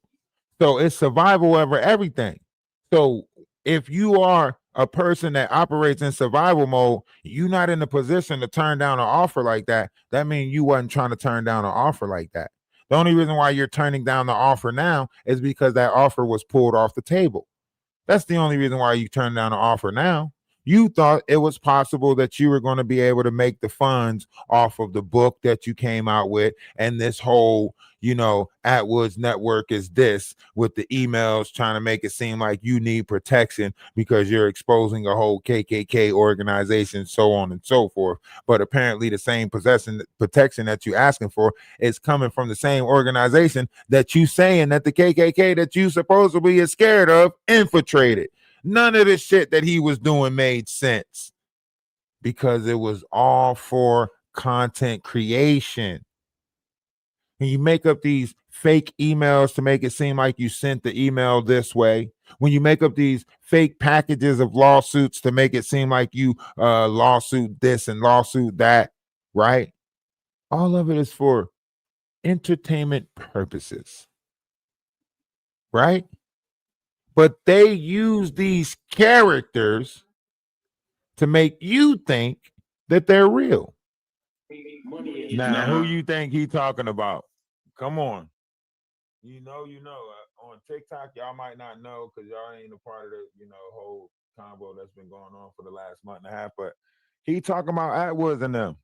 So it's survival over everything. So if you are a person that operates in survival mode, you're not in a position to turn down an offer like that. That means you wasn't trying to turn down an offer like that. The only reason why you're turning down the offer now is because that offer was pulled off the table. That's the only reason why you turned down an offer now. You thought it was possible that you were going to be able to make the funds off of the book that you came out with, and this whole, Atwood's network is this with the emails trying to make it seem like you need protection because you're exposing a whole KKK organization, so on and so forth. But apparently, the same protection that you're asking for is coming from the same organization that you saying that the KKK that you supposedly is scared of infiltrated. None of the shit that he was doing made sense because it was all for content creation. And you make up these fake emails to make it seem like you sent the email this way. When you make up these fake packages of lawsuits to make it seem like you lawsuit this and lawsuit that, right? All of it is for entertainment purposes, right? But they use these characters to make you think that they're real. Money Now, who you think he talking about? Come on. You know. On TikTok, y'all might not know because y'all ain't a part of the, whole combo that's been going on for the last month and a half. But he talking about Atwoods and them.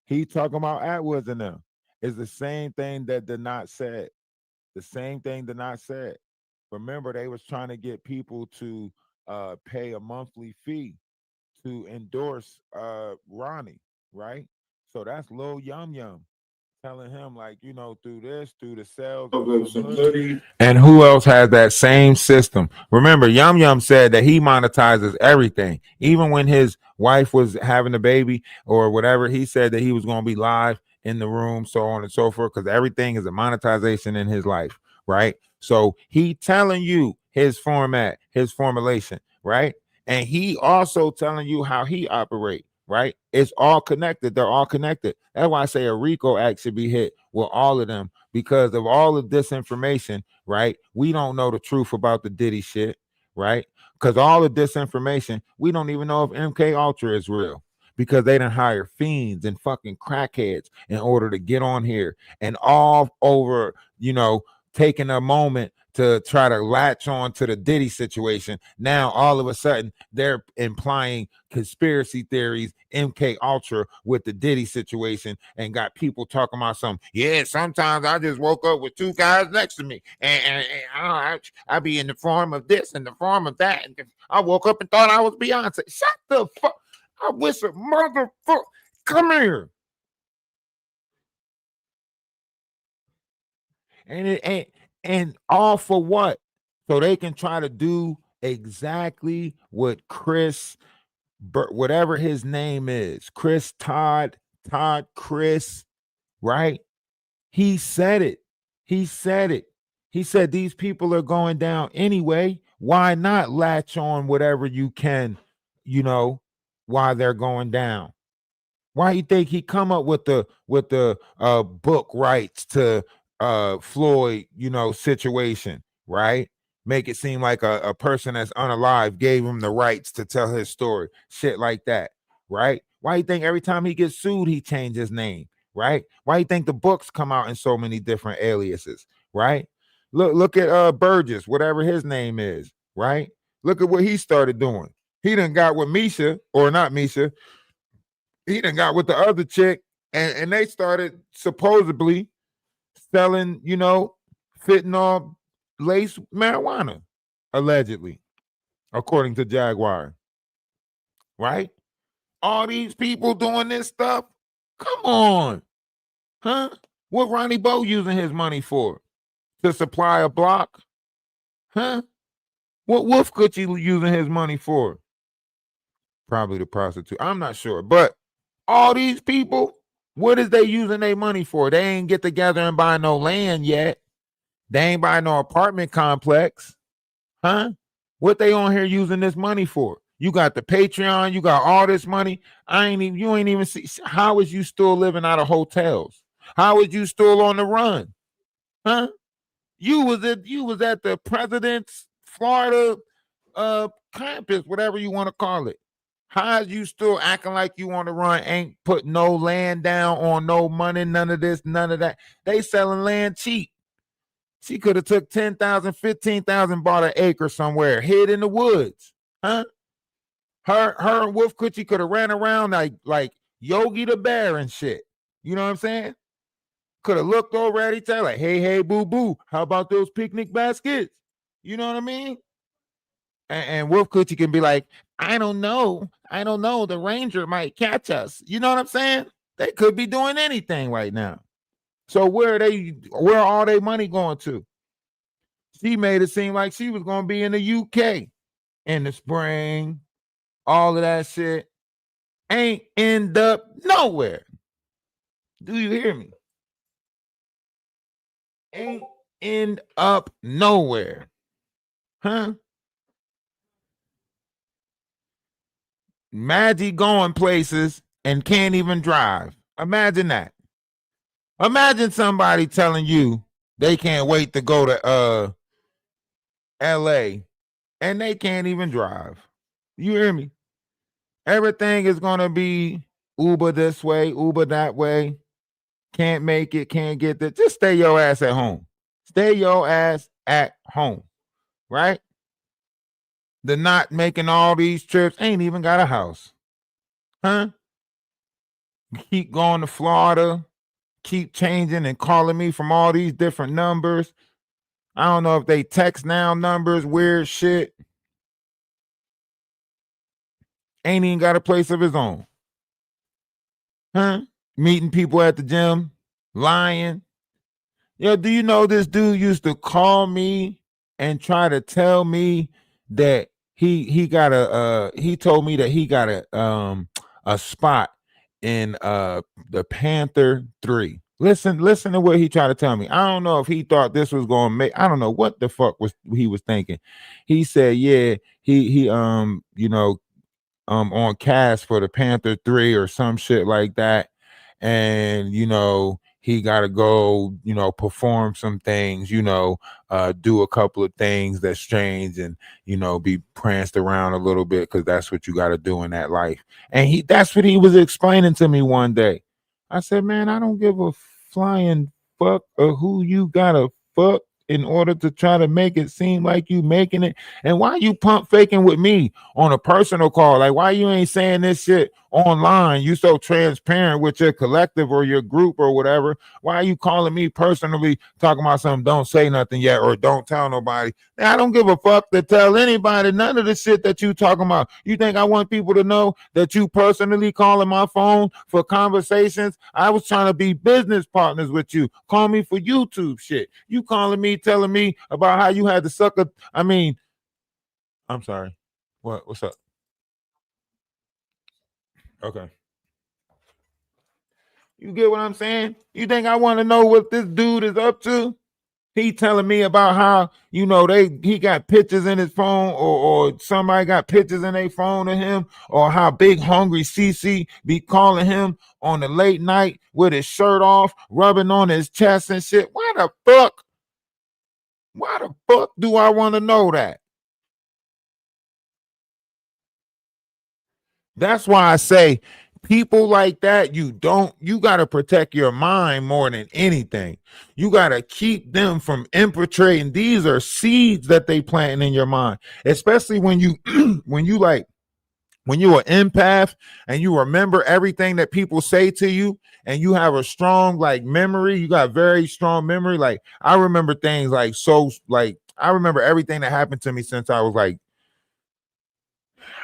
He talking about Atwoods and them. It's the same thing that did not said. The same thing did not said. Remember, they was trying to get people to pay a monthly fee to endorse Ronnie, right? So that's Lil Yum Yum telling him, like, through the sales of some hoodies. And who else has that same system? Remember, Yum Yum said that he monetizes everything. Even when his wife was having a baby or whatever, he said that he was going to be live in the room, so on and so forth, because everything is a monetization in his life, right? So he telling you his format, his formulation, right? And he also telling you how he operate, right? It's all connected. They're all connected. That's why I say a RICO act should be hit with all of them because of all of this information, right? We don't know the truth about the Diddy shit, right? Because all of this information, we don't even know if MK Ultra is real because they didn't hire fiends and fucking crackheads in order to get on here and all over, taking a moment to try to latch on to the Diddy situation. Now, all of a sudden, they're implying conspiracy theories, MK Ultra with the Diddy situation, and got people talking about something. Yeah, sometimes I just woke up with two guys next to me, and I be in the form of this and the form of that. And I woke up and thought I was Beyonce. Shut the fuck! I wish a motherfucker come here. And it ain't, and all for what? So they can try to do exactly what Chris, whatever his name is, Chris Todd Chris, right? He said it. He said it. He said these people are going down anyway. Why not latch on whatever you can, while they're going down? Why you think he come up with the book rights to Floyd, situation, right? Make it seem like a person that's unalive gave him the rights to tell his story, shit like that, right? Why you think every time he gets sued, he changes his name, right? Why you think the books come out in so many different aliases, right? Look at Burgess, whatever his name is, right? Look at what he started doing. He done got with Misha, or not Misha, he done got with the other chick, and they started supposedly selling, fentanyl laced marijuana, allegedly, according to Jaguar. Right? All these people doing this stuff. Come on. Huh? What Ronnie Bo using his money for? To supply a block? Huh? What Wolf Coochie using his money for? Probably the prostitute. I'm not sure. But all these people, what is they using their money for? They ain't get together and buy no land yet. They ain't buy no apartment complex. Huh? What they on here using this money for? You got the Patreon, you got all this money. You ain't even see. How is you still living out of hotels? How is you still on the run? Huh? You was at the president's Florida campus, whatever you want to call it. How is you still acting like you on the run? Ain't put no land down on no money, none of this, none of that. They selling land cheap. She could have took 10,000, 15,000, bought an acre somewhere, hid in the woods. Huh? Her and Wolf Coochie could have ran around like Yogi the Bear and shit. You know what I'm saying? Could have looked over at each other like, hey, boo boo, how about those picnic baskets? You know what I mean? And Wolf Coochie can be like, I don't know. The ranger might catch us. You know what I'm saying? They could be doing anything right now. So where are all their money going to? She made it seem like she was going to be in the UK in the spring. All of that shit ain't end up nowhere. Do you hear me? Ain't end up nowhere. Huh? Maggie going places and can't even drive. Imagine that. Imagine somebody telling you they can't wait to go to LA and they can't even drive. You hear me? Everything is gonna be Uber this way, Uber that way. Can't make it, can't get there. Just stay your ass at home. Stay your ass at home, right? The not making all these trips ain't even got a house. Huh? Keep going to Florida, keep changing and calling me from all these different numbers. I don't know if they text now numbers, weird shit. Ain't even got a place of his own. Huh? Meeting people at the gym, lying. Yo, do you know this dude used to call me and try to tell me that he got he told me that he got a spot in the Panther 3. Listen to what he tried to tell me. I don't know if he thought this was going to make, I don't know what the fuck he was thinking. He said, yeah, he on cast for the Panther 3 or some shit like that. And he got to go, perform some things, do a couple of things that's strange and be pranced around a little bit because that's what you got to do in that life. And that's what he was explaining to me one day. I said, man, I don't give a flying fuck of who you gotta fuck in order to try to make it seem like you making it. And why you pump faking with me on a personal call? Like, why you ain't saying this shit online? You so transparent with your collective or your group or whatever. Why are you calling me personally talking about something? Don't say nothing yet or don't tell nobody. I don't give a fuck to tell anybody none of the shit that you talking about. You think I want people to know that you personally calling my phone for conversations? I was trying to be business partners with you. Call me for YouTube shit. You calling me, telling me about how you had to suck a, I'm sorry. What's up? Okay. You get what I'm saying? You think I want to know what this dude is up to? He telling me about how, he got pictures in his phone, or somebody got pictures in their phone of him, or how Big Hungry CC be calling him on the late night with his shirt off, rubbing on his chest and shit. Why the fuck do I want to know that? That's why I say people like that, you got to protect your mind more than anything. You got to keep them from infiltrating. These are seeds that they planting in your mind, especially when you when you like when you're an empath and you remember everything that people say to you, and you have a strong like memory. You got very strong memory. Like I remember things like I remember everything that happened to me since I was like,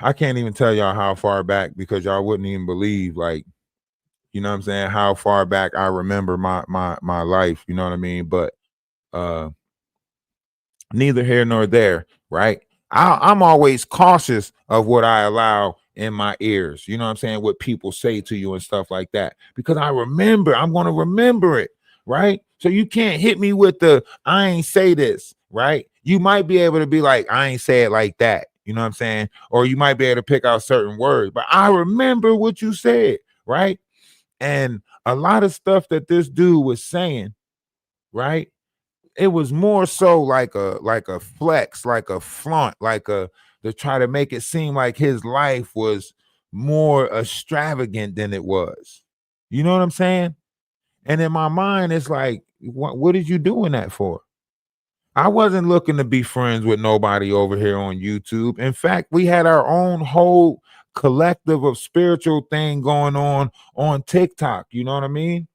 I can't even tell y'all how far back, because y'all wouldn't even believe, like, you know what I'm saying, how far back I remember my life, you know what I mean? But uh neither here nor there, right? I'm always cautious of what I allow in my ears, you know what I'm saying, what people say to you and stuff like that, because I'm going to remember it, right? So you can't hit me with the I ain't say this, right? You might be able to be like, I ain't say it like that, you know what I'm saying? Or you might be able to pick out certain words, but I remember what you said, right? And a lot of stuff that this dude was saying, right? It was more so like a flex, like a flaunt, like a to try to make it seem like his life was more extravagant than it was. You know what I'm saying? And in my mind, it's like, what did you doing that for? I wasn't looking to be friends with nobody over here on YouTube. In fact, we had our own whole collective of spiritual thing going on TikTok. You know what I mean?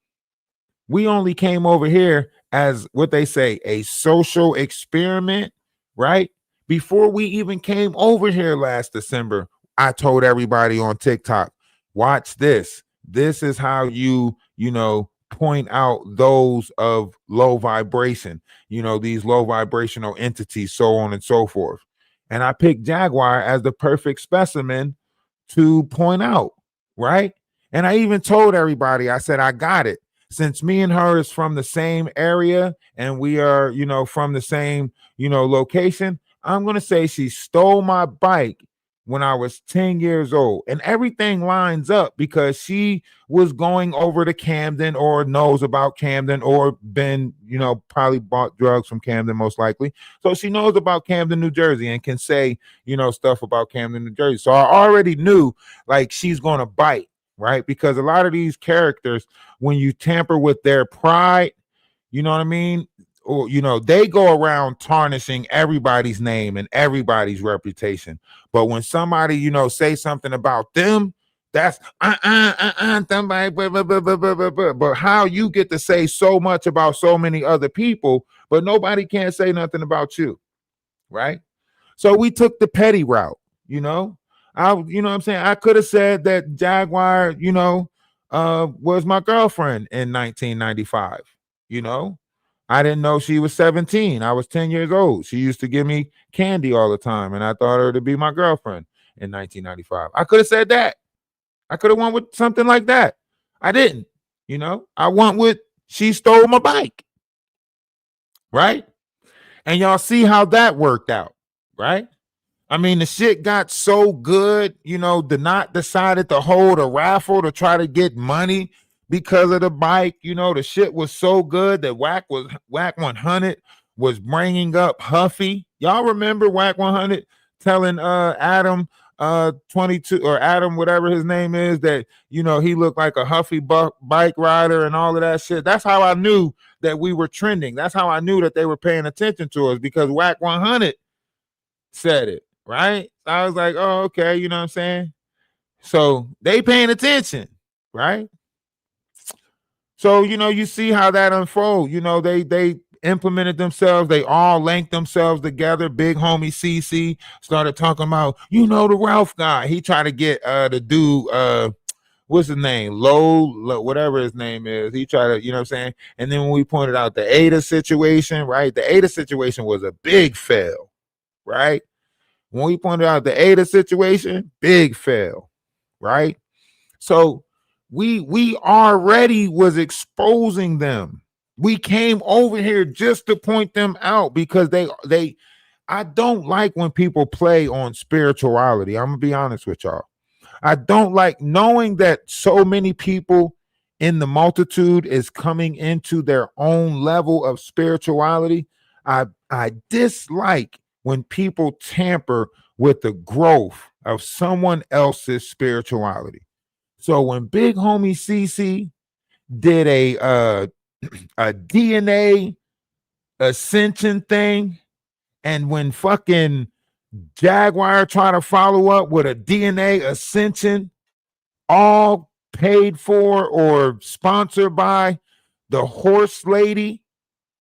We only came over here as what they say, a social experiment, right? Before we even came over here last December, I told everybody on TikTok, watch this. This is how point out those of low vibration, these low vibrational entities, so on and so forth. And I picked Jaguar as the perfect specimen to point out, right? And I even told everybody, I said, I got it. Since me and her is from the same area and we are, from the same, location, I'm going to say she stole my bike when I was 10 years old. And everything lines up because she was going over to Camden, or knows about Camden, or been, probably bought drugs from Camden, most likely. So she knows about Camden, New Jersey, and can say, stuff about Camden, New Jersey. So I already knew like she's going to bite, right? Because a lot of these characters, when you tamper with their pride, you know what I mean? Or, they go around tarnishing everybody's name and everybody's reputation. But when somebody, say something about them, that's somebody, blah, blah, blah, blah, blah, blah, blah. But how you get to say so much about so many other people, but nobody can't say nothing about you, right? So we took the petty route, you know what I'm saying? I could have said that Jaguar, was my girlfriend in 1995, you know? I didn't know she was 17. I was 10 years old. She used to give me candy all the time, and I thought her to be my girlfriend in 1995. I could have said that. I could have went with something like that. I didn't, I went with she stole my bike, right? And y'all see how that worked out, right? I mean, the shit got so good, the Knot decided to hold a raffle to try to get money because of the bike. The shit was so good that Whack 100 was bringing up Huffy. Y'all remember Whack 100 telling Adam 22 or Adam, whatever his name is, that, he looked like a Huffy bike rider and all of that shit. That's how I knew that we were trending. That's how I knew that they were paying attention to us, because Whack 100 said it. Right? I was like, oh, okay, you know what I'm saying? So they paying attention, right? So, you see how that unfolds. They implemented themselves, they all linked themselves together. Big homie CC started talking about, the Ralph guy. He tried to get the dude, what's his name? Low, whatever his name is. He tried to, you know what I'm saying? And then when we pointed out the Ada situation, right? The Ada situation was a big fail, right? When we pointed out the Ada situation, big fail, right? So we already was exposing them, We came over here just to point them out because I don't like when people play on spirituality. I'm gonna be honest with y'all. I don't like knowing that so many people in the multitude is coming into their own level of spirituality. I dislike when people tamper with the growth of someone else's spirituality. So when big homie CC did a DNA ascension thing, and when fucking Jaguar try to follow up with a DNA ascension, all paid for or sponsored by the horse lady,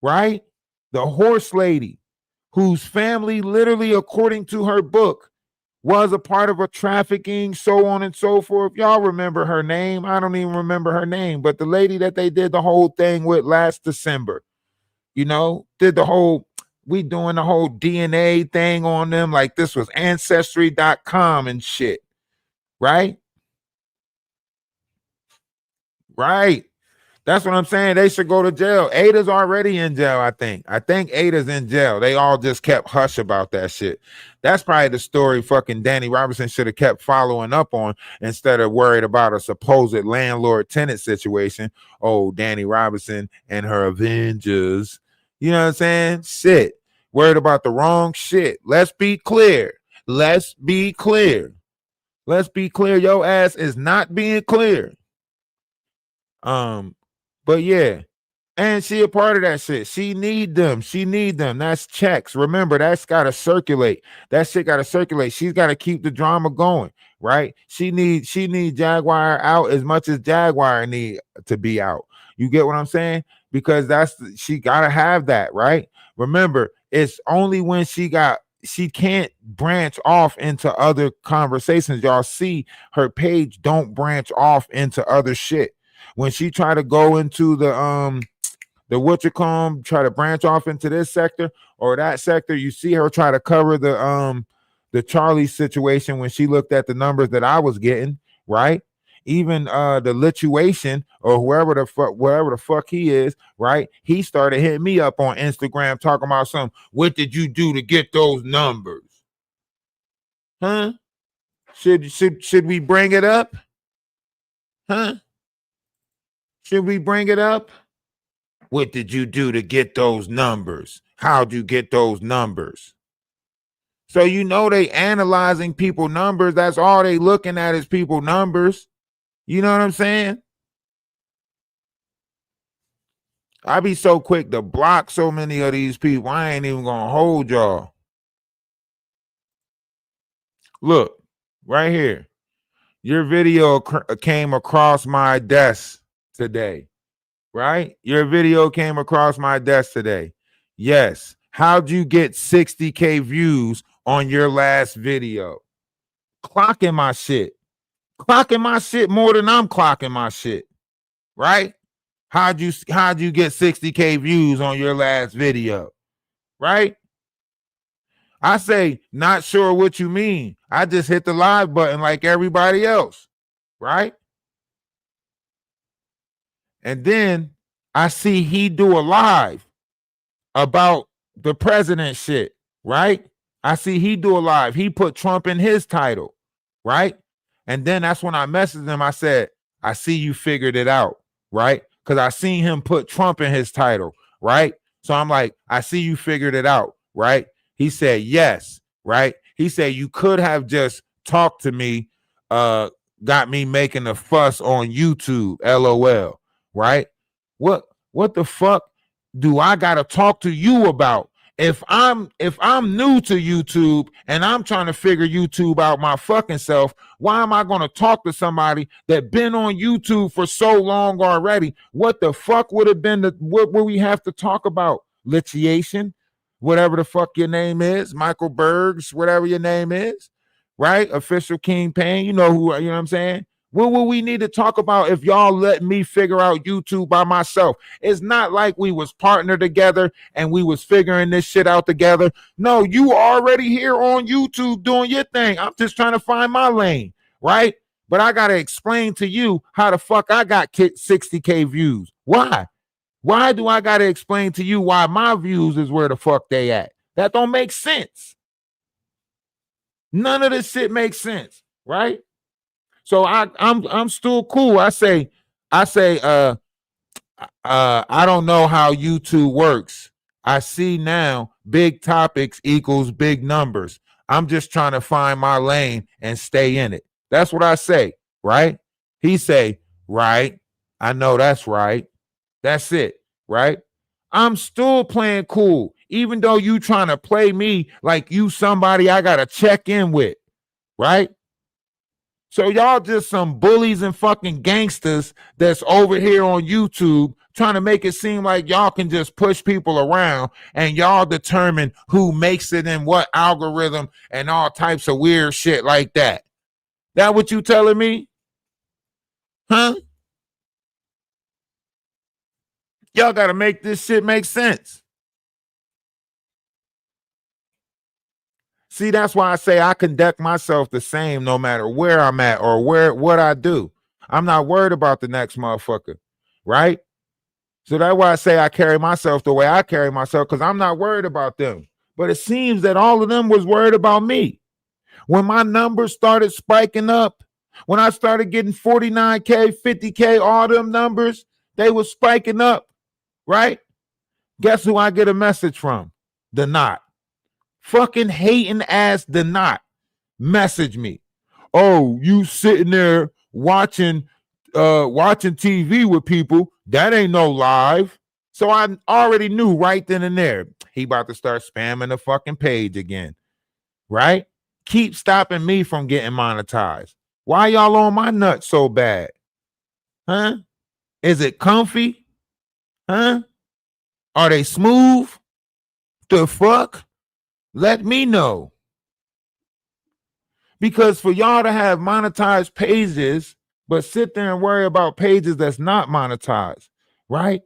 right? The horse lady, whose family, literally, according to her book, was a part of a trafficking, so on and so forth. Y'all remember her name? I don't even remember her name, but the lady that they did the whole thing with last December, did the whole, we doing the whole DNA thing on them like this was ancestry.com and shit, right? Right. That's what I'm saying. They should go to jail. Ada's already in jail, I think. I think Ada's in jail. They all just kept hush about that shit. That's probably the story fucking Danny Robinson should have kept following up on instead of worried about a supposed landlord-tenant situation. Oh, Danny Robinson and her Avengers. You know what I'm saying? Shit. Worried about the wrong shit. Let's be clear. Let's be clear. Let's be clear. Your ass is not being clear. But yeah, and she a part of that shit. She need them. That's checks. Remember, that's gotta circulate. That shit gotta circulate. She's gotta keep the drama going, right? She need Jaguar out as much as Jaguar need to be out. You get what I'm saying? Because she gotta have that, right? Remember, it's only when she can't branch off into other conversations. Y'all see her page don't branch off into other shit. When she try to go into the try to branch off into this sector or that sector, you see her try to cover the Charlie situation when she looked at the numbers that I was getting, right? Even the lituation or wherever the fuck he is, right? He started hitting me up on Instagram talking about something. What did you do to get those numbers? Huh? Should we bring it up? Huh? Should we bring it up? What did you do to get those numbers? How'd you get those numbers? So they analyzing people numbers. That's all they looking at is people numbers. You know what I'm saying? I be so quick to block so many of these people. I ain't even gonna hold y'all. Look, right here. Your video came across my desk today. Right? Your video came across my desk today. Yes. How'd you get 60K views on your last video? Clocking my shit. Clocking my shit more than I'm clocking my shit. Right? How'd you get 60K views on your last video? Right? I say, not sure what you mean. I just hit the live button like everybody else. Right? And then I see he do a live about the president shit, right? I see he do a live. He put Trump in his title, right? And then that's when I messaged him. I said, I see you figured it out, right? Because I seen him put Trump in his title, right? So I'm like, I see you figured it out, right? He said, yes, right? He said, you could have just talked to me, got me making a fuss on YouTube, LOL. Right? What the fuck do I gotta talk to you about? If I'm new to YouTube and I'm trying to figure YouTube out my fucking self, why am I gonna talk to somebody that been on YouTube for so long already? What the fuck would have been what would we have to talk about? Litiation, whatever the fuck your name is, Michael Bergs, whatever your name is, right? Official King Payne, you know what I'm saying? What will we need to talk about if y'all let me figure out YouTube by myself? It's not like we was partnered together and we was figuring this shit out together. No, you already here on YouTube doing your thing. I'm just trying to find my lane, right? But I got to explain to you how the fuck I got 60K views. Why? Why do I gotta explain to you why my views is where the fuck they at? That don't make sense. None of this shit makes sense, right? So I'm still cool. I say, I don't know how YouTube works. I see now big topics equals big numbers. I'm just trying to find my lane and stay in it. That's what I say, right? He say, right. I know that's right. That's it, right? I'm still playing cool, even though you trying to play me like you somebody I gotta check in with, right? So y'all just some bullies and fucking gangsters that's over here on YouTube trying to make it seem like y'all can just push people around and y'all determine who makes it in what algorithm and all types of weird shit like that. That what you telling me? Huh? Y'all got to make this shit make sense. See, that's why I say I conduct myself the same no matter where I'm at or what I do. I'm not worried about the next motherfucker, right? So that's why I say I carry myself the way I carry myself, because I'm not worried about them. But it seems that all of them was worried about me. When my numbers started spiking up, when I started getting 49K, 50K, all them numbers, they was spiking up, right? Guess who I get a message from? The Knot. Fucking hating ass The Knot. Message me. Oh, you sitting there watching TV with people, that ain't no live. So I already knew right then and there he about to start spamming the fucking page again, right? Keep stopping me from getting monetized. Why y'all on my nuts so bad? Huh? Is it comfy? Huh? Are they smooth? The fuck? Let me know. Because for y'all to have monetized pages, but sit there and worry about pages that's not monetized, right?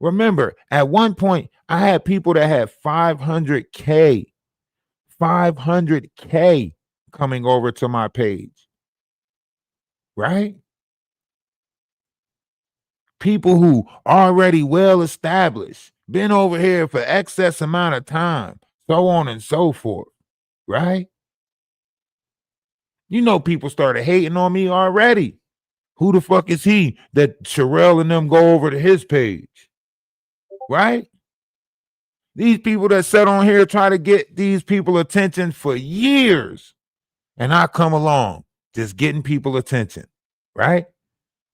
Remember, at one point, I had people that had 500K coming over to my page, right? People who already well established, been over here for excess amount of time, so on and so forth, right? You know, people started hating on me already. Who the fuck is he that Sherelle and them go over to his page? Right? These people that sat on here try to get these people attention for years. And I come along just getting people attention. Right?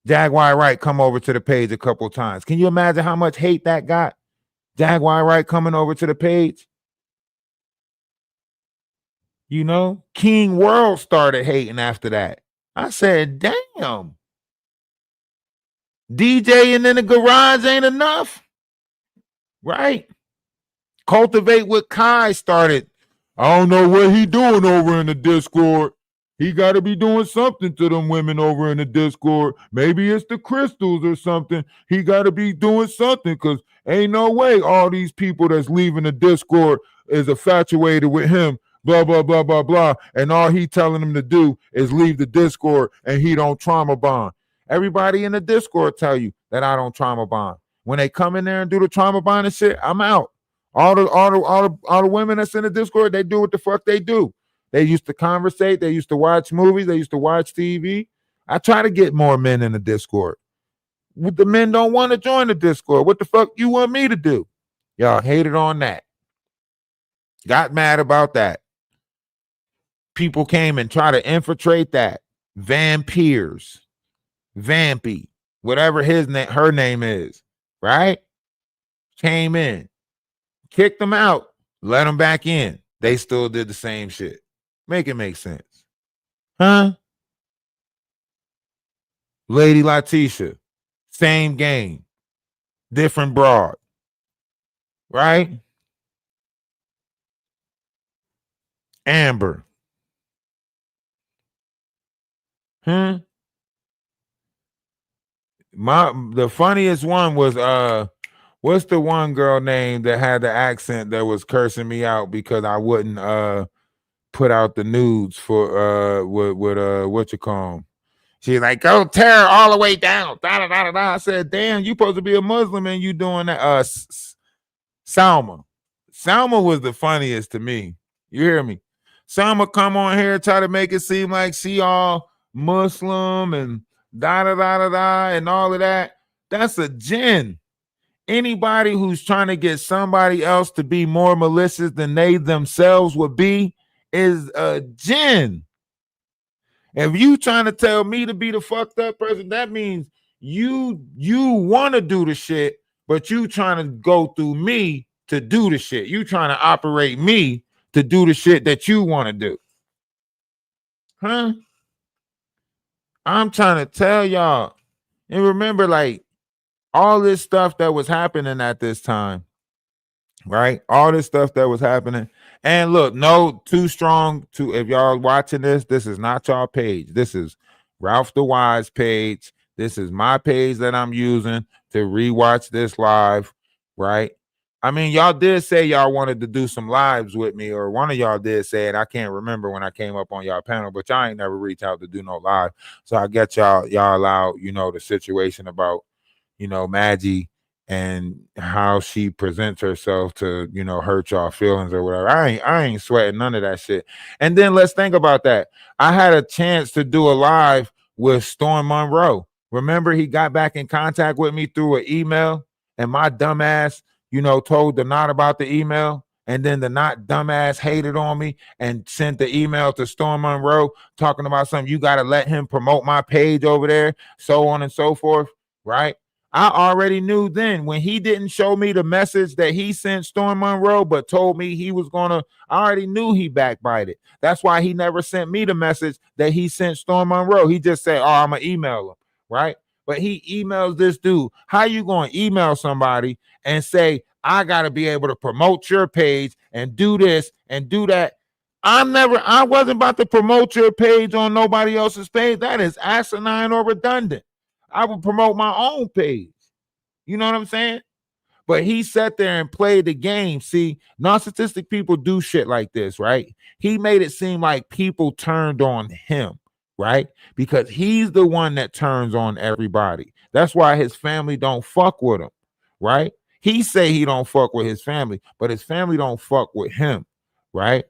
Jaguar Wright come over to the page a couple of times. Can you imagine how much hate that got? Jaguar Wright coming over to the page. You know, King World started hating after that. I said, damn. DJing in the garage ain't enough, right? Cultivate with Kai started. I don't know what he doing over in the Discord. He got to be doing something to them women over in the Discord. Maybe it's the crystals or something. He got to be doing something, because ain't no way all these people that's leaving the Discord is infatuated with him. Blah, blah, blah, blah, blah. And all he telling them to do is leave the Discord and he don't trauma bond. Everybody in the Discord tell you that I don't trauma bond. When they come in there and do the trauma bond and shit, I'm out. All the women that's in the Discord, they do what the fuck they do. They used to conversate. They used to watch movies. They used to watch TV. I try to get more men in the Discord. The men don't want to join the Discord. What the fuck you want me to do? Y'all hated on that. Got mad about that. People came and tried to infiltrate that. Vampires. Vampy, whatever her name is, right? Came in, kicked them out, let them back in. They still did the same shit. Make it make sense. Huh? Lady Letitia, same game, different broad, right? Amber. The funniest one was what's the one girl name that had the accent that was cursing me out because I wouldn't put out the nudes for with what you call 'em? She's like, go tear her all the way down. Da, da, da, da, da. I said, damn, you supposed to be a Muslim and you doing that. Salma. Salma was the funniest to me. You hear me? Salma come on here, try to make it seem like she all Muslim and da da da da da and all of that. That's a jinn. Anybody who's trying to get somebody else to be more malicious than they themselves would be is a jinn. If you trying to tell me to be the fucked up person, that means you want to do the shit, but you trying to go through me to do the shit. You trying to operate me to do the shit that you want to do. Huh? I'm trying to tell y'all. And remember, like, all this stuff that was happening at this time, right? All this stuff that was happening. And look, no too strong to, if y'all watching this is not y'all page. This is Ralph the Wise page. This is my page that I'm using to rewatch this live, right? I mean, y'all did say y'all wanted to do some lives with me, or one of y'all did say it. I can't remember when I came up on y'all panel, but y'all ain't never reached out to do no live. So I get y'all allow, the situation about, Maggie and how she presents herself to, hurt y'all feelings or whatever. I ain't sweating none of that shit. And then let's think about that. I had a chance to do a live with Storm Monroe. Remember, he got back in contact with me through an email, and my dumbass, told the Knot about the email. And then the Knot dumbass hated on me and sent the email to Storm Monroe talking about something. You got to let him promote my page over there, so on and so forth, right? I already knew then when he didn't show me the message that he sent Storm Monroe, but told me he was gonna, I already knew he backbited. That's why he never sent me the message that he sent Storm Monroe. He just said, oh, I'm gonna email him, right? But he emails this dude. How you gonna email somebody and say, I gotta be able to promote your page and do this and do that? I wasn't about to promote your page on nobody else's page. That is asinine or redundant. I would promote my own page. You know what I'm saying? But he sat there and played the game. See, narcissistic people do shit like this, right? He made it seem like people turned on him, right? Because he's the one that turns on everybody. That's why his family don't fuck with him, right? He say he don't fuck with his family, but his family don't fuck with him, right?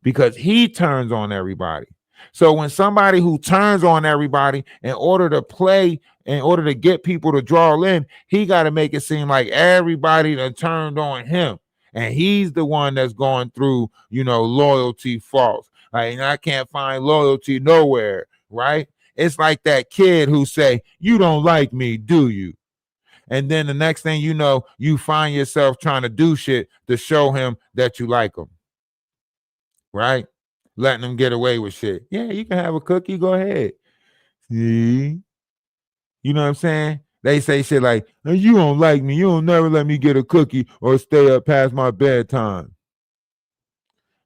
Because he turns on everybody. So when somebody who turns on everybody in order to get people to draw in, he got to make it seem like everybody that turned on him. And he's the one that's going through, loyalty faults. Like, I can't find loyalty nowhere, right? It's like that kid who say, you don't like me, do you? And then the next thing you know, you find yourself trying to do shit to show him that you like him, right? Letting them get away with shit. Yeah, you can have a cookie, go ahead. See? You know what I'm saying? They say shit like, you don't like me. You don't never let me get a cookie or stay up past my bedtime.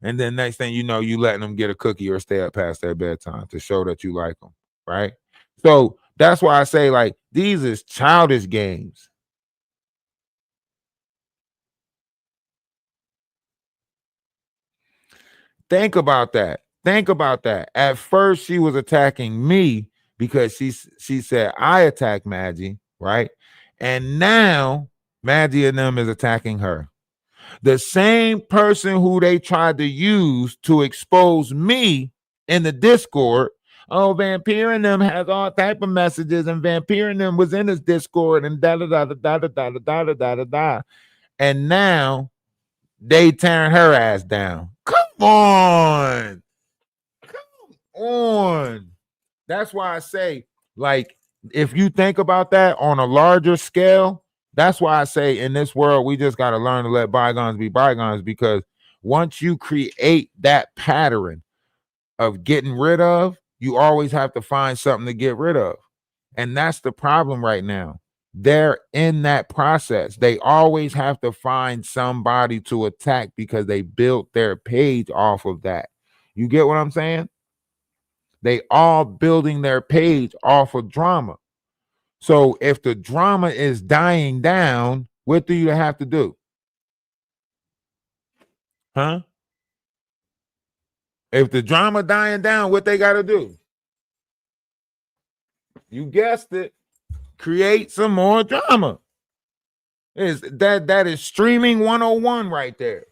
And then next thing you know, you letting them get a cookie or stay up past their bedtime to show that you like them, right? So that's why I say, like, these is childish games. Think about that. Think about that. At first, she was attacking me because she said I attacked Maggie, right? And now Maggie and them is attacking her. The same person who they tried to use to expose me in the Discord. Oh, Vampire and them has all type of messages, and Vampire and them was in this Discord, and da da da da da da da da da da da. And now they tearing her ass down. Come on. Come on. That's why I say, like, if you think about that on a larger scale, that's why I say in this world, we just got to learn to let bygones be bygones, because once you create that pattern of getting rid of, you always have to find something to get rid of. And that's the problem right now. They're in that process. They always have to find somebody to attack because they built their page off of that. You get what I'm saying? They all building their page off of drama. So if the drama is dying down, what do you have to do? Huh? If the drama dying down, what they got to do? You guessed it. Create some more drama. That is streaming 101 right there.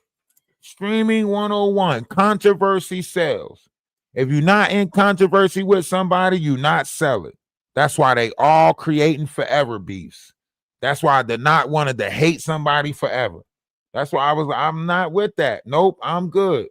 Streaming 101. Controversy sells. If you're not in controversy with somebody, you not sell it. That's why they all creating forever beefs. That's why they're not wanted to hate somebody forever. That's why I'm not with that. Nope, I'm good.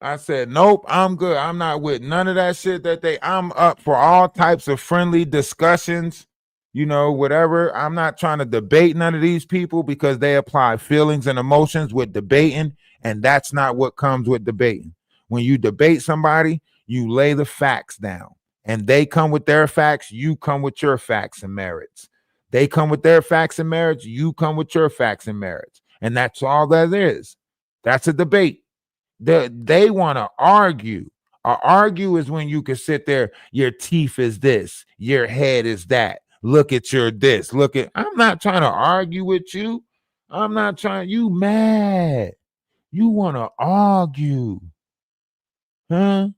I said, nope, I'm good. I'm not with none of that shit I'm up for all types of friendly discussions, whatever. I'm not trying to debate none of these people because they apply feelings and emotions with debating, and that's not what comes with debating. When you debate somebody, you lay the facts down, and they come with their facts, you come with your facts and merits. They come with their facts and merits, you come with your facts and merits. And that's all that is. That's a debate. They want to argue. Argue is when you can sit there, your teeth is this, your head is that. Look at your this. I'm not trying to argue with you. I'm not trying. You mad. You want to argue. Huh?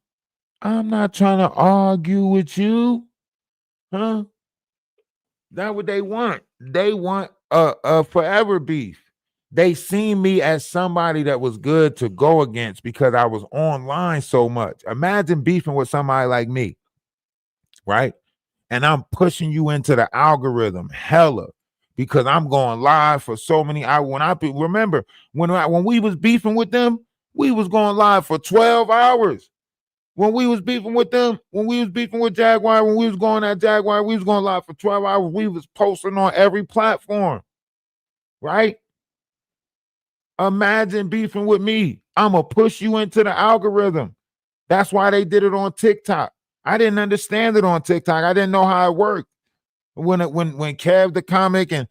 I'm not trying to argue with you. Huh? That's what they want. They want a forever beef. They seen me as somebody that was good to go against because I was online so much. Imagine beefing with somebody like me, right? And I'm pushing you into the algorithm, hella, because I'm going live for so many hours. Remember when we was beefing with them, we was going live for 12 hours. When we was beefing with them, when we was beefing with Jaguar, when we was going at Jaguar, we was going live for 12 hours. We was posting on every platform, right? Imagine beefing with me. I'm going to push you into the algorithm. That's why they did it on TikTok. I didn't understand it on TikTok. I didn't know how it worked. When Kev the Comic and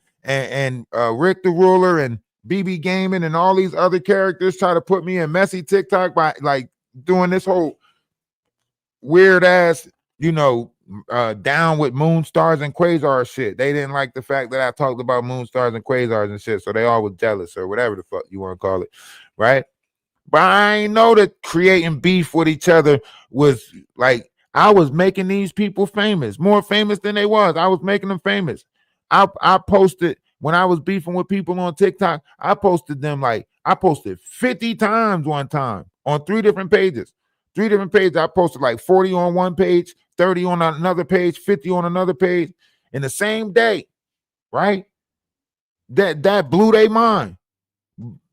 Rick the Ruler and BB Gaming and all these other characters try to put me in messy TikTok by like doing this whole weird ass, down with moon stars and quasars shit. They didn't like the fact that I talked about moon stars and quasars and shit, so they all was jealous or whatever the fuck you want to call it, right? But I ain't know that creating beef with each other was like I was making these people famous, more famous than they was. I was making them famous. I posted when I was beefing with people on TikTok. I posted 50 times one time on 3 different pages. 3 different pages. I posted like 40 on one page, 30 on another page, 50 on another page in the same day, right? That blew their mind.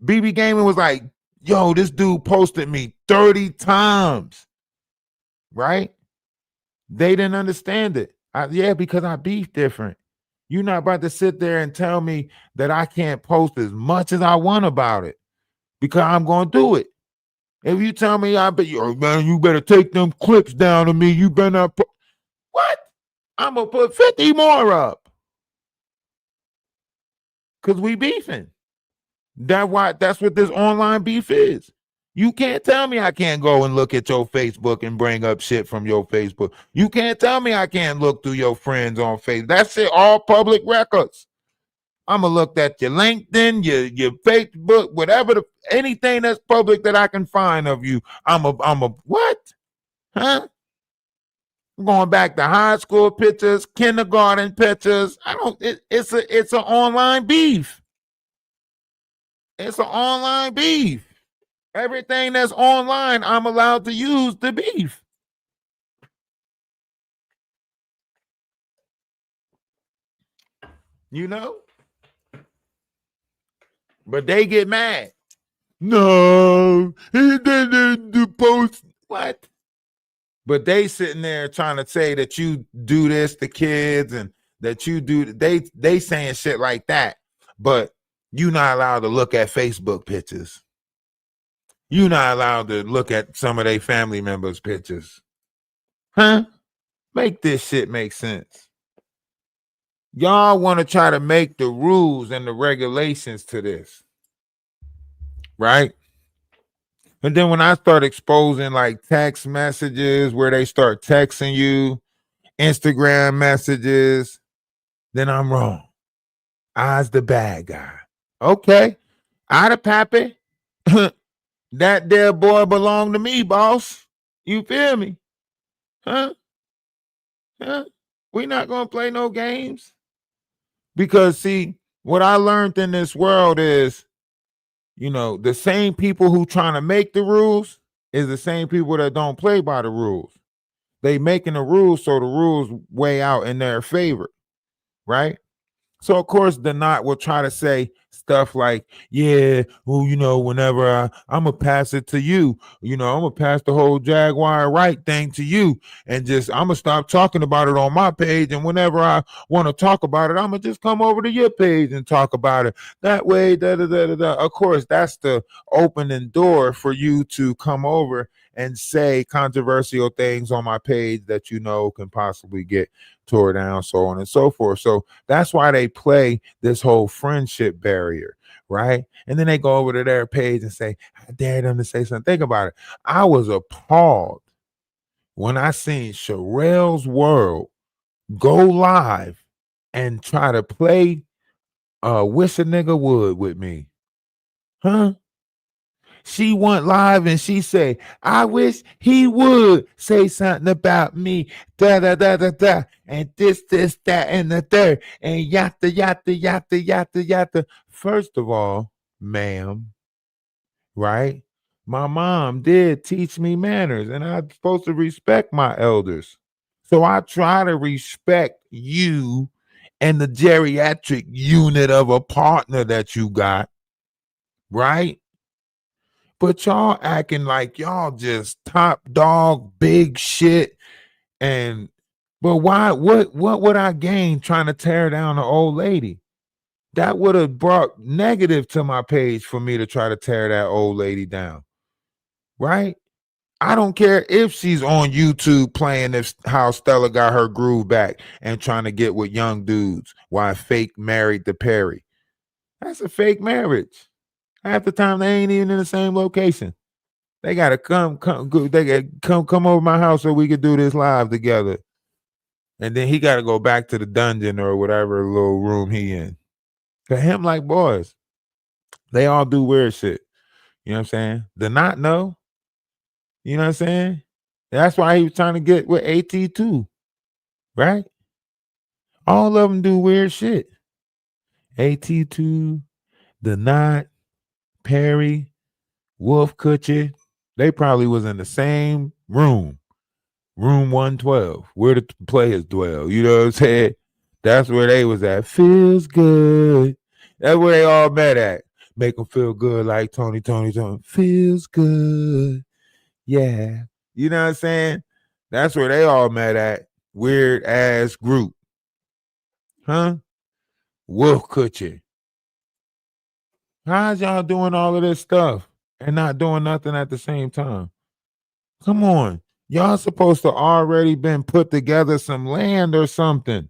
BB Gaming was like, yo, this dude posted me 30 times, right? They didn't understand it. Because I beef different. You're not about to sit there and tell me that I can't post as much as I want about it because I'm going to do it. If you tell me man, you better take them clips down to me. You better not what? I'm going to put 50 more up because we beefing. That's what this online beef is. You can't tell me I can't go and look at your Facebook and bring up shit from your Facebook. You can't tell me I can't look through your friends on Facebook. That shit all public records. I'm gonna look at your LinkedIn, your Facebook, whatever anything that's public that I can find of you. I'm a what? Huh? I'm going back to high school pictures, kindergarten pictures. It's an online beef. It's an online beef. Everything that's online, I'm allowed to use the beef. But they get mad. No, he didn't do post. What? But they sitting there trying to say that you do this to kids and that you do. They saying shit like that. But you're not allowed to look at Facebook pictures. You're not allowed to look at some of their family members' pictures. Huh? Make this shit make sense. Y'all want to try to make the rules and the regulations to this. Right? And then when I start exposing like text messages where they start texting you, Instagram messages, then I'm wrong. I's the bad guy. Okay. I the pappy. That there boy belong to me, boss. You feel me? Huh? Huh? We not gonna play no games. Because see, what I learned in this world is, the same people who trying to make the rules is the same people that don't play by the rules. They making the rules so the rules weigh out in their favor, right? So of course the knot will try to say stuff like, yeah, well, whenever I'm gonna pass it to you, I'm gonna pass the whole Jaguar Wright thing to you, and just I'm gonna stop talking about it on my page, and whenever I want to talk about it, I'm gonna just come over to your page and talk about it. That way, da da da da da. Of course, that's the opening door for you to come over and say controversial things on my page that can possibly get tore down, so on and so forth. So that's why they play this whole friendship barrier, right? And then they go over to their page and say, I dare them to say something. Think about it. I was appalled when I seen Sherelle's World go live and try to play Wish a Nigga Would with me. Huh? She went live and she say, I wish he would say something about me. Da da da da da. And this, that, and the third. And yatta, yatta, yatta, yatta, yatta. First of all, ma'am, right? My mom did teach me manners, and I'm supposed to respect my elders. So I try to respect you and the geriatric unit of a partner that you got, right? But y'all acting like y'all just top dog, big shit. But why? What would I gain trying to tear down an old lady? That would have brought negative to my page for me to try to tear that old lady down, right? I don't care if she's on YouTube playing this how Stella got her groove back and trying to get with young dudes while fake married to Perry. That's a fake marriage. Half the time they ain't even in the same location. They gotta they gotta come over my house so we could do this live together. And then he gotta go back to the dungeon or whatever little room he in. Cause him like boys, they all do weird shit. You know what I'm saying? The not know. You know what I'm saying? That's why he was trying to get with AT too, right? All of them do weird shit. AT2, the Knot, Perry, Wolf Kutcher, they probably was in the same room 112, where the players dwell. You know what I'm saying? That's where they was at. Feels good. That's where they all met at. Make them feel good like Tony. Feels good. Yeah. You know what I'm saying? That's where they all met at. Weird ass group. Huh? Wolf Kutcher. How's y'all doing all of this stuff and not doing nothing at the same time? Come on. Y'all supposed to already been put together some land or something.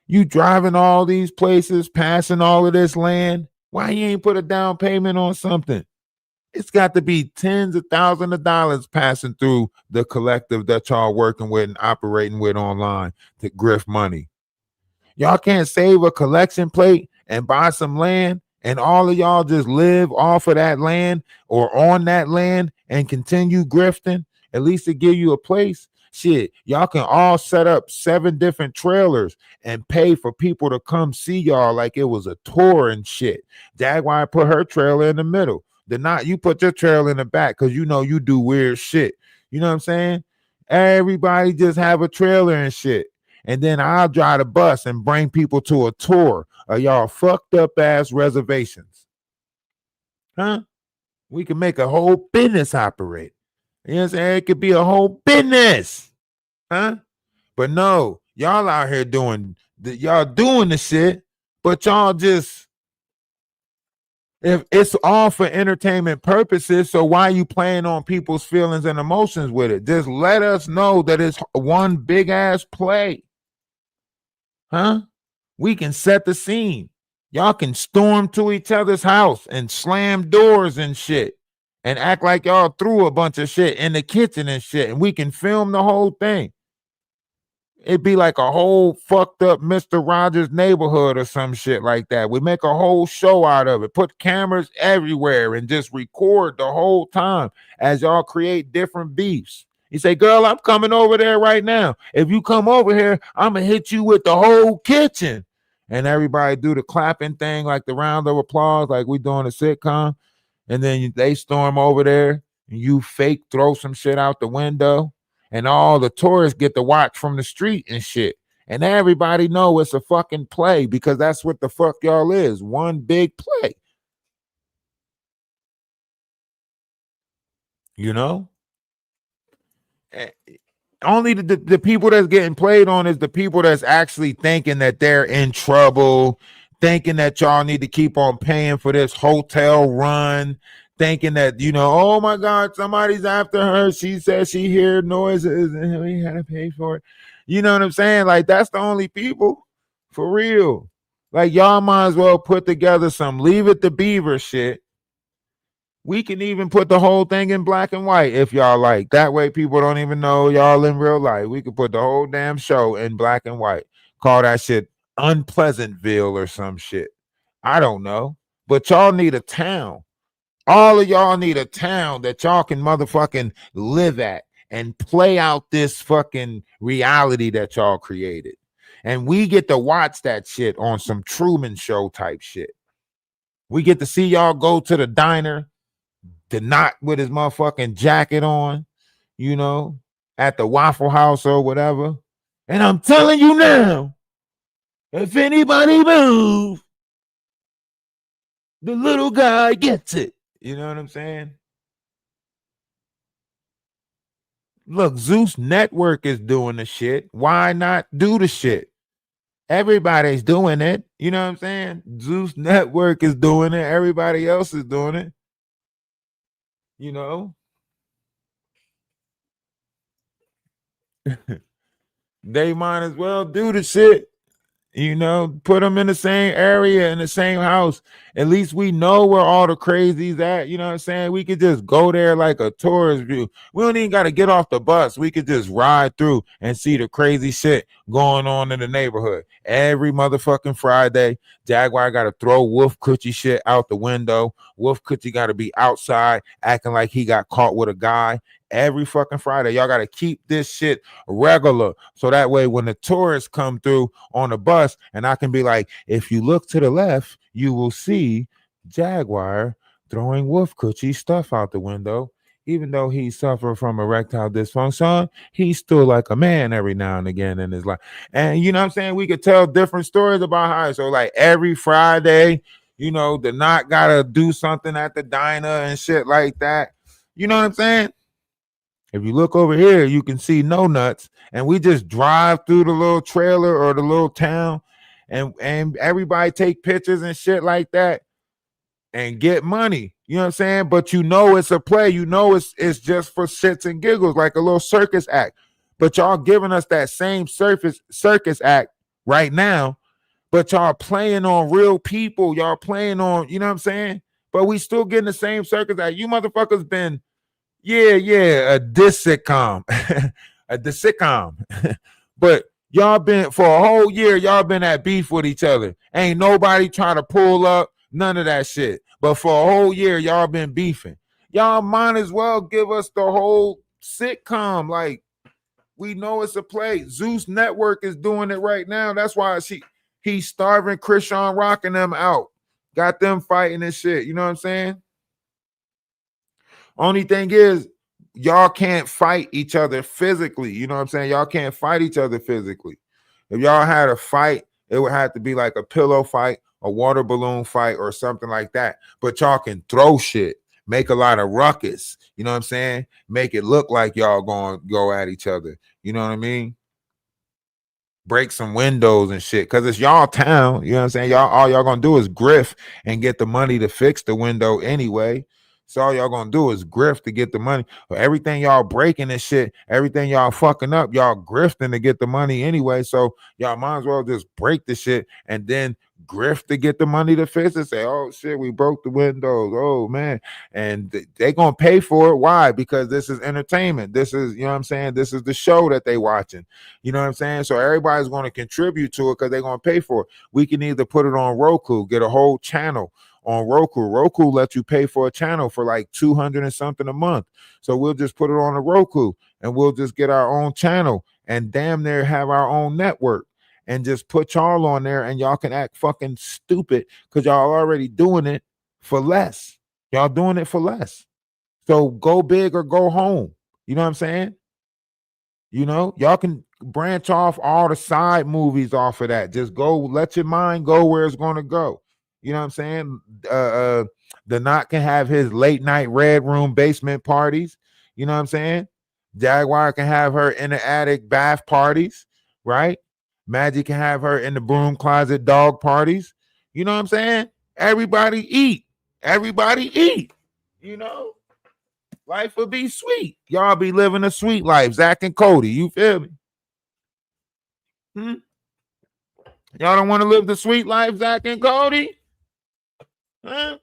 You driving all these places, passing all of this land. Why you ain't put a down payment on something? It's got to be tens of thousands of dollars passing through the collective that y'all working with and operating with online to grift money. Y'all can't save a collection plate and buy some land and all of y'all just live off of that land or on that land and continue grifting, at least to give you a place. Shit, y'all can all set up 7 different trailers and pay for people to come see y'all like it was a tour and shit. Jaguar put her trailer in the middle. You put your trailer in the back because you do weird shit. You know what I'm saying? Everybody just have a trailer and shit. And then I'll drive the bus and bring people to a tour of y'all fucked up ass reservations. Huh? We can make a whole business operate. You know what I'm saying? It could be a whole business. Huh? But no, y'all out here doing the shit, but y'all just, if it's all for entertainment purposes, so why are you playing on people's feelings and emotions with it? Just let us know that it's one big ass play. Huh? We can set the scene. Y'all can storm to each other's house and slam doors and shit and act like y'all threw a bunch of shit in the kitchen and shit, and we can film the whole thing. It'd be like a whole fucked up Mr. Rogers neighborhood or some shit like that. We make a whole show out of it, put cameras everywhere and just record the whole time as y'all create different beefs. You say, girl, I'm coming over there right now. If you come over here, I'm going to hit you with the whole kitchen. And everybody do the clapping thing, like the round of applause, like we doing a sitcom. And then they storm over there and you fake throw some shit out the window. And all the tourists get to watch from the street and shit. And everybody know it's a fucking play because that's what the fuck y'all is. One big play. You know? Only the people that's getting played on is the people that's actually thinking that they're in trouble, thinking that y'all need to keep on paying for this hotel run, thinking that, oh my God, somebody's after her. She said she heard noises and we had to pay for it. You know what I'm saying? Like, that's the only people for real. Like, y'all might as well put together some Leave It to Beaver shit. We can even put the whole thing in black and white if y'all like. That way people don't even know y'all in real life. We could put the whole damn show in black and white. Call that shit Unpleasantville or some shit. I don't know. But y'all need a town. All of y'all need a town that y'all can motherfucking live at and play out this fucking reality that y'all created. And we get to watch that shit on some Truman Show type shit. We get to see y'all go to the diner, the knot with his motherfucking jacket on, at the Waffle House or whatever. And I'm telling you now, if anybody move, the little guy gets it. You know what I'm saying? Look, Zeus Network is doing the shit. Why not do the shit? Everybody's doing it. You know what I'm saying? Zeus Network is doing it. Everybody else is doing it. They might as well do the shit. Put them in the same area, in the same house. At least we know where all the crazies at. You know what I'm saying? We could just go there like a tourist view. We don't even got to get off the bus. We could just ride through and see the crazy shit going on in the neighborhood. Every motherfucking Friday, Jaguar got to throw Wolf Coochie shit out the window. Wolf Coochie got to be outside acting like he got caught with a guy. Every fucking Friday, y'all got to keep this shit regular. So that way, when the tourists come through on the bus, and I can be like, if you look to the left, you will see Jaguar throwing Wolf Coochie stuff out the window. Even though he suffered from erectile dysfunction, he's still like a man every now and again in his life. And you know what I'm saying? We could tell different stories about how. So like every Friday, the knot got to do something at the diner and shit like that. You know what I'm saying? If you look over here, you can see No Nuts, and we just drive through the little trailer or the little town, and everybody take pictures and shit like that and get money. You know what I'm saying? But it's a play. It's just for shits and giggles, like a little circus act. But y'all giving us that same circus act right now, but y'all playing on real people. Y'all playing on, you know what I'm saying? But we still getting the same circus act. You motherfuckers been a diss sitcom. A diss sitcom. But y'all been for a whole year, y'all been at beef with each other. Ain't nobody trying to pull up, none of that shit. But for a whole year, y'all been beefing. Y'all might as well give us the whole sitcom. Like, we know it's a play. Zeus Network is doing it right now. That's why he's starving Krishan Rock and them out. Got them fighting and shit. You know what I'm saying? Only thing is, y'all can't fight each other physically. You know what I'm saying? Y'all can't fight each other physically. If y'all had a fight, it would have to be like a pillow fight, a water balloon fight, or something like that. But y'all can throw shit, make a lot of ruckus. You know what I'm saying? Make it look like y'all going to go at each other. You know what I mean? Break some windows and shit, because it's y'all town. You know what I'm saying? All y'all gonna do is grift and get the money to fix the window anyway. So all y'all gonna do is grift to get the money. But everything y'all breaking and shit, everything y'all fucking up, y'all grifting to get the money anyway. So y'all might as well just break the shit and then grift to get the money to fix it. Say, oh shit, we broke the windows. Oh man. And they gonna pay for it. Why? Because this is entertainment. This is, you know what I'm saying? This is the show that they watching. You know what I'm saying? So everybody's going to contribute to it because they're going to pay for it. We can either put it on Roku, get a whole channel on Roku. Roku lets you pay for a channel for like 200 and something a month. So we'll just put it on the Roku and we'll just get our own channel and damn near have our own network and just put y'all on there and y'all can act fucking stupid because y'all already doing it for less. Y'all doing it for less. So go big or go home. You know what I'm saying? You know, y'all can branch off all the side movies off of that. Just go, let your mind go where it's going to go. You know what I'm saying? The Knot can have his late night red room basement parties. You know what I'm saying? Jaguar can have her in the attic bath parties, right? Magic can have her in the broom closet dog parties. You know what I'm saying? Everybody eat. Everybody eat. You know? Life will be sweet. Y'all be living a sweet life. Zach and Cody, you feel me? Y'all don't want to live the sweet life, Zach and Cody? Huh?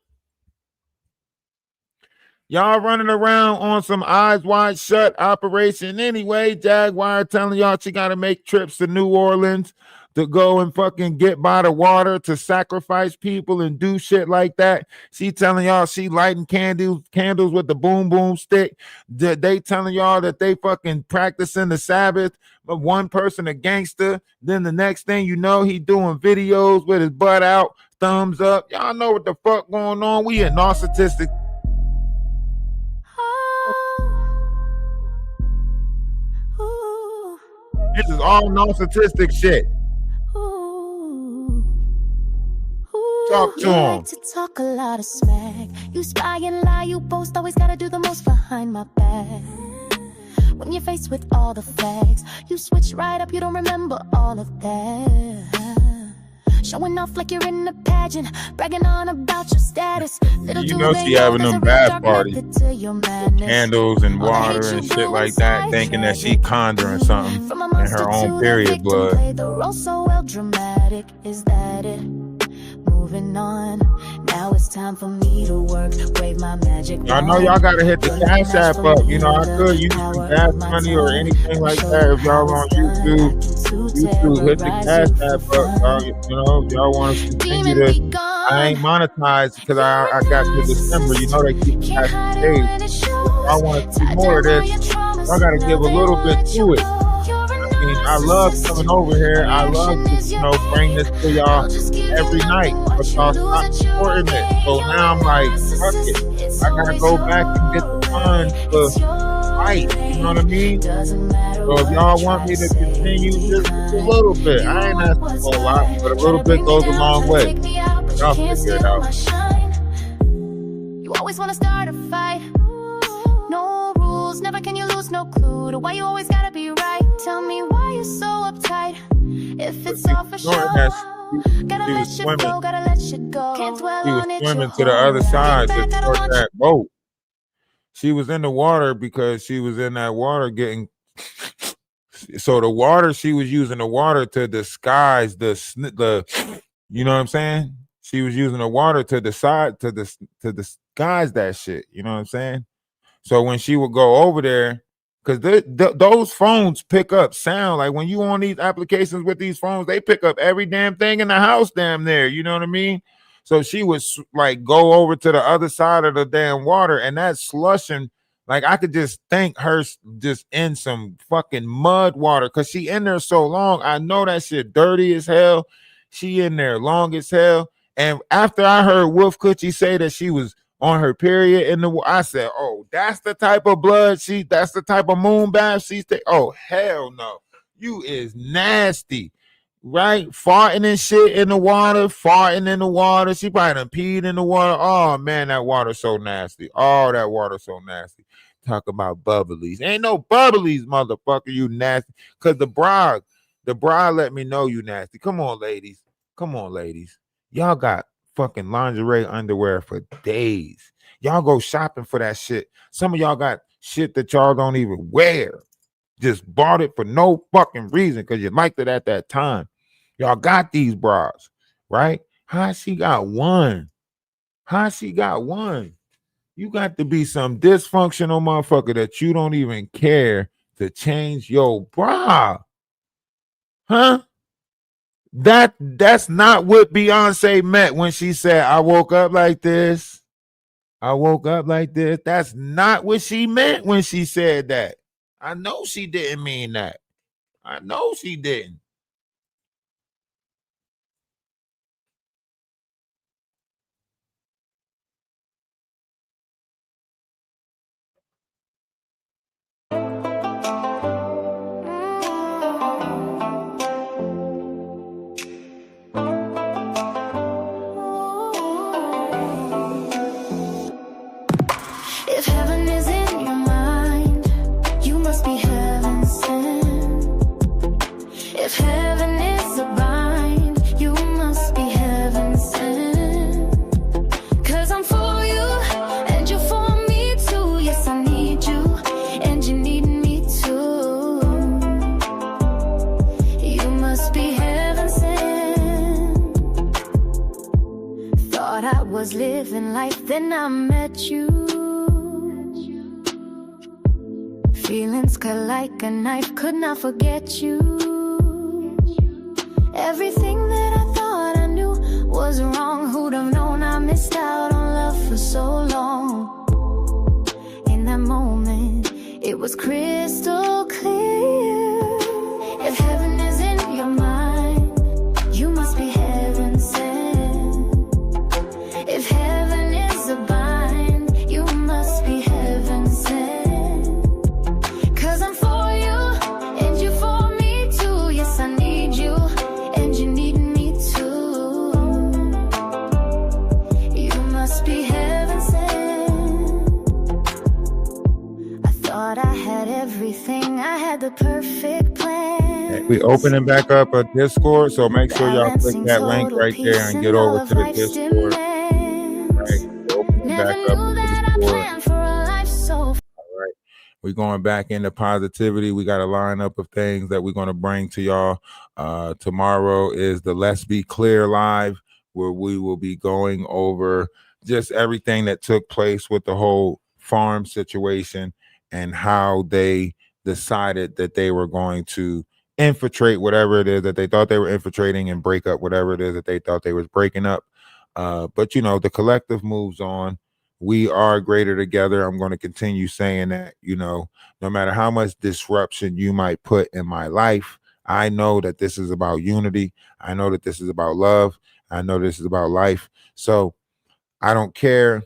Y'all running around on some eyes wide shut operation anyway. Jaguar telling y'all she got to make trips to New Orleans to go and fucking get by the water to sacrifice people and do shit like that. She telling y'all she lighting candles with the boom boom stick. They telling y'all that they fucking practicing the Sabbath. But one person a gangster. Then the next thing you know, he doing videos with his butt out, thumbs up. Y'all know what the fuck going on. We in narcissistic. This is all narcissistic shit. Talk to him. Like to talk a lot of smack. You spy and lie, you boast, always gotta do the most behind my back. When you're faced with all the facts, you switch right up, you don't remember all of that. Showing off like you're in a pageant, bragging on about your status. Little you know she having them bath parties, candles and water and shit like that, thinking that she conjuring something in her own period blood. The role so well dramatic, is that it? Moving on, now it's time for me to work, wave my magic. Y'all know y'all gotta hit the Cash App up. You know, I could use some gas money or anything like that. If y'all on YouTube, hit the Cash App up. Y'all, you know, y'all want to continue to. I ain't monetized because I got to December. You know they keep casting days. I want to see more of this. Y'all gotta give a little bit to it. I mean, I love coming over here. I love to, you know, bring this to y'all every night, but y'all stop supporting it. So now I'm like, fuck it. I gotta go back and get the funds for Wright. You know what I mean? So if y'all want me to continue just a little bit, I ain't asking for a lot, but a little bit goes a long way. Y'all figure it out. You always want to start a fight. No rules, never can you lose, no clue to why you always gotta be right. Tell me why you're so uptight. If it's all for sure, gotta let you go, gotta let you go. Can't dwell on it. She was swimming to the other side to toward that boat. She was in the water because she was in that water getting. So the water, she was using the water to disguise the. You know what I'm saying? She was using the water to disguise that shit. You know what I'm saying? So when she would go over there, because those phones pick up sound. Like when you on these applications with these phones, they pick up every damn thing in the house damn there. You know what I mean? So she would like go over to the other side of the damn water, and that slushing, like I could just think her just in some fucking mud water because she in there so long. I know that shit dirty as hell. She in there long as hell. And after I heard Wolf Coochie say that she was on her period in the, I said, oh, that's the type of blood that's the type of moon bath she's taking. Oh, hell no. You is nasty, right? Farting and shit in the water, She probably done peed in the water. Oh, man, that water's so nasty. Oh, that water's so nasty. Talk about bubblies. Ain't no bubblies, motherfucker, you nasty. Because the bra let me know you nasty. Come on, ladies. Y'all got fucking lingerie underwear for days. Y'all go shopping for that shit. Some of y'all got shit that y'all don't even wear. Just bought it for no fucking reason because you liked it at that time. Y'all got these bras, right? How she got one? You got to be some dysfunctional motherfucker that you don't even care to change your bra. Huh? That's not what Beyonce meant when she said, I woke up like this. I woke up like this. That's not what she meant when she said that. I know she didn't mean that. I know she didn't. If heaven is in your mind, you must be heaven sent. If heaven is a bind, you must be heaven sent. 'Cause I'm for you, and you're for me too. Yes, I need you, and you need me too. You must be heaven sent. Thought I was living life, then I met you. Feelings cut like a knife, could not forget you. Everything that I thought I knew was wrong. Who'd have known I missed out on love for so long? In that moment, it was crystal clear. If heaven is in your mind, you must be heaven sent. If heaven is a bind, you must be heaven sent. Everything, I had the perfect plan. We opening back up a Discord, so make sure y'all click that link right there and get over to the Discord. Right, opening back up the Discord. All right, we're going back into positivity. We got a lineup of things that we're going to bring to y'all. Tomorrow is the Let's Be Clear live, where we will be going over just everything that took place with the whole farm situation and how they decided that they were going to infiltrate whatever it is that they thought they were infiltrating and break up whatever it is that they thought they was breaking up. But you know, the collective moves on. We are greater together. I'm going to continue saying that. You know, no matter how much disruption you might put in my life, I know that this is about unity. I know that this is about love. I know this is about life. So I don't care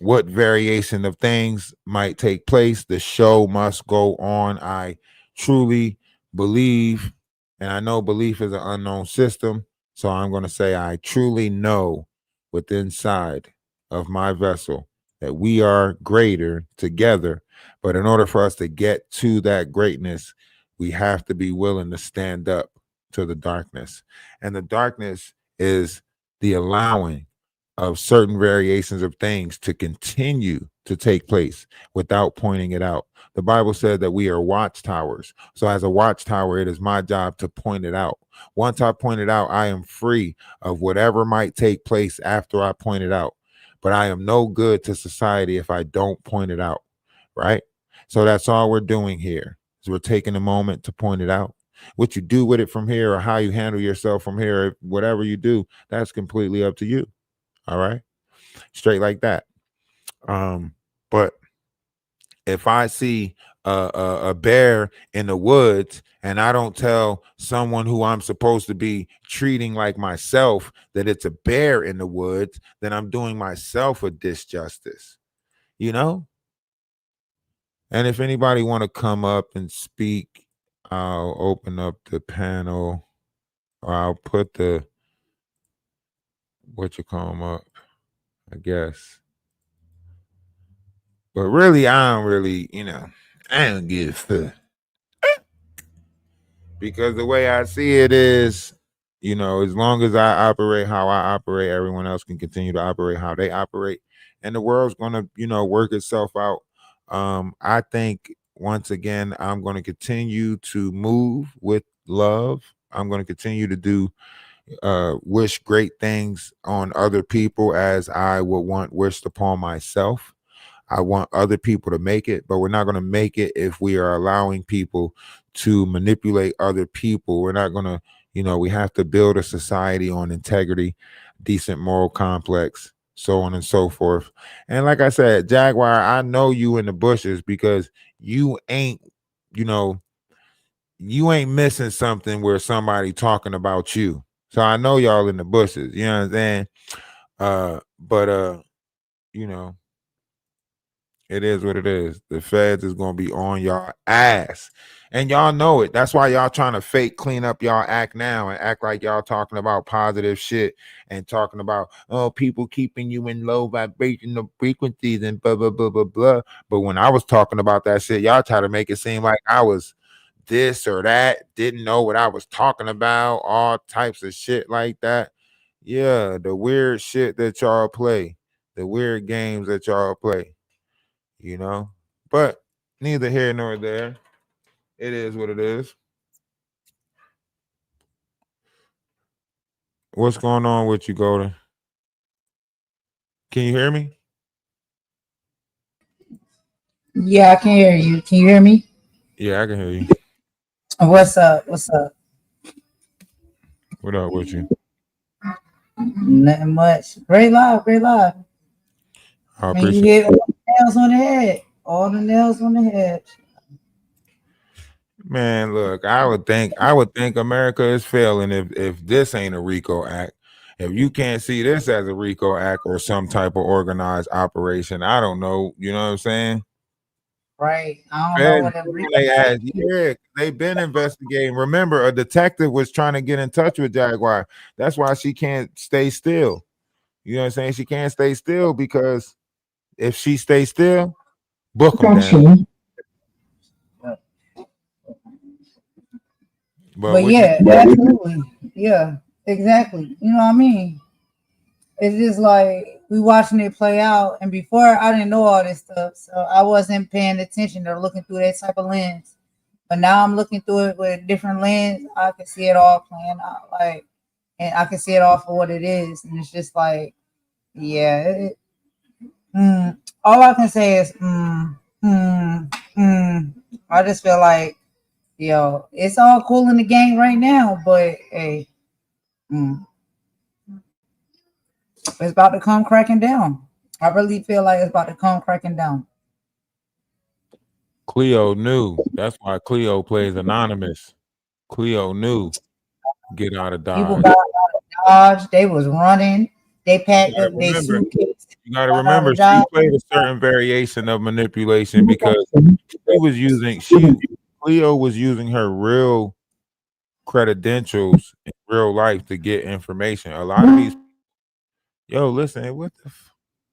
what variation of things might take place. The show must go on. I truly believe, and I know belief is an unknown system. So I'm going to say I truly know within inside of my vessel that we are greater together. But in order for us to get to that greatness, we have to be willing to stand up to the darkness. And the darkness is the allowing of certain variations of things to continue to take place without pointing it out. The Bible said that we are watchtowers. So as a watchtower, it is my job to point it out. Once I point it out, I am free of whatever might take place after I point it out. But I am no good to society if I don't point it out, right? So that's all we're doing here is we're taking a moment to point it out. What you do with it from here or how you handle yourself from here, whatever you do, that's completely up to you. All right. Straight like that. But if I see a bear in the woods and I don't tell someone who I'm supposed to be treating like myself that it's a bear in the woods, then I'm doing myself a disjustice, you know? And if anybody want to come up and speak, I'll open up the panel or I'll put the, what you call them up, I guess. But really, I don't really, I don't give a fuck. Because the way I see it is, as long as I operate how I operate, everyone else can continue to operate how they operate. And the world's going to, work itself out. I think, once again, I'm going to continue to move with love. I'm going to continue to do wish great things on other people as I would want wished upon myself. I want other people to make it, but we're not going to make it if we are allowing people to manipulate other people. We're not going to, We have to build a society on integrity, decent moral complex, so on and so forth. And like I said, Jaguar, I know you in the bushes because you ain't, you know, you ain't missing something where somebody talking about you. So I know y'all in the bushes. You know what I'm saying? But you know, it is what it is. The feds is gonna be on y'all ass. And y'all know it. That's why y'all trying to fake clean up y'all act now and act like y'all talking about positive shit and talking about people keeping you in low vibrational frequencies and blah blah blah blah blah. But when I was talking about that shit, y'all try to make it seem like I was this or that, didn't know what I was talking about, all types of shit like that. Yeah, the weird shit that y'all play, the weird games that y'all play you know. But neither here nor there. It is what it is. What's going on with you, Golden? Can you hear me? Yeah, I can hear you. Can you hear me? Yeah, I can hear you. What's up? What's up? What up with you? Nothing much. Great live, great live. I Man, you appreciate hit all the nails on the head. All the nails on the head. it. Man, look, I would think America is failing if this ain't a RICO act. If you can't see this as a RICO act or some type of organized operation, I don't know. You know what I'm saying? Right. I don't know Feds what them on real they ass. Yeah, they've been investigating. Remember, a detective was trying to get in touch with Jaguar. That's why she can't stay still. You know what I'm saying? She can't stay still because if she stays still, book them down. But But what you yeah, absolutely. Yeah, exactly. You know what I mean? It's just like we watching it play out, and before I didn't know all this stuff, so I wasn't paying attention or looking through that type of lens. But now I'm looking through it with a different lens. I can see it all playing out, like, and I can see it all for what it is, and it's just like, yeah. All I can say is, I just feel like, yo, it's all cool in the game right now, but hey, mm, it's about to come cracking down. I really feel like it's about to come cracking down. Cleo knew. That's why Cleo plays anonymous. Cleo knew. Get out of People Dodge. got out of Dodge. They was running. They You packed gotta up their remember. suitcase. You gotta Got out remember of she Dodge. played a certain variation of manipulation because she was using she Cleo was using her real credentials in real life to get information. A lot of these yo, listen, what the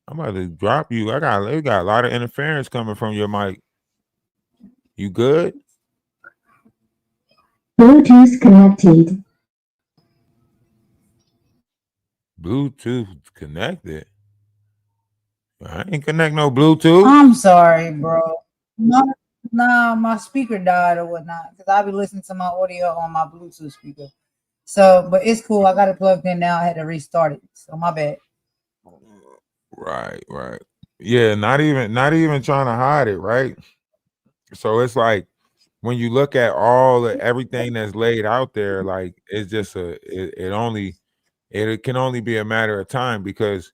I'm about to drop you. We got a lot of interference coming from your mic. You good? Bluetooth connected. Bluetooth connected. I ain't connect no Bluetooth. I'm sorry, bro. No, nah, my speaker died or whatnot because I be listening to my audio on my Bluetooth speaker. So, but it's cool. I got it plugged in now. I had to restart it. So my bad. Right, right. Yeah, not even trying to hide it, right? So it's like when you look at everything that's laid out there, like it's just it can only be a matter of time because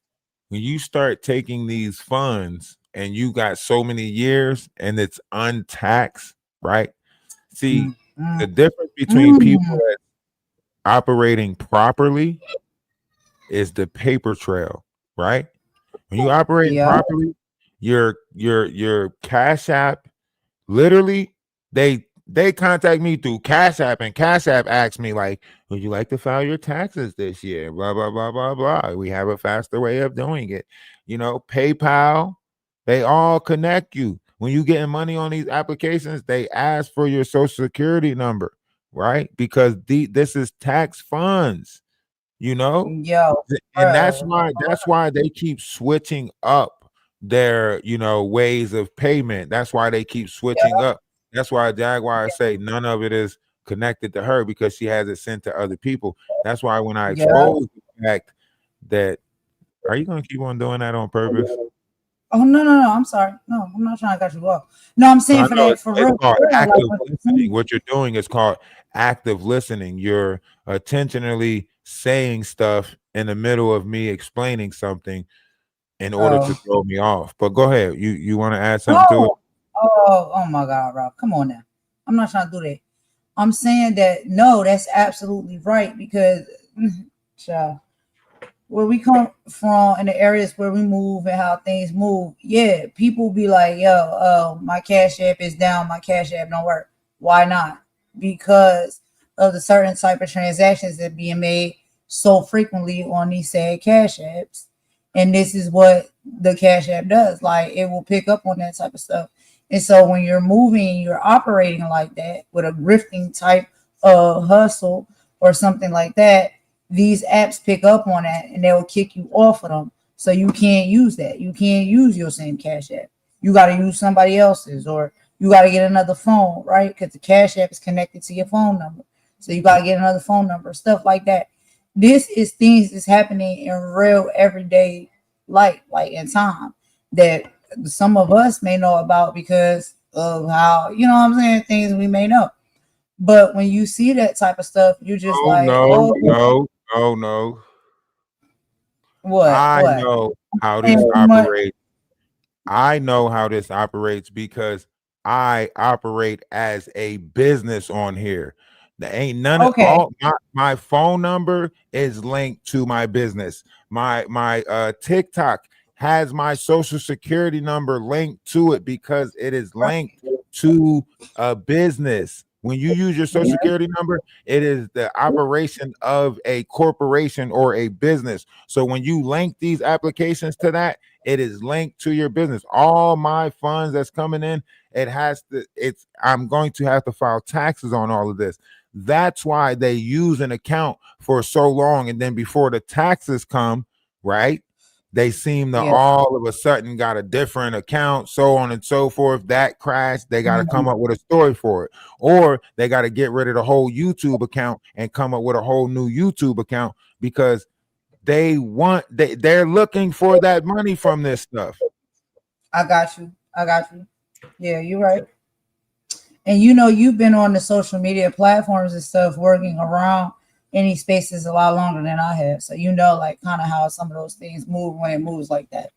when you start taking these funds and you got so many years and it's untaxed, right? See, Mm, mm, the difference between people mm. that operating properly is the paper trail, right? When you operating Yeah. properly, your Cash App, literally, they contact me through Cash App, and Cash App asks me like, "Would you like to file your taxes this year?" Blah blah blah blah blah. We have a faster way of doing it. PayPal, they all connect you. When you getting money on these applications, they ask for your social security number, right? Because this is tax funds you know Yo, and that's bro. why they keep switching up their ways of payment. That's why they keep switching up. That's why Jaguar say none of it is connected to her because she has it sent to other people. That's why when I Yeah. expose the fact that are you going to keep on doing that on purpose? Oh no. I'm sorry. No, I'm not trying to cut you off. No, I'm No, saying I for know that it's, for it's real. called For real, like, active listening. What you're doing is called active listening. You're intentionally saying stuff in the middle of me explaining something in order to Oh. throw me off. But go ahead. You want to add something to it? No. Oh my God, Rob. Come on now. I'm not trying to do that. I'm saying that no, that's absolutely right because child, where we come from and the areas where we move and how things move, yeah, people be like, yo, my cash app is down, my cash app don't work. Why not? Because of the certain type of transactions that being made so frequently on these said cash apps. And this is what the cash app does. Like it will pick up on that type of stuff. And so when you're moving, you're operating like that with a grifting type of hustle or something like that, these apps pick up on that and they will kick you off of them. So you can't use that. You can't use your same cash app. You got to use somebody else's, or you got to get another phone, right? Because the cash app is connected to your phone number. So you got to get another phone number, stuff like that. This is things that's happening in real everyday life, like in time, that some of us may know about because of how, you know what I'm saying, things we may know. But when you see that type of stuff, you just Oh like, no, oh, no, no, no. what, I what? know how And this too much. operates. I know how this operates because I operate as a business on here. There ain't none of Okay, all my phone number is linked to my business. My TikTok has my social security number linked to it because it is linked to a business. When you use your social security number, it is the operation of a corporation or a business. So when you link these applications to that, it is linked to your business. All my funds that's coming in, I'm going to have to file taxes on all of this. That's why they use an account for so long. And then before the taxes come, right? They seem to yeah. all of a sudden got a different account, so on and so forth. That crashed. They got to come Mhm. up with a story for it. Or they got to get rid of the whole YouTube account and come up with a whole new YouTube account because they're looking for that money from this stuff. I got you. I got you. Yeah, you're right. And you know, you've been on the social media platforms and stuff working around any spaces a lot longer than I have. So you know, like kind of how some of those things move when it moves like that.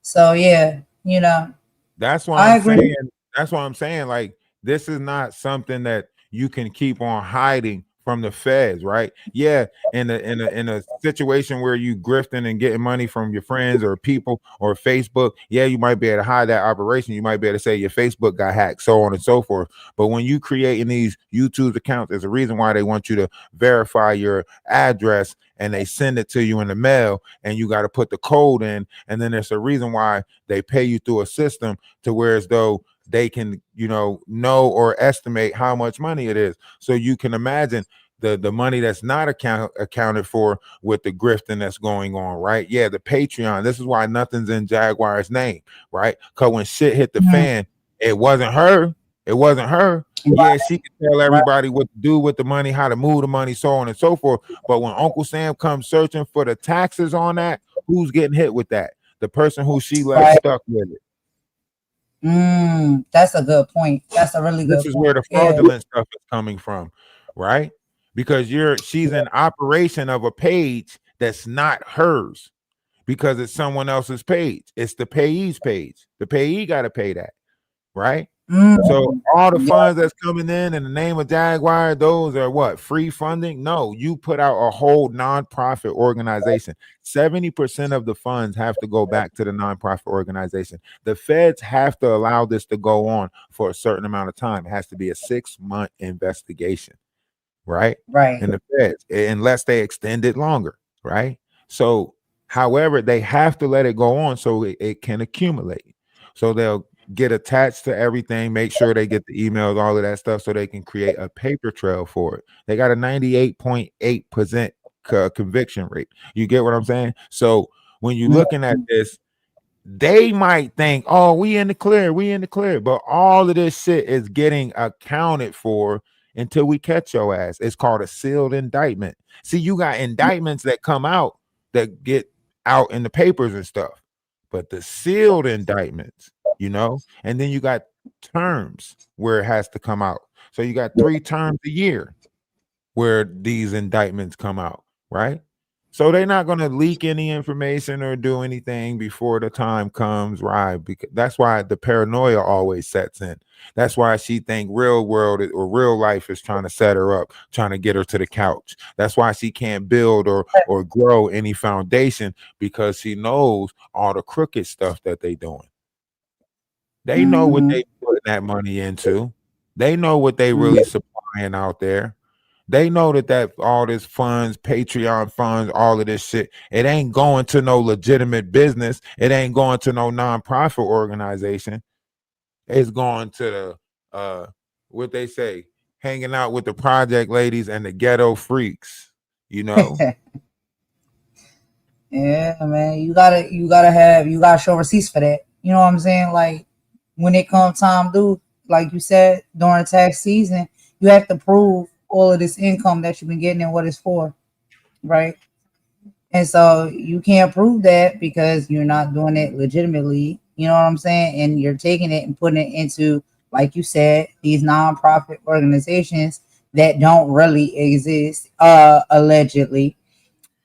So yeah, you know, That's why I I'm agree. saying, that's why I'm saying, like, this is not something that you can keep on hiding from the feds, right? Yeah, in a situation where you grifting and getting money from your friends or people or Facebook, yeah, you might be able to hide that operation. You might be able to say your Facebook got hacked, so on and so forth. But when you creating these YouTube accounts, there's a reason why they want you to verify your address and they send it to you in the mail and you got to put the code in, and then there's a reason why they pay you through a system to where as though they can, know or estimate how much money it is. So you can imagine the money that's not accounted for with the grifting that's going on, right? Yeah, the Patreon. This is why nothing's in Jaguar's name, right? Because when shit hit the Mhm. fan, it wasn't her. It wasn't her. Right, Yeah, she can tell right. everybody what to do with the money, how to move the money, so on and so forth. But when Uncle Sam comes searching for the taxes on that, who's getting hit with that? The person who she left Right. stuck with it. That's a good point. That's a really This good is where point. the Yeah. fraudulent stuff is coming from, right? Because she's an operation of a page that's not hers because it's someone else's page. It's the payee's page. The payee got to pay that, right? So Mm. all the Yeah. funds that's coming in the name of Jaguar, those are what? Free funding? No, you put out a whole nonprofit organization. 70% of the funds have to go back to the nonprofit organization. The feds have to allow this to go on for a certain amount of time. It has to be a 6-month investigation, right? Right. In the feds, unless they extend it longer, right? So, however, they have to let it go on so it can accumulate. So they'll get attached to everything, make sure they get the emails, all of that stuff, so they can create a paper trail for it. They got a 98.8% conviction rate. You get what I'm saying? So when you're looking at this, they might think, oh, we in the clear, we in the clear. But all of this shit is getting accounted for until we catch your ass. It's called a sealed indictment. See, you got indictments that come out that get out in the papers and stuff, but the sealed indictments, and then you got terms where it has to come out. So you got 3 terms a year. where these indictments come out, right? So they're not going to leak any information or do anything before the time comes, right? Because that's why the paranoia always sets in. That's why she think real world or real life is trying to set her up, trying to get her to the couch. That's why she can't build or grow any foundation, because she knows all the crooked stuff that they doing. They know what Mm-hmm. they putting that money into. They know what they Mm-hmm. really supplying out there. They know that all this funds, Patreon funds, all of this shit, it ain't going to no legitimate business. It ain't going to no nonprofit organization. It's going to the what they say, hanging out with the project ladies and the ghetto freaks, you know? Yeah, man, you gotta show receipts for that. You know what I'm saying? Like when it comes time due, like you said, during tax season, you have to prove all of this income that you've been getting and what it's for, right? And so you can't prove that because you're not doing it legitimately. You know what I'm saying? And you're taking it and putting it into, like you said, these nonprofit organizations that don't really exist, allegedly.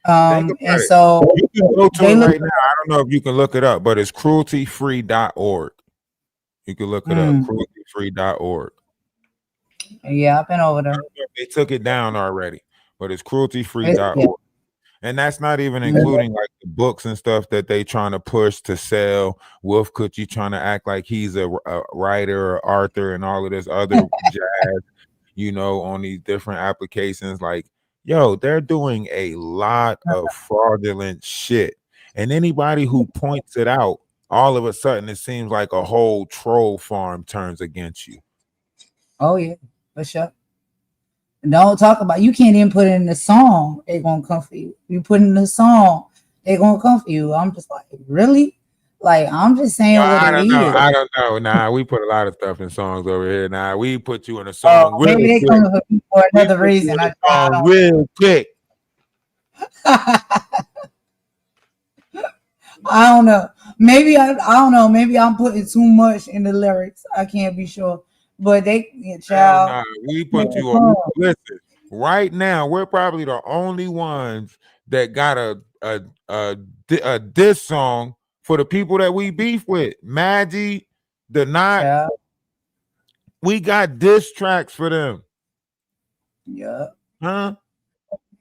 Think And about it. so You can go to they it look. right now. I don't know if you can look it up, but it's crueltyfree.org. You can look it up, crueltyfree.org. Yeah, I've been over there. They took it down already, but it's Yeah. crueltyfree.org. And that's not even including like the books and stuff that they trying to push to sell. Wolf Coochie trying to act like he's a writer or author and all of this other jazz, you know, on these different applications. Like, yo, they're doing a lot of fraudulent shit. And anybody who points it out, all of a sudden it seems like a whole troll farm turns against you. Oh yeah, for sure. Don't talk about, you can't even put it in the song. They're gonna come for you. You put in the song, they're gonna come for you. I'm just like, really? Like, I'm just saying what I it don't know. is. I don't know. Nah, we put a lot of stuff in songs over here. Nah, we put you in a Oh, song real maybe they quick. coming for me for We another put you reason. in a I song real quick. I don't know. I don't know. Maybe I'm putting too much in the lyrics. I can't be sure. But Hell child, nah. We make put a you on. song. Listen, right now, we're probably the only ones that got a diss song for the people that we beef with. Maggie, the Knot, Child. we got diss tracks for them. Yeah. Huh?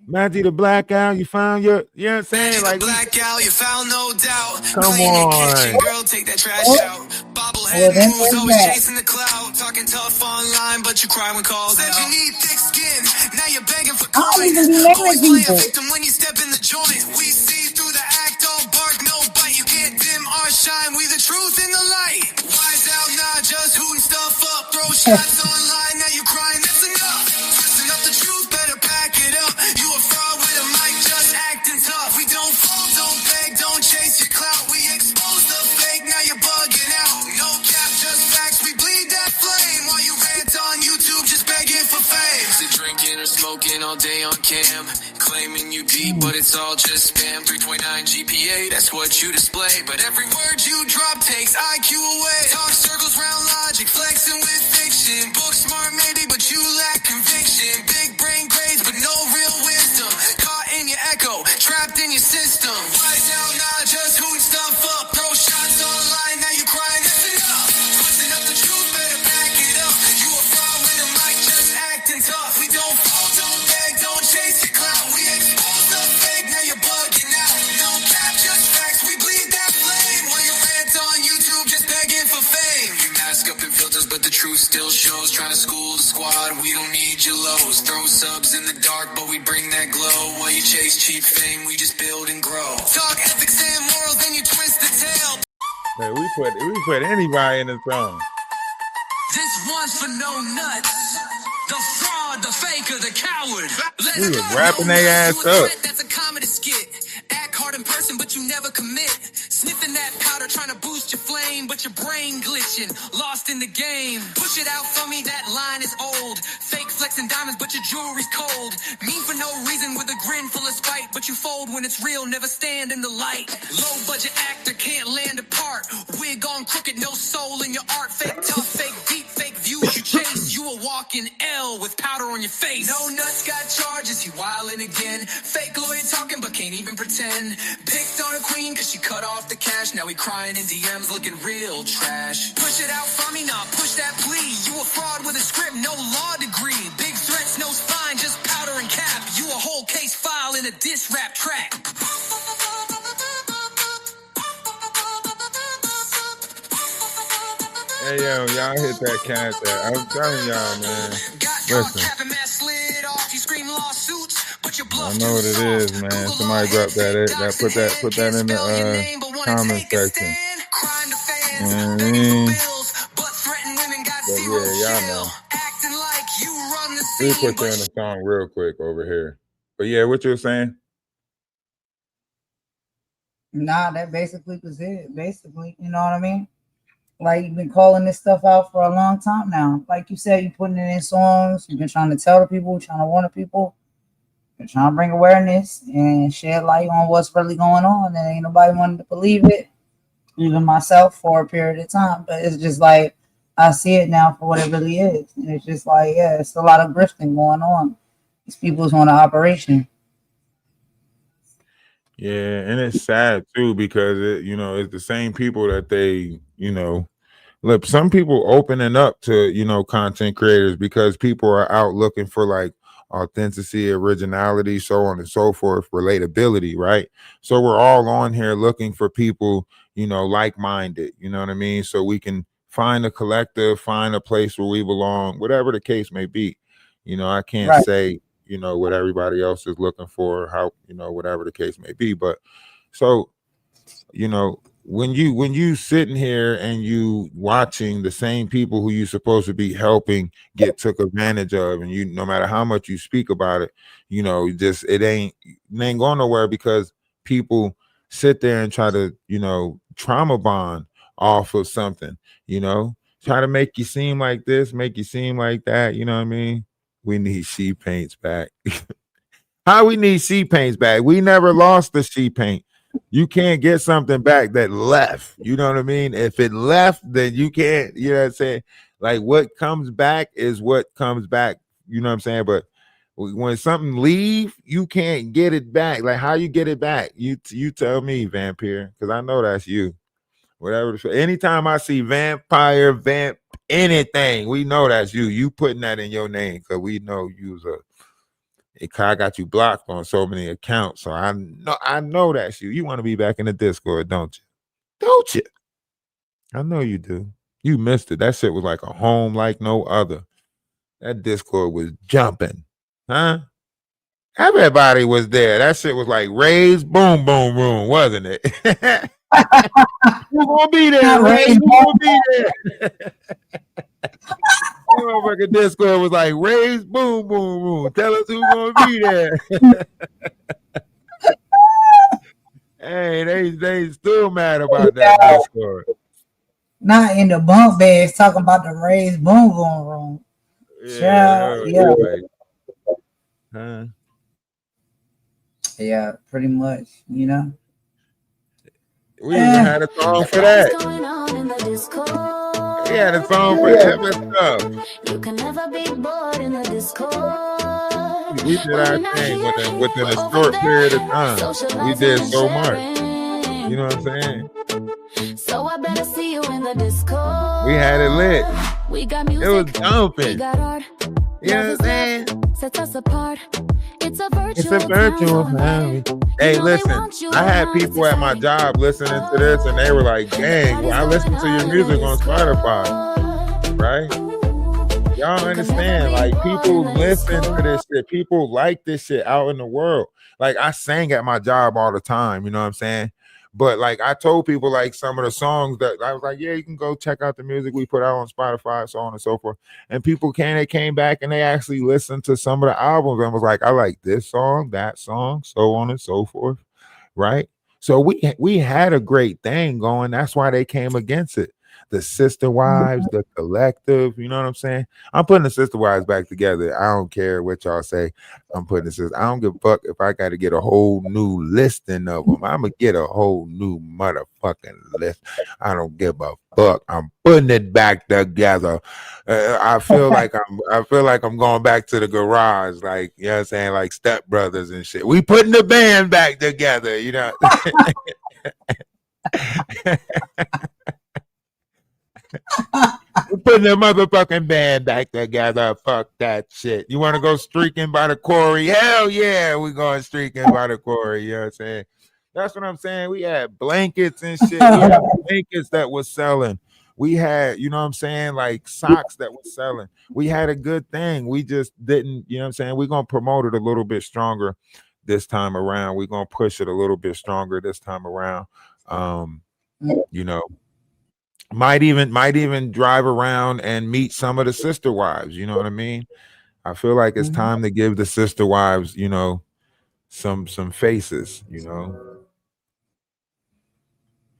Maggie the Blackout, you found your, you know what I'm saying? Like, Blackout, you found no doubt. come Clean your kitchen, on. girl, take that trash Oh, out. well Bobblehead then moves, there's always that. chasing the cloud. Talking tough online, but you cry when calls out. You need thick skin, now you're begging for I don't even coins. be Always naming play a people. victim when you step in the joint. We see through the act, all bark, no bite. You can't dim our shine, we the truth in the light. Wise out, not just hooting stuff up. Throw shots online, now you crying, that's enough. Twisting up the truth, better back it up. You a fraud with a mic, just acting tough. We don't fall, don't beg, don't chase your clout. We expose the fake, now you're bugging out. No cap, just facts, we bleed that flame. While you rant on YouTube, just begging for fame. Is it drinking or smoking all day on cam? Claiming you deep, but it's all just spam. 3.9 GPA, that's what you display. But every word you drop takes IQ away. Talk circles round logic, flexing with fiction. Book smart maybe, but you lack conviction. Big brain grades, but no real wisdom. Caught in your echo, trapped in your system. Wise out, not just hooting stuff up. Throw shots online, now you crying, that's enough. Twisting up the truth, better back it up. You a fraud with a mic, just acting tough. We don't fall, don't beg, don't chase your clout. We expose the fake, now you're bugging out. No cap, just facts, we bleed that flame. While you rant on YouTube, just begging for fame. You mask up in filters, but the truth still shows. Trying to school the squad, we don't need your lows. Throw subs in the dark, but we bring that glow. While you chase cheap fame, we just build and grow. Talk ethics and morals, then you twist the tail. Man, we put anybody in the song. This one's for no nuts. The fraud, the faker, the coward. We was rapping their ass up. That's a comedy skit. Act hard in person, but you never commit. Sniffing that powder, trying to boost your flame, but your brain glitching. Lost in the game. Push it out for me, that line is old. Fake flexing diamonds, but your jewelry's cold. Mean for no reason with a grin full of spite, but you fold when it's real, never stand in the light. Low budget actor can't land a part. Wig on crooked, no soul in your art. Fake tough, fake deep, fake views you chase. You a walk fucking L with powder on your face. No nuts got charges, he wildin' again. Fake lawyer talking but can't even pretend. Picked on a queen cause she cut off the cash. Now he crying in DMs looking real trash. Push it out from me, nah, push that plea. You a fraud with a script, no law degree. Big threats, no spine, just powder and cap. You a whole case file in a diss rap track. Hey yo, y'all hit that cat there. I'm telling y'all, man. Listen. I know what it is, man. Somebody drop that put that in the comment section. You know what I mean? But yeah, y'all know. We put you in the song real quick over here. But yeah, what you were saying? Nah, that basically was it. Basically, you know what I mean? Like, you've been calling this stuff out for a long time now. Like you said, you're putting it in songs. You've been trying to tell the people, trying to warn the people. You're trying to bring awareness and shed light on what's really going on. And ain't nobody wanted to believe it, even myself, for a period of time. But it's just like, I see it now for what it really is. And it's just like, yeah, it's a lot of grifting going on. These people's on an operation. Yeah, and it's sad too because it's the same people that they, look, some people opening up to, content creators because people are out looking for like authenticity, originality, so on and so forth, relatability, right? So we're all on here looking for people, like-minded, you know what I mean? So we can find a collective, find a place where we belong, whatever the case may be. I can't say what everybody else is looking for, how, whatever the case may be. But so, when you sitting here and you watching the same people who you supposed to be helping get took advantage of, and you, no matter how much you speak about it, just it ain't going nowhere because people sit there and try to, trauma bond off of something, try to make you seem like this, make you seem like that, you know what I mean? We need she paints back. How we need she paints back? We never lost the she paint. You can't get something back that left. You know what I mean? If it left, then you can't, you know what I'm saying? Like what comes back is what comes back. You know what I'm saying? But when something leave, you can't get it back. Like how you get it back? You tell me, Vampire, because I know that's you. Whatever. Anytime I see vampire, vamp, anything, we know that's you. You putting that in your name because we know you's I got you blocked on so many accounts. So I know that's you. You want to be back in the Discord, don't you? Don't you? I know you do. You missed it. That shit was like a home like no other. That Discord was jumping. Huh? Everybody was there. That shit was like Ray's boom boom room, wasn't it? Who's gonna be there, Ray? Who's gonna be there? Motherfucking Discord was like Ray's boom boom room. Tell us who's gonna be there. Hey, they still mad about that Discord. Not in the bunk beds talking about the Ray's boom boom room. Yeah. Huh? Yeah, pretty much, We even had a song for that. We had a song for that stuff. You can never be bored in the Discord. We did our thing within a short period of time. We did so much. You know what I'm saying? So I better see you in the Discord. We had it lit. We got music. It was jumping. We got art. You know what I'm saying? Sets us apart. It's a virtual family. Hey, listen, I had people at my job listening to this and they were like, dang, well, I listen to your music on Spotify, right? Y'all understand, like people listen to this shit. People like this shit out in the world. Like I sang at my job all the time, you know what I'm saying? But like I told people like some of the songs that I was like, yeah, you can go check out the music we put out on Spotify, so on and so forth. And people came back and they actually listened to some of the albums and was like, I like this song, that song, so on and so forth. Right. So we had a great thing going. That's why they came against it. the sister wives, the collective. You know what I'm saying? I'm putting the sister wives back together. I don't care what y'all say. I'm putting the sister. I don't give a fuck if I got to get a whole new listing of them. I'm gonna get a whole new motherfucking list. I don't give a fuck. I'm putting it back together. I feel like I'm going back to the garage, like, you know what I'm saying, like Step Brothers and shit. We putting the band back together, you know. We're putting the motherfucking band back together. Fuck that shit. You want to go streaking by the quarry? Hell yeah, we going streaking by the quarry. You know what I'm saying? That's what I'm saying. We had blankets and shit. We had blankets that was selling. We had, you know what I'm saying, like socks that was selling. We had a good thing. We just didn't, you know what I'm saying? We're going to promote it a little bit stronger this time around. We're going to push it a little bit stronger this time around. You know, might even drive around and meet some of the sister wives. You know what I mean? I feel like it's time to give the sister wives, you know, some faces. You know,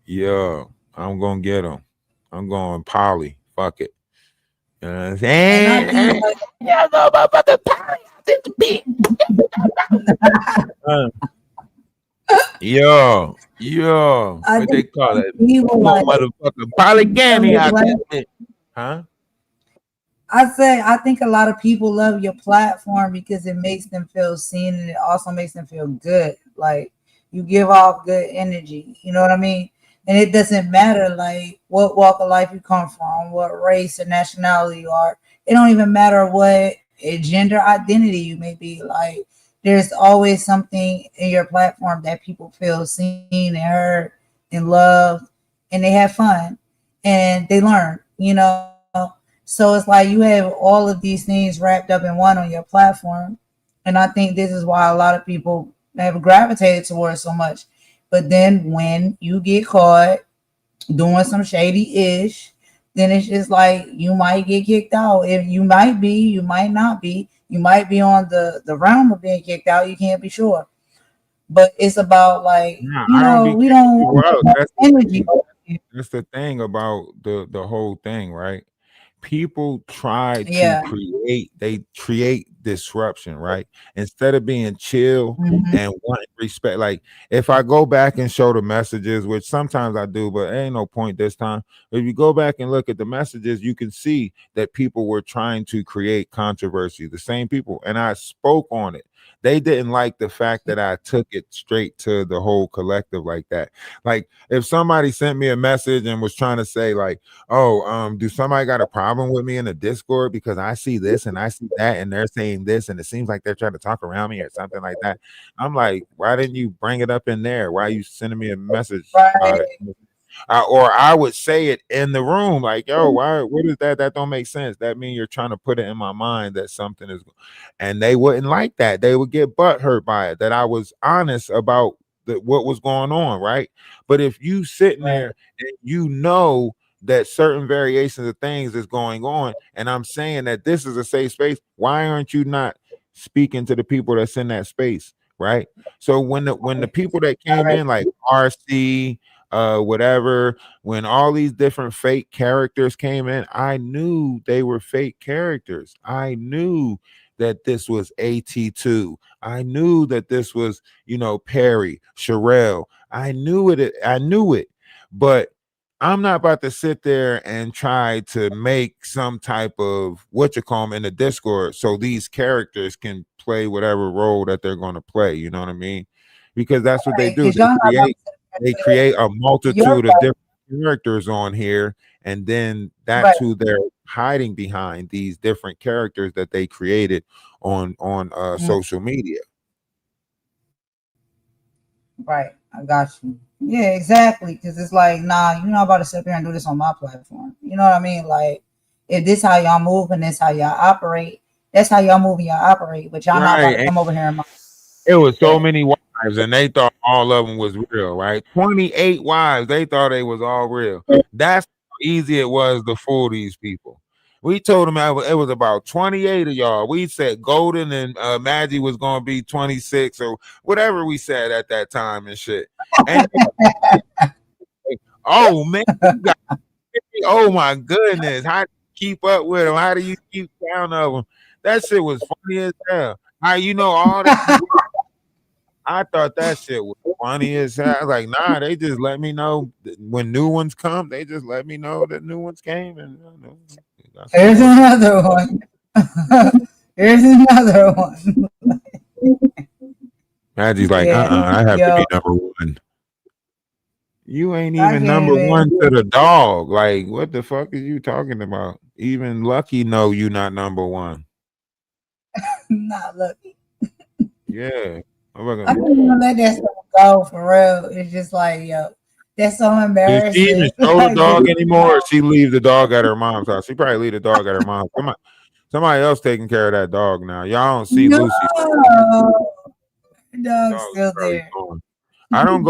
yeah, I'm gonna get them. I'm going Polly. Fuck it. You know what I'm And I saying? think like, Yeah, no, motherfucking Polly. Yo, I what they think call it? people More like motherfucking love polygamy your out platform. there. Huh? I think a lot of people love your platform because it makes them feel seen and it also makes them feel good. Like you give off good energy. You know what I mean? And it doesn't matter like what walk of life you come from, what race or nationality you are. It don't even matter what gender identity you may be. Like there's always something in your platform that people feel seen and heard and loved, and they have fun and they learn. You know. So it's like you have all of these things wrapped up in one on your platform. And I think this is why a lot of people have gravitated towards so much. But then when you get caught doing some shady ish, then it's just like you might get kicked out. If you might be, you might not be. You might be on the realm of being kicked out. You can't be sure. But it's about like, Nah, you I don't know, be we kicking don't people want out. that much energy. That's the thing about the whole thing, right? People try to Yeah. create disruption, right? Instead of being chill Mhm. and wanting respect. Like if I go back and show the messages, which sometimes I do, but ain't no point this time. If you go back and look at the messages, you can see that people were trying to create controversy, the same people, and I spoke on it. They didn't like the fact that I took it straight to the whole collective like that. Like if somebody sent me a message and was trying to say like, oh, do somebody got a problem with me in the Discord because I see this and I see that and they're saying this and it seems like they're trying to talk around me or something like that. I'm like, why didn't you bring it up in there? Why are you sending me a message about it? Right. Or I would say it in the room, like, yo, why? What is that? That don't make sense. That means you're trying to put it in my mind that something is, and they wouldn't like that. They would get butt hurt by it. That I was honest about what was going on, right? But if you sitting Right. there and you know that certain variations of things is going on, and I'm saying that this is a safe space, why aren't you not speaking to the people that's in that space, right? So when the people that came Right. in like RC, whatever, when all these different fake characters came in, I knew they were fake characters. I knew that this was AT2. I knew that this was, you know, Perry, Sherelle. I knew it. I knew it. But I'm not about to sit there and try to make some type of what you call them in the Discord so these characters can play whatever role that they're going to play. You know what I mean? Because that's what they do. Because y'all not about They to say create a your multitude of different characters on here, and then right, that's who they're hiding behind, these different characters that they created on mm, social media. right. I got you. Yeah, exactly. Because it's like, nah, you're not about to sit there and do this on my platform. You know what I mean? Like, if this how y'all move and this how y'all operate, that's how y'all move and y'all operate. But y'all not about to Right. come over here and It was so that. many wives, and they thought all of them was real, right? 28 wives, they thought they was all real. That's how easy it was to fool these people. We told them it was about 28 of y'all. We said Golden and Maggie was gonna be 26 or whatever we said at that time and shit. And they, oh man, you got Oh my goodness. How do you keep up with them? How do you keep count of them? That shit was funny as hell. How you know all that? I thought that shit was funny as hell. I was like, nah, they just let me know when new ones come. They just let me know that new ones came, and that's what Here's it was. another one. Here's another one. Maggie's like, Yeah, I have to yo, be number one. You ain't I even can't number even. one to the dog. Like, what the fuck is you talking about? Even Lucky know you not number one. Not lucky. Yeah. I can't even let that stuff go for real. It's just like, yo, that's so Does she even embarrassing. show the Like, this dog is anymore, or she leave the dog at her mom's house? She probably leave the dog at her mom's. Somebody else taking care of that dog now. Y'all don't see no, Lucy. dog's Dog is still probably there. gone. I don't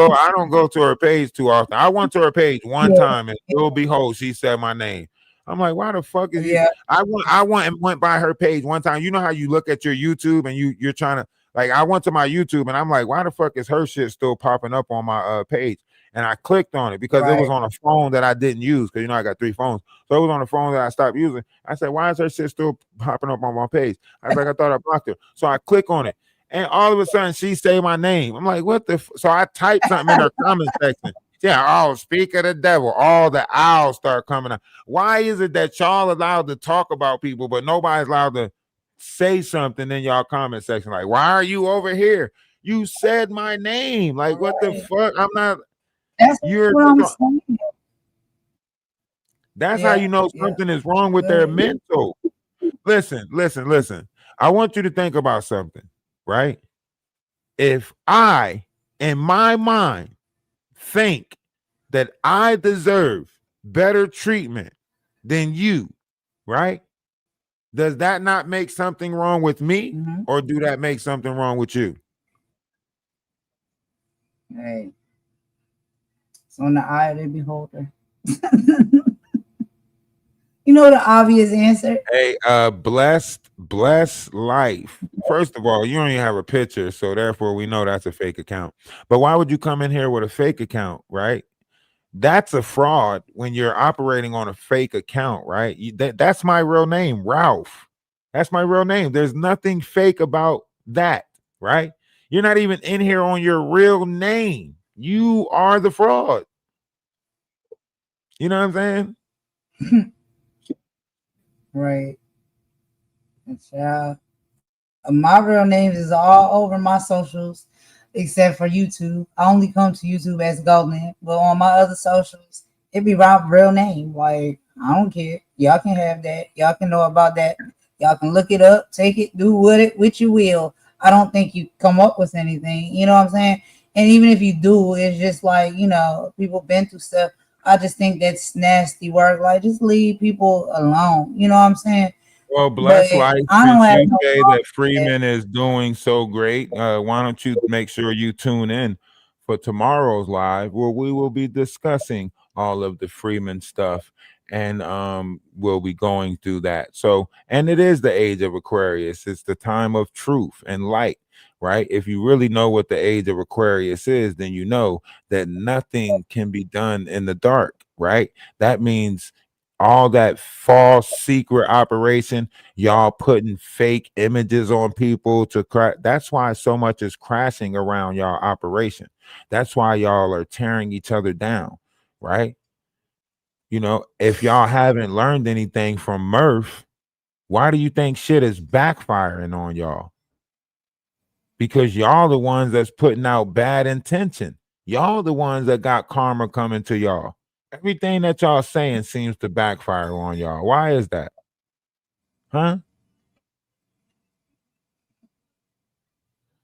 go to her page too often. I went to her page one Yeah, time and lo and behold, she said my name. I'm like, why the fuck is you? yeah, I went by her page one time. You know how you look at your YouTube and you're trying to, like, I went to my YouTube and I'm like, why the fuck is her shit still popping up on my page? And I clicked on it because it was right, on a phone that I didn't use, because I got 3 phones. So it was on a phone that I stopped using. I said, why is her shit still popping up on my page? I was like, I thought I blocked her. So I click on it. And all of a sudden, she say my name. I'm like, what the? So I typed something in her comment section. Yeah, oh, speak of the devil. All the owls start coming out. Why is it that y'all allowed to talk about people, but nobody's allowed to say something in y'all comment section? Like, why are you over here? You said my name. Like, what the right. fuck? I'm not. That's You're. what I'm saying. That's how you Yeah, know yeah. something is wrong with their Good. mental. Listen. I want you to think about something, right? If I, in my mind, think that I deserve better treatment than you, right? Does that not make something wrong with me, Mm-hmm. or do that make something wrong with you? Hey, it's on the eye of the beholder. You know the obvious answer. Hey, blessed life. First of all, you don't even have a picture, so therefore we know that's a fake account. But why would you come in here with a fake account, right? That's a fraud when you're operating on a fake account, right? That's my real name, Ralph. That's my real name. There's nothing fake about that, right? You're not even in here on your real name. You are the fraud. You know what I'm saying? Right. It's, my real name is all over my socials, except for YouTube. I only come to YouTube as Golden, but on my other socials, it be my real name. Like, I don't care. Y'all can have that. Y'all can know about that. Y'all can look it up, take it, do with it, which you will. I don't think you come up with anything. You know what I'm saying? And even if you do, it's just like, people been through stuff. I just think that's nasty work. Like, just leave people alone. You know what I'm saying? Well, But bless life. I don't Since have you no say problem that with that. Freeman is doing so great, why don't you make sure you tune in for tomorrow's live, where we will be discussing all of the Freeman stuff, and we'll be going through that. So, and it is the age of Aquarius. It's the time of truth and light, right? If you really know what the age of Aquarius is, then you know that nothing can be done in the dark, right? That means all that false secret operation, y'all putting fake images on people to crash. That's why so much is crashing around y'all operation. That's why y'all are tearing each other down, right? If y'all haven't learned anything from Murph, why do you think shit is backfiring on y'all? Because y'all the ones that's putting out bad intention. Y'all the ones that got karma coming to y'all. Everything that y'all saying seems to backfire on y'all. Why is that? Huh?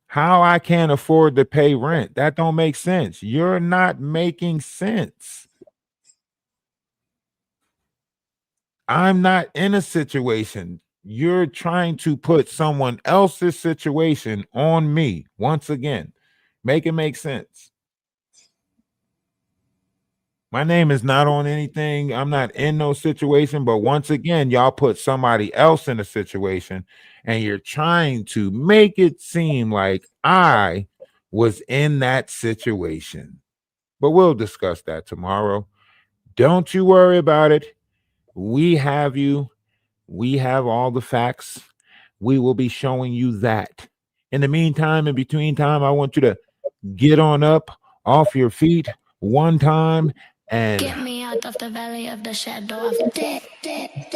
How I can't afford to pay rent? That don't make sense. You're not making sense. I'm not in a situation. You're trying to put someone else's situation on me once again. Make it make sense. My name is not on anything. I'm not in no situation, but once again, y'all put somebody else in a situation and you're trying to make it seem like I was in that situation. But we'll discuss that tomorrow. Don't you worry about it. We have you. We have all the facts. We will be showing you that. In the meantime, in between time, I want you to get on up off your feet one time and Get me out of the valley of the shadow of death. Make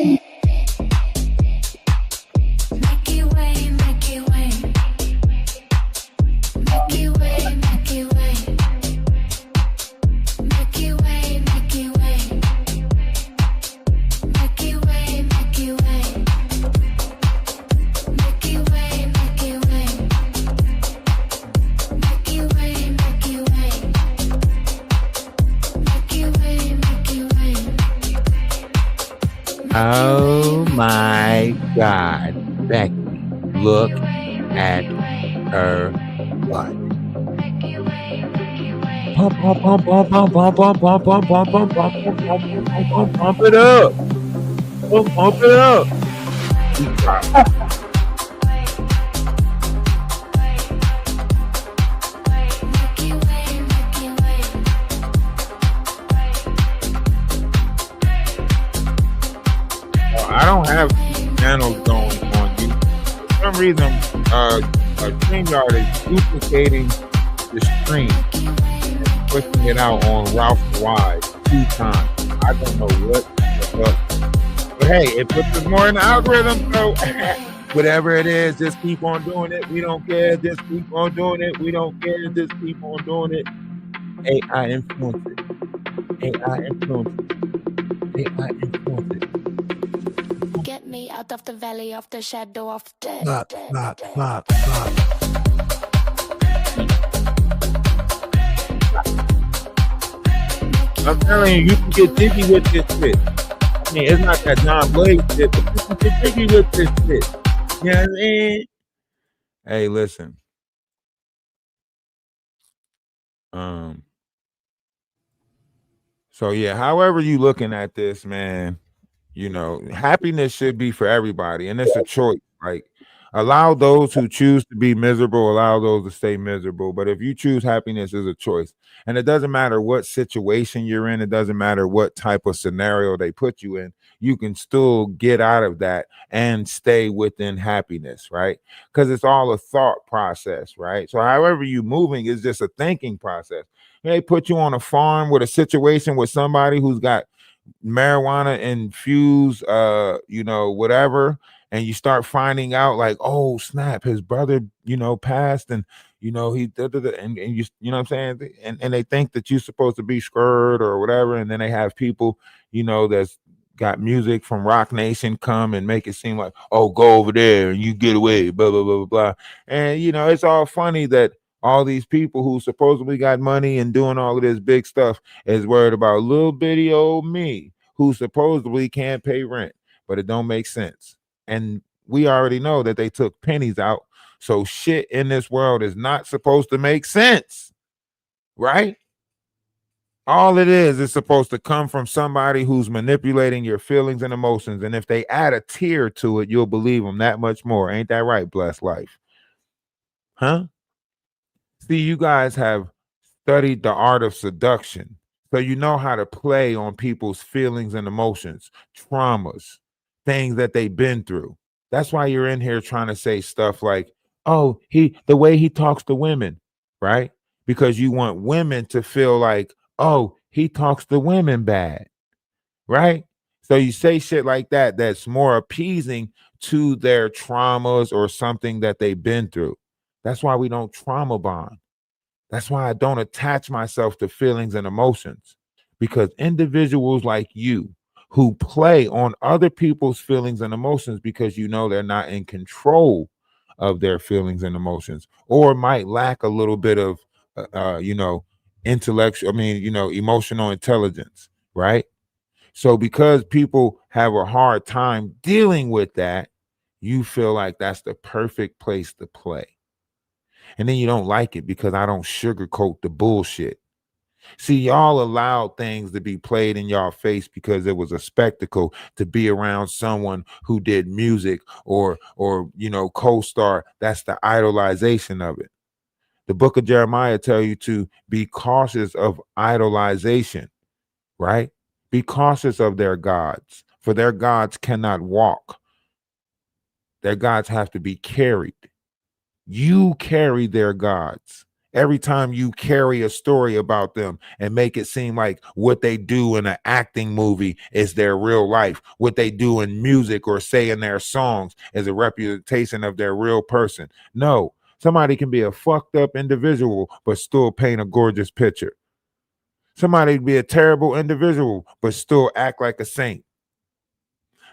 it way, make it way. Make it way, make it way. Make it way, make it way. Make it way, make it way. Make it way, make it way. Make it way, make it way. Make it way, make it way. oh my God, Becky, look at her butt. Pump, pump, pump, pump, pump, pump, pump, pump, pump, pump, pump, pump, pump, pump, pump, pump it up. Pump it up. I don't have channels going on you. For some reason, StreamYard is duplicating the stream and pushing it out on Ralph Wide 2 times. I don't know what the fuck. But hey, it puts us more in the algorithm, so whatever it is, just keep on doing it. We don't care. Just keep on doing it. We don't care. Just keep on doing it. AI influence it. AI influence it. AI influence it. Get me out of the valley of the shadow of death. Lock. I'm telling you, you can get jiggy with this shit. I mean, it's not that John Blade shit, but you can get jiggy with this shit. You know what I mean? Hey, listen. So yeah, however you looking at this, man, you know, happiness should be for everybody, and it's a choice. Like, allow those who choose to be miserable, allow those to stay miserable. But if you choose happiness, is a choice, and it doesn't matter what situation you're in. It doesn't matter what type of scenario they put you in. You can still get out of that and stay within happiness, right? Because it's all a thought process, right? So however you moving is just a thinking process. They put you on a farm with a situation with somebody who's got marijuana infused you know, whatever, and you start finding out like, oh snap, his brother, you know, passed, and you know he and you know what I'm saying, and they think that you're supposed to be scared or whatever, and then they have people, you know, that's got music from Rock Nation come and make it seem like, oh, go over there and you get away, blah blah blah blah blah. And you know, it's all funny that all these people who supposedly got money and doing all of this big stuff is worried about little bitty old me who supposedly can't pay rent, but it don't make sense. And we already know that they took pennies out. So shit in this world is not supposed to make sense, right? All it is supposed to come from somebody who's manipulating your feelings and emotions. And if they add a tear to it, you'll believe them that much more. Ain't that right, blessed life? Huh? See, you guys have studied the art of seduction. So you know how to play on people's feelings and emotions, traumas, things that they've been through. That's why you're in here trying to say stuff like, oh, the way he talks to women, right? Because you want women to feel like, oh, he talks to women bad, right? So you say shit like that that's more appeasing to their traumas or something that they've been through. That's why we don't trauma bond. That's why I don't attach myself to feelings and emotions, because individuals like you who play on other people's feelings and emotions because you know they're not in control of their feelings and emotions, or might lack a little bit of, you know, intellectual, I mean, you know, emotional intelligence, right? So because people have a hard time dealing with that, you feel like that's the perfect place to play. And then you don't like it because I don't sugarcoat the bullshit. See, y'all allowed things to be played in y'all face because it was a spectacle to be around someone who did music or you know, co-star. That's the idolization of it. The book of Jeremiah tell you to be cautious of idolization, right? Be cautious of their gods, for their gods cannot walk. Their gods have to be carried. You carry their gods. Every time you carry a story about them and make it seem like what they do in an acting movie is their real life, what they do in music or say in their songs is a representation of their real person. No, somebody can be a fucked up individual but still paint a gorgeous picture. Somebody can be a terrible individual but still act like a saint.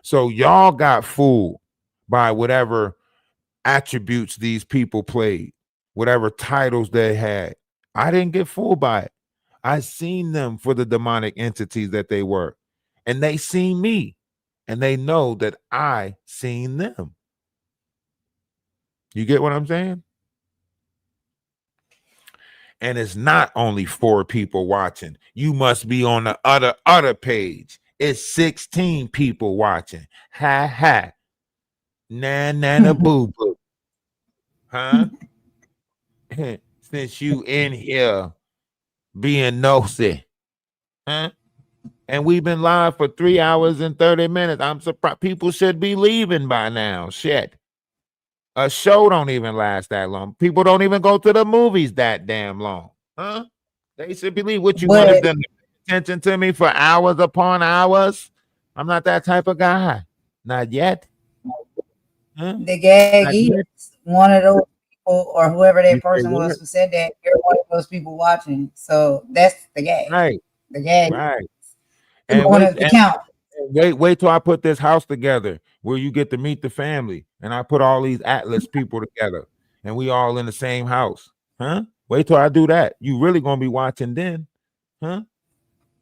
So y'all got fooled by whatever attributes these people played, whatever titles they had. I didn't get fooled by it. I seen them for the demonic entities that they were. And they seen me. And they know that I seen them. You get what I'm saying? And it's not only 4 people watching. You must be on the other page. It's 16 people watching. Ha ha. Na boo boo. Huh? Since you in here being nosy. Huh? And we've been live for 3 hours and 30 minutes. I'm surprised people should be leaving by now. Shit. A show don't even last that long. People don't even go to the movies that damn long. Huh? They should believe what you wanted them to pay attention to me for hours upon hours. I'm not that type of guy. Not yet. Huh? The gag Not is yet. one of those people or whoever You that say person was what? who said that, you're one of those people watching. So that's the gag. Right. The gag Right. is And going up the count. wait till I put this house together where you get to meet the family. And I put all these Atlas people together and we all in the same house. Huh? Wait till I do that. You really gonna be watching then. Huh?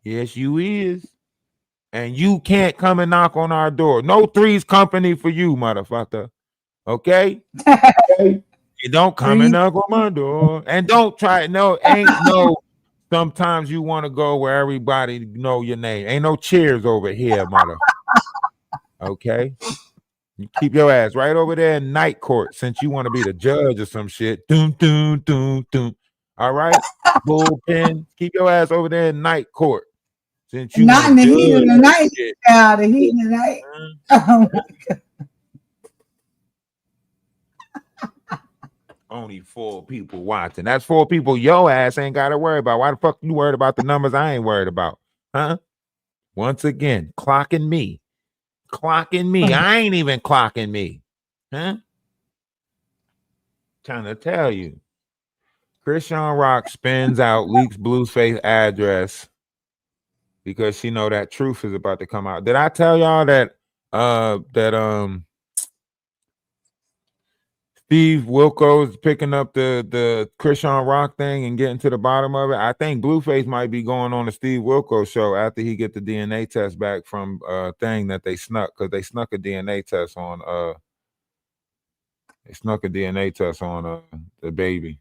Yes, you is. And you can't come and knock on our door. No Three's Company for you, motherfucker. Okay? You don't come and knock on my door. And don't try. No, ain't no. Sometimes you want to go where everybody know your name. Ain't no cheers over here, mother. Okay? You keep your ass right over there in night court since you want to be the judge or some shit. Doom, doom, doom, doom. All right? Bullpen. Keep your ass over there in night court since you Not want in to the heat of judge the night. shit. The heat of the night. Oh my God. Only 4 people watching. That's 4 people your ass ain't got to worry about. Why the fuck you worried about the numbers I ain't worried about? Huh? Once again, clocking me. Clocking me. I ain't even clocking me. Huh? Trying to tell you. Christian Rock spins out, leaks Blueface address because she know that truth is about to come out. Did I tell y'all that Steve Wilco's picking up the Christian Rock thing and getting to the bottom of it? I think Blueface might be going on the Steve Wilco show after he get the DNA test back from thing that they snuck, because they snuck a DNA test on the baby.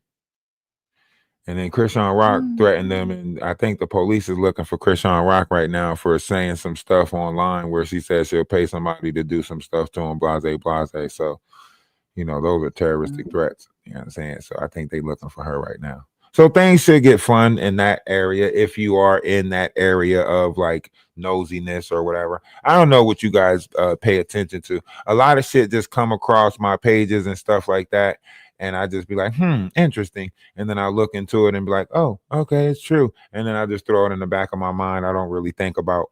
And then Christian Rock threatened them, and I think the police is looking for Christian Rock right now for saying some stuff online where she says she'll pay somebody to do some stuff to him, blase, blase. So, you know, those are terroristic threats. You know what I'm saying? So I think they're looking for her right now. So things should get fun in that area if you are in that area of like nosiness or whatever. I don't know what you guys pay attention to. A lot of shit just come across my pages and stuff like that. And I just be like, interesting. And then I look into it and be like, oh, okay, it's true. And then I just throw it in the back of my mind. I don't really think about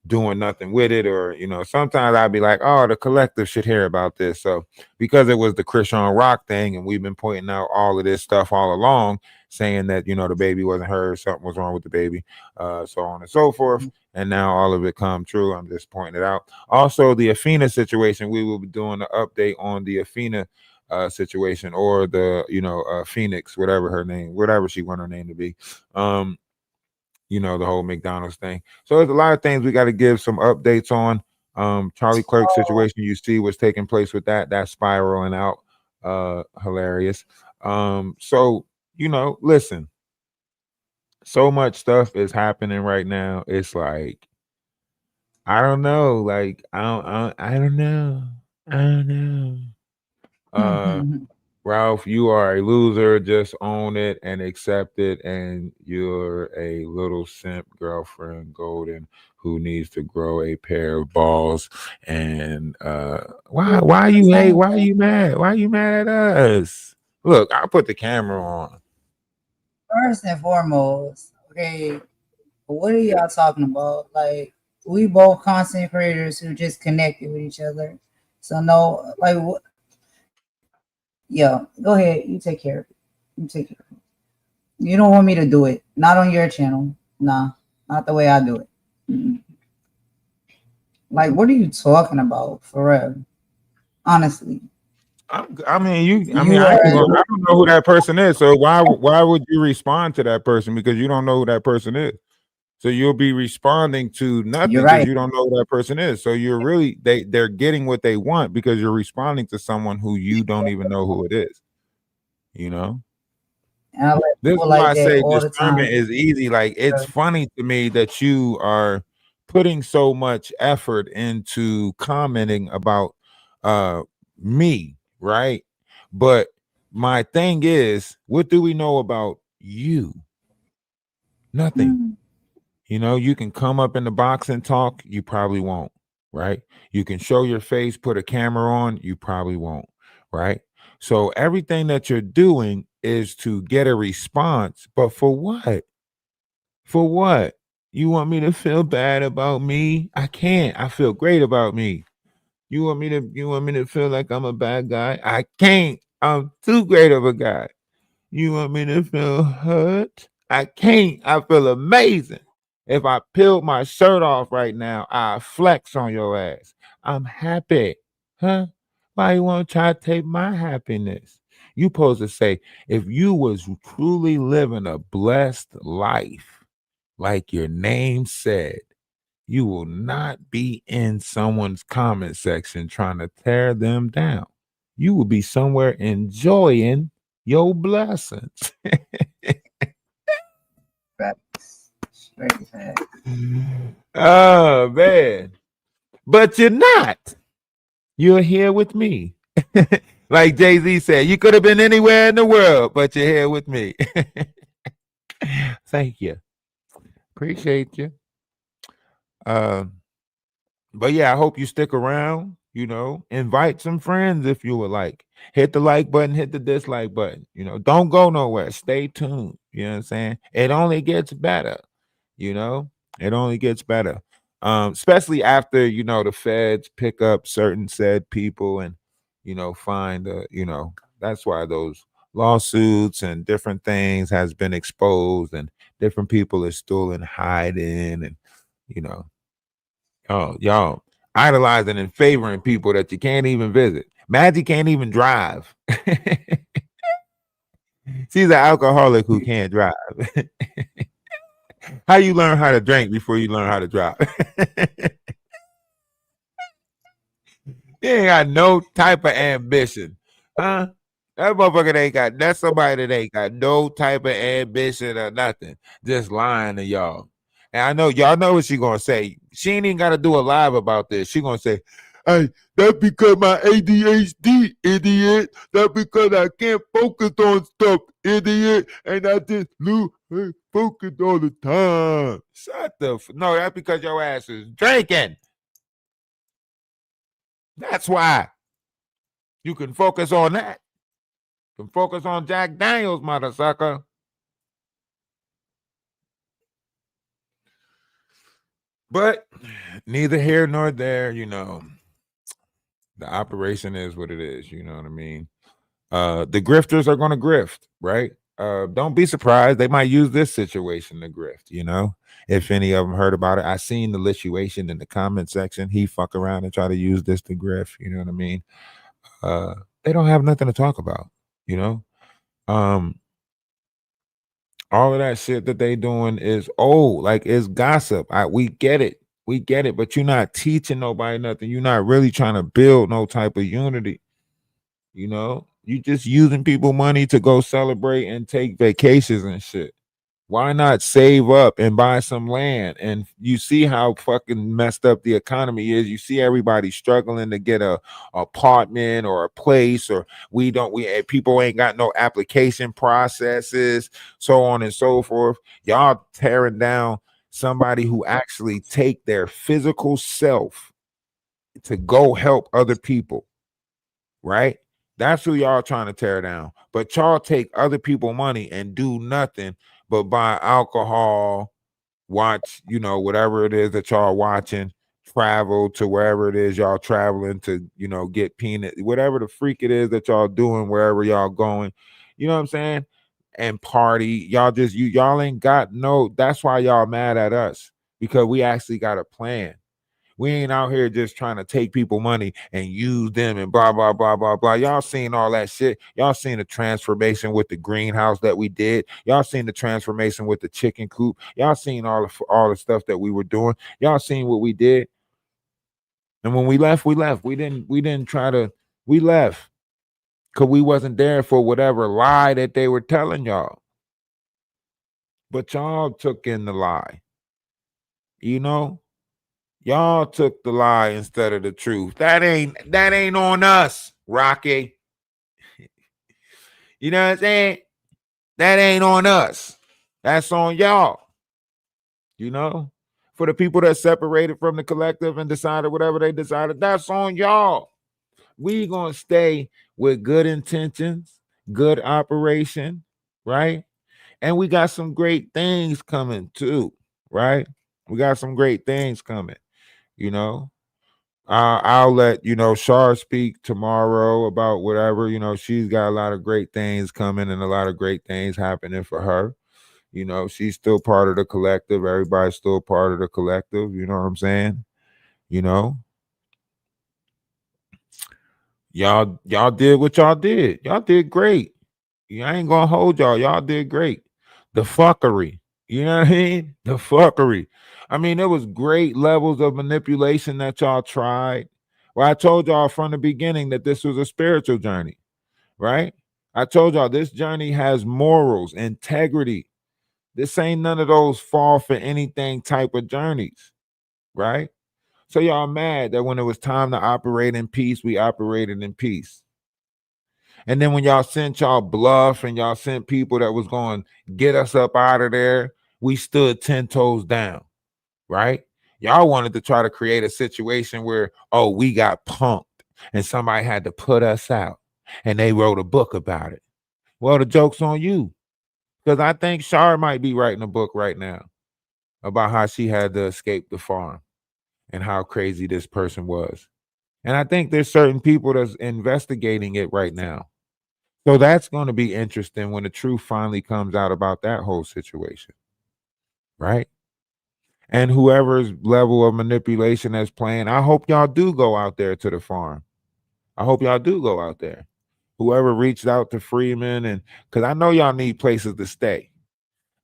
doing nothing with it, or, you know, sometimes I'd be like, oh, the collective should hear about this. So because it was the Christian Rock thing, and we've been pointing out all of this stuff all along, saying that, you know, the baby wasn't hers, something was wrong with the baby, so on and so forth. And now all of it come true. I'm just pointing it out. Also, the Athena situation, we will be doing an update on the Athena situation, or the, you know, Phoenix, whatever her name, whatever she want her name to be. You know, the whole McDonald's thing. So there's a lot of things we got to give some updates on. Charlie Clerk situation, you see what's taking place with that. That's spiraling out. Hilarious. So, you know, listen, so much stuff is happening right now. It's like, I don't know. Like, I don't know. I don't know. Ralph, you are a loser. Just own it and accept it. And you're a little simp girlfriend, Golden, who needs to grow a pair of balls. And why you hate? Why are you mad? Why are you mad at us? Look, I'll put the camera on. First and foremost, okay, what are y'all talking about? Like, we both content creators who just connected with each other. So no, like, yo, go ahead. You take care of it. You take care of it. You don't want me to do it. Not on your channel. Nah, not the way I do it. Mm-mm. Like, what are you talking about, for real? Honestly, I mean, you. I mean, you I ain't are. gonna, I don't know who that person is. So why would you respond to that person because you don't know who that person is? So you'll be responding to You're nothing because right. you don't know who that person is. So you're really they're getting what they want because you're responding to someone who you don't even know who it is. You know? And I let This people is why like I that say all the discernment time. is easy. Like it's funny to me that you are putting so much effort into commenting about uh me, right? But my thing is, what do we know about you? Nothing. Mm. You know, you can come up in the box and talk, you probably won't, right? You can show your face, put a camera on, you probably won't, right? So everything that you're doing is to get a response, but for what? For what? You want me to feel bad about me? I can't. I feel great about me. You want me to feel like I'm a bad guy? I can't. I'm too great of a guy. You want me to feel hurt? I can't. I feel amazing. If I peeled my shirt off right now, I flex on your ass. I'm happy. Huh? Why you want to try to take my happiness? You supposed to say, if you was truly living a blessed life, like your name said, you will not be in someone's comment section trying to tear them down. You will be somewhere enjoying your blessings. Facts. Straight facts. Oh man. But you're not. You're here with me. Like Jay-Z said, you could have been anywhere in the world, but you're here with me. Thank you. Appreciate you. Um But yeah, I hope you stick around. You know, invite some friends if you would like. Hit the like button, hit the dislike button. You know, don't go nowhere. Stay tuned. You know what I'm saying? It only gets better. You know, it only gets better. Especially after the feds pick up certain said people and find that's why those lawsuits and different things has been exposed and different people are still in hiding and you know Oh, y'all idolizing and favoring people that you can't even visit. Magic can't even drive. She's an alcoholic who can't drive. How you learn how to drink before you learn how to drive? He ain't got no type of ambition, huh? That motherfucker ain't got. That's somebody that ain't got no type of ambition or nothing. Just lying to y'all. And I know y'all know what she gonna say. She ain't even got to do a live about this. She gonna say, "Hey, that's because my ADHD, idiot. That's because I can't focus on stuff, idiot. And I just lose focus all the time." Shut the. No, that's because your ass is drinking. That's why. You can focus on that. You can focus on Jack Daniels, mother sucker. But neither here nor there, the operation is what it is. You know what I mean? The grifters are gonna grift, right? Don't be surprised. They might use this situation to grift, if any of them heard about it. I seen the lituation in the comment section. He fuck around and try to use this to grift, you know what I mean? They don't have nothing to talk about, you know. All of that shit that they doing is old, like it's gossip. We get it, but you're not teaching nobody nothing. You're not really trying to build no type of unity. You just using people money to go celebrate and take vacations and shit. Why not save up and buy some land? And you see how fucking messed up the economy is. You see everybody struggling to get a apartment or a place, or people ain't got no application processes, so on and so forth. Y'all tearing down somebody who actually take their physical self to go help other people, right? That's who y'all trying to tear down. But y'all take other people money and do nothing but buy alcohol, watch, whatever it is that y'all watching, travel to wherever it is y'all traveling to, get peanut, whatever the freak it is that y'all doing, wherever y'all going, you know what I'm saying? And party. Y'all ain't got no, that's why y'all mad at us, because we actually got a plan. We ain't out here just trying to take people money and use them and blah, blah, blah, blah, blah. Y'all seen all that shit. Y'all seen the transformation with the greenhouse that we did. Y'all seen the transformation with the chicken coop. Y'all seen all the stuff that we were doing. Y'all seen what we did. And when we left, we left. We didn't try to, we left because we wasn't there for whatever lie that they were telling y'all. But y'all took in the lie. Y'all took the lie instead of the truth. That ain't on us, Rocky. You know what I'm saying? That ain't on us. That's on y'all. For the people that separated from the collective and decided whatever they decided, that's on y'all. We gonna stay with good intentions, good operation, right? And we got some great things coming too, right? We got some great things coming, you know. I'll let Shar speak tomorrow about whatever. She's got a lot of great things coming and a lot of great things happening for her. She's still part of the collective. Everybody's still part of the collective. You know what I'm saying? You know, y'all did what y'all did. Y'all did great. I ain't gonna hold y'all. Y'all did great. The fuckery. You know what I mean? The fuckery. I mean, there was great levels of manipulation that y'all tried. Well, I told y'all from the beginning that this was a spiritual journey, right? I told y'all this journey has morals, integrity. This ain't none of those fall for anything type of journeys, right? So y'all mad that when it was time to operate in peace, we operated in peace. And then when y'all sent y'all bluff and y'all sent people that was going to get us up out of there, we stood 10 toes down, right? Y'all wanted to try to create a situation where, oh, we got punked and somebody had to put us out and they wrote a book about it. Well, the joke's on you, because I think Shar might be writing a book right now about how she had to escape the farm and how crazy this person was. And I think there's certain people that's investigating it right now. So that's going to be interesting when the truth finally comes out about that whole situation, right? And whoever's level of manipulation that's playing, I hope y'all do go out there to the farm. I hope y'all do go out there. Whoever reached out to Freeman, and because I know y'all need places to stay.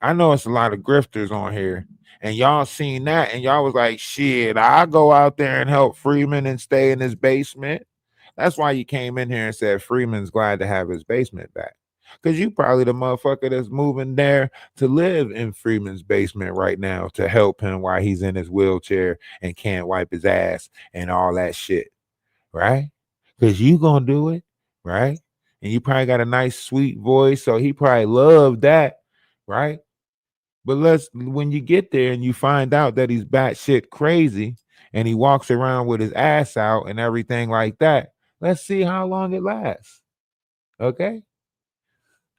I know it's a lot of grifters on here, and y'all seen that, and y'all was like, shit, I'll go out there and help Freeman and stay in his basement. That's why you came in here and said Freeman's glad to have his basement back. Because you probably the motherfucker that's moving there to live in Freeman's basement right now to help him while he's in his wheelchair and can't wipe his ass and all that shit, right? Because you gonna do it, right? And you probably got a nice, sweet voice, so he probably loved that, right? But when you get there and you find out that he's batshit crazy and he walks around with his ass out and everything like that, let's see how long it lasts. Okay?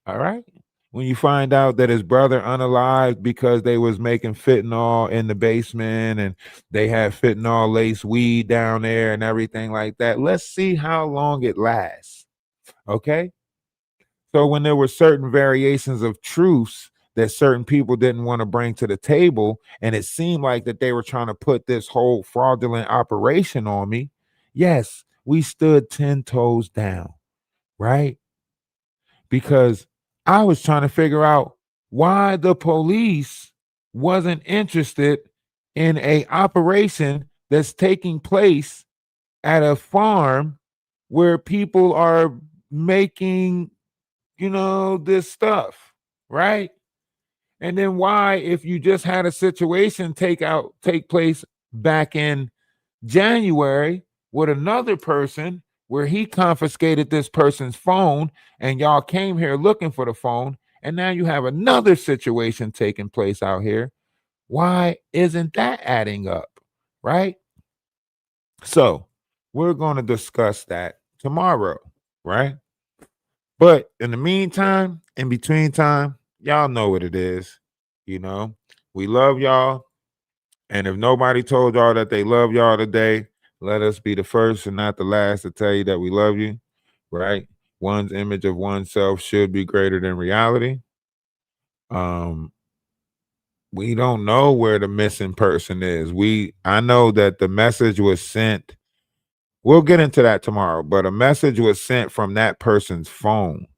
All right. When you find out that his brother unalived because they was making fentanyl in the basement and they had fentanyl laced weed down there and everything like that, let's see how long it lasts. Okay? So when there were certain variations of truths that certain people didn't want to bring to the table, and it seemed like that they were trying to put this whole fraudulent operation on me, yes, we stood 10 toes down, right? Because I was trying to figure out why the police wasn't interested in a operation that's taking place at a farm where people are making this stuff, right? And then why, if you just had a situation take place back in January with another person where he confiscated this person's phone and y'all came here looking for the phone, and now you have another situation taking place out here, why isn't that adding up? Right? So we're going to discuss that tomorrow, right? But in the meantime, in between time, y'all know what it is. You know, we love y'all. And if nobody told y'all that they love y'all today, let us be the first and not the last to tell you that we love you, right? One's image of oneself should be greater than reality. We don't know where the missing person is. I know that the message was sent. We'll get into that tomorrow, but a message was sent from that person's phone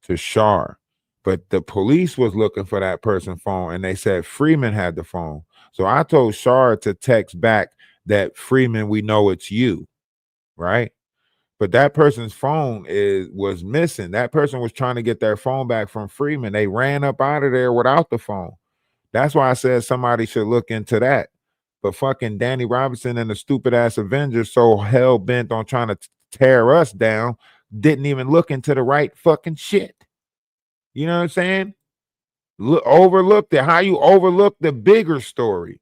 to Shar. But the police was looking for that person's phone, and they said Freeman had the phone. So I told Shar to text back that Freeman, we know it's you, right? But that person's phone was missing. That person was trying to get their phone back from Freeman. They ran up out of there without the phone. That's why I said somebody should look into that. But fucking Danny Robinson and the stupid ass Avengers, so hell bent on trying to tear us down, didn't even look into the right fucking shit. You know what I'm saying? Overlooked it. How you overlook the bigger story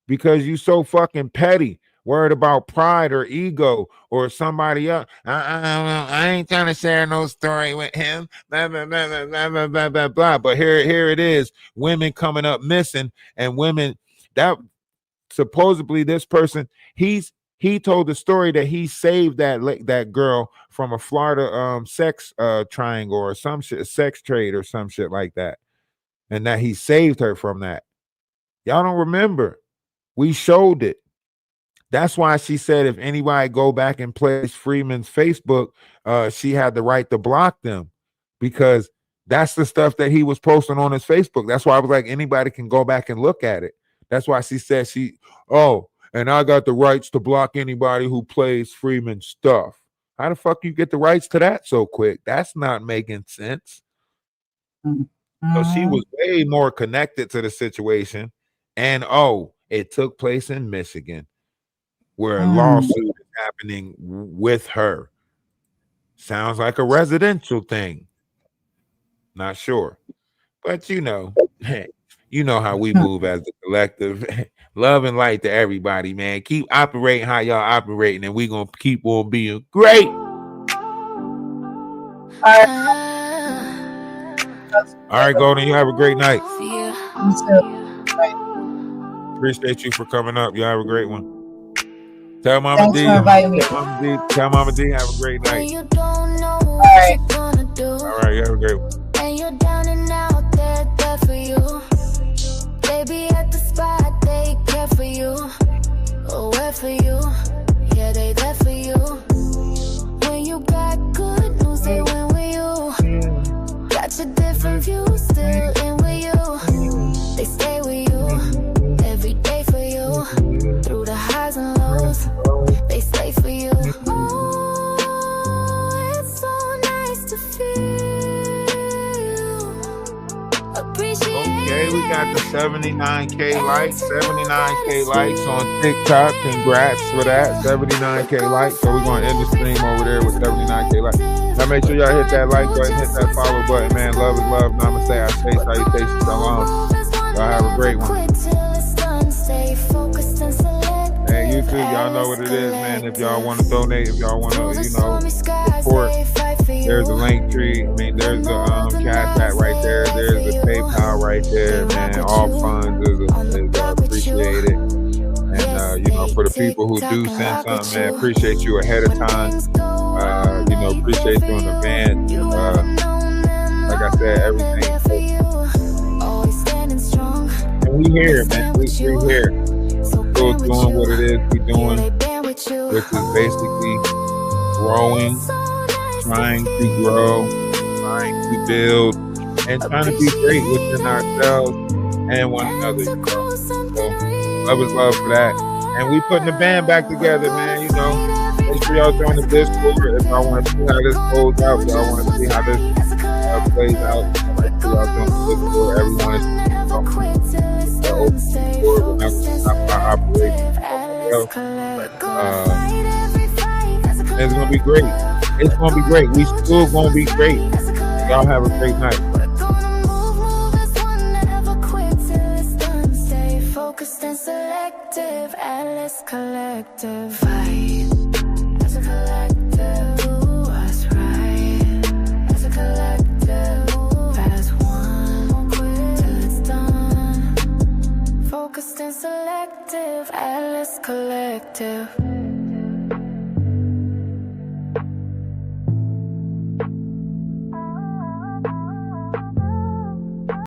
because you so fucking petty, worried about pride or ego or somebody else. I ain't trying to share no story with him. Blah, blah, blah, blah, blah, blah, blah, blah. But here it is. Women coming up missing, and women that supposedly this person, he told the story that he saved that girl from a Florida sex triangle or some shit, sex trade or some shit like that. And that he saved her from that. Y'all don't remember. We showed it. That's why she said if anybody go back and place Freeman's Facebook, she had the right to block them because that's the stuff that he was posting on his Facebook. That's why I was like, anybody can go back and look at it. That's why she said and I got the rights to block anybody who plays Freeman's stuff. How the fuck you get the rights to that so quick? That's not making sense. So she was way more connected to the situation. And it took place in Michigan where a lawsuit is happening with her. Sounds like a residential thing. Not sure. But you know how we move as a collective. Love and light to everybody, man. Keep operating how y'all operating, and we're gonna keep on being great. All right, Golden, you have a great night. Appreciate you for coming up. You have a great one. Tell Mama D. Tell Mama D. Have a great night. All right, you have a great one. And you're down and out, they're there for you. They be at the spot, they care for you. Oh, where for you? Yeah, they there for you. When you got good news, they went with you. Got your different views, still in with you. They stay with you, every day for you. Through the highs and lows, they stay for you. Oh, it's so nice to feel. Okay, we got the 79K likes, 79K likes on TikTok. Congrats for that, 79K likes. So we're going to end the stream over there with 79K likes. Now make sure y'all hit that like button, hit that follow button, man. Love is love. Namaste, I say salutations, shalom. Y'all have a great one. Hey, you too. Y'all know what it is, man. If y'all want to donate, if y'all want to, support, there's a link tree. I mean, there's a Cash App right there. There's a PayPal right there, man. All funds is appreciated. And, for the people who do send something, man, appreciate you ahead of time. Appreciate you in advance. Like I said, everything. And we here, man. We here. Still doing what it is we doing, which is basically growing, trying to grow, trying to build, and trying to be great within ourselves and one another. So love is love for that. And we putting the band back together, man. Make sure y'all join the Discord if y'all want to see how this goes out. If y'all want to see how this plays out. Y'all join the Discord. Everyone is never quit till it's done. Stay focused and selective. Atlas collect. We're gonna fight every fight. As a It's gonna be great. It's gonna be great. We still gonna be great. Y'all have a great night. We're gonna move as one, never quit till it's done. Stay focused and selective. Atlas collective. Fight as a collective. Do what's right. As a collective. Move as one. Won't quit till it's done. Focused and selective. Atlas collective.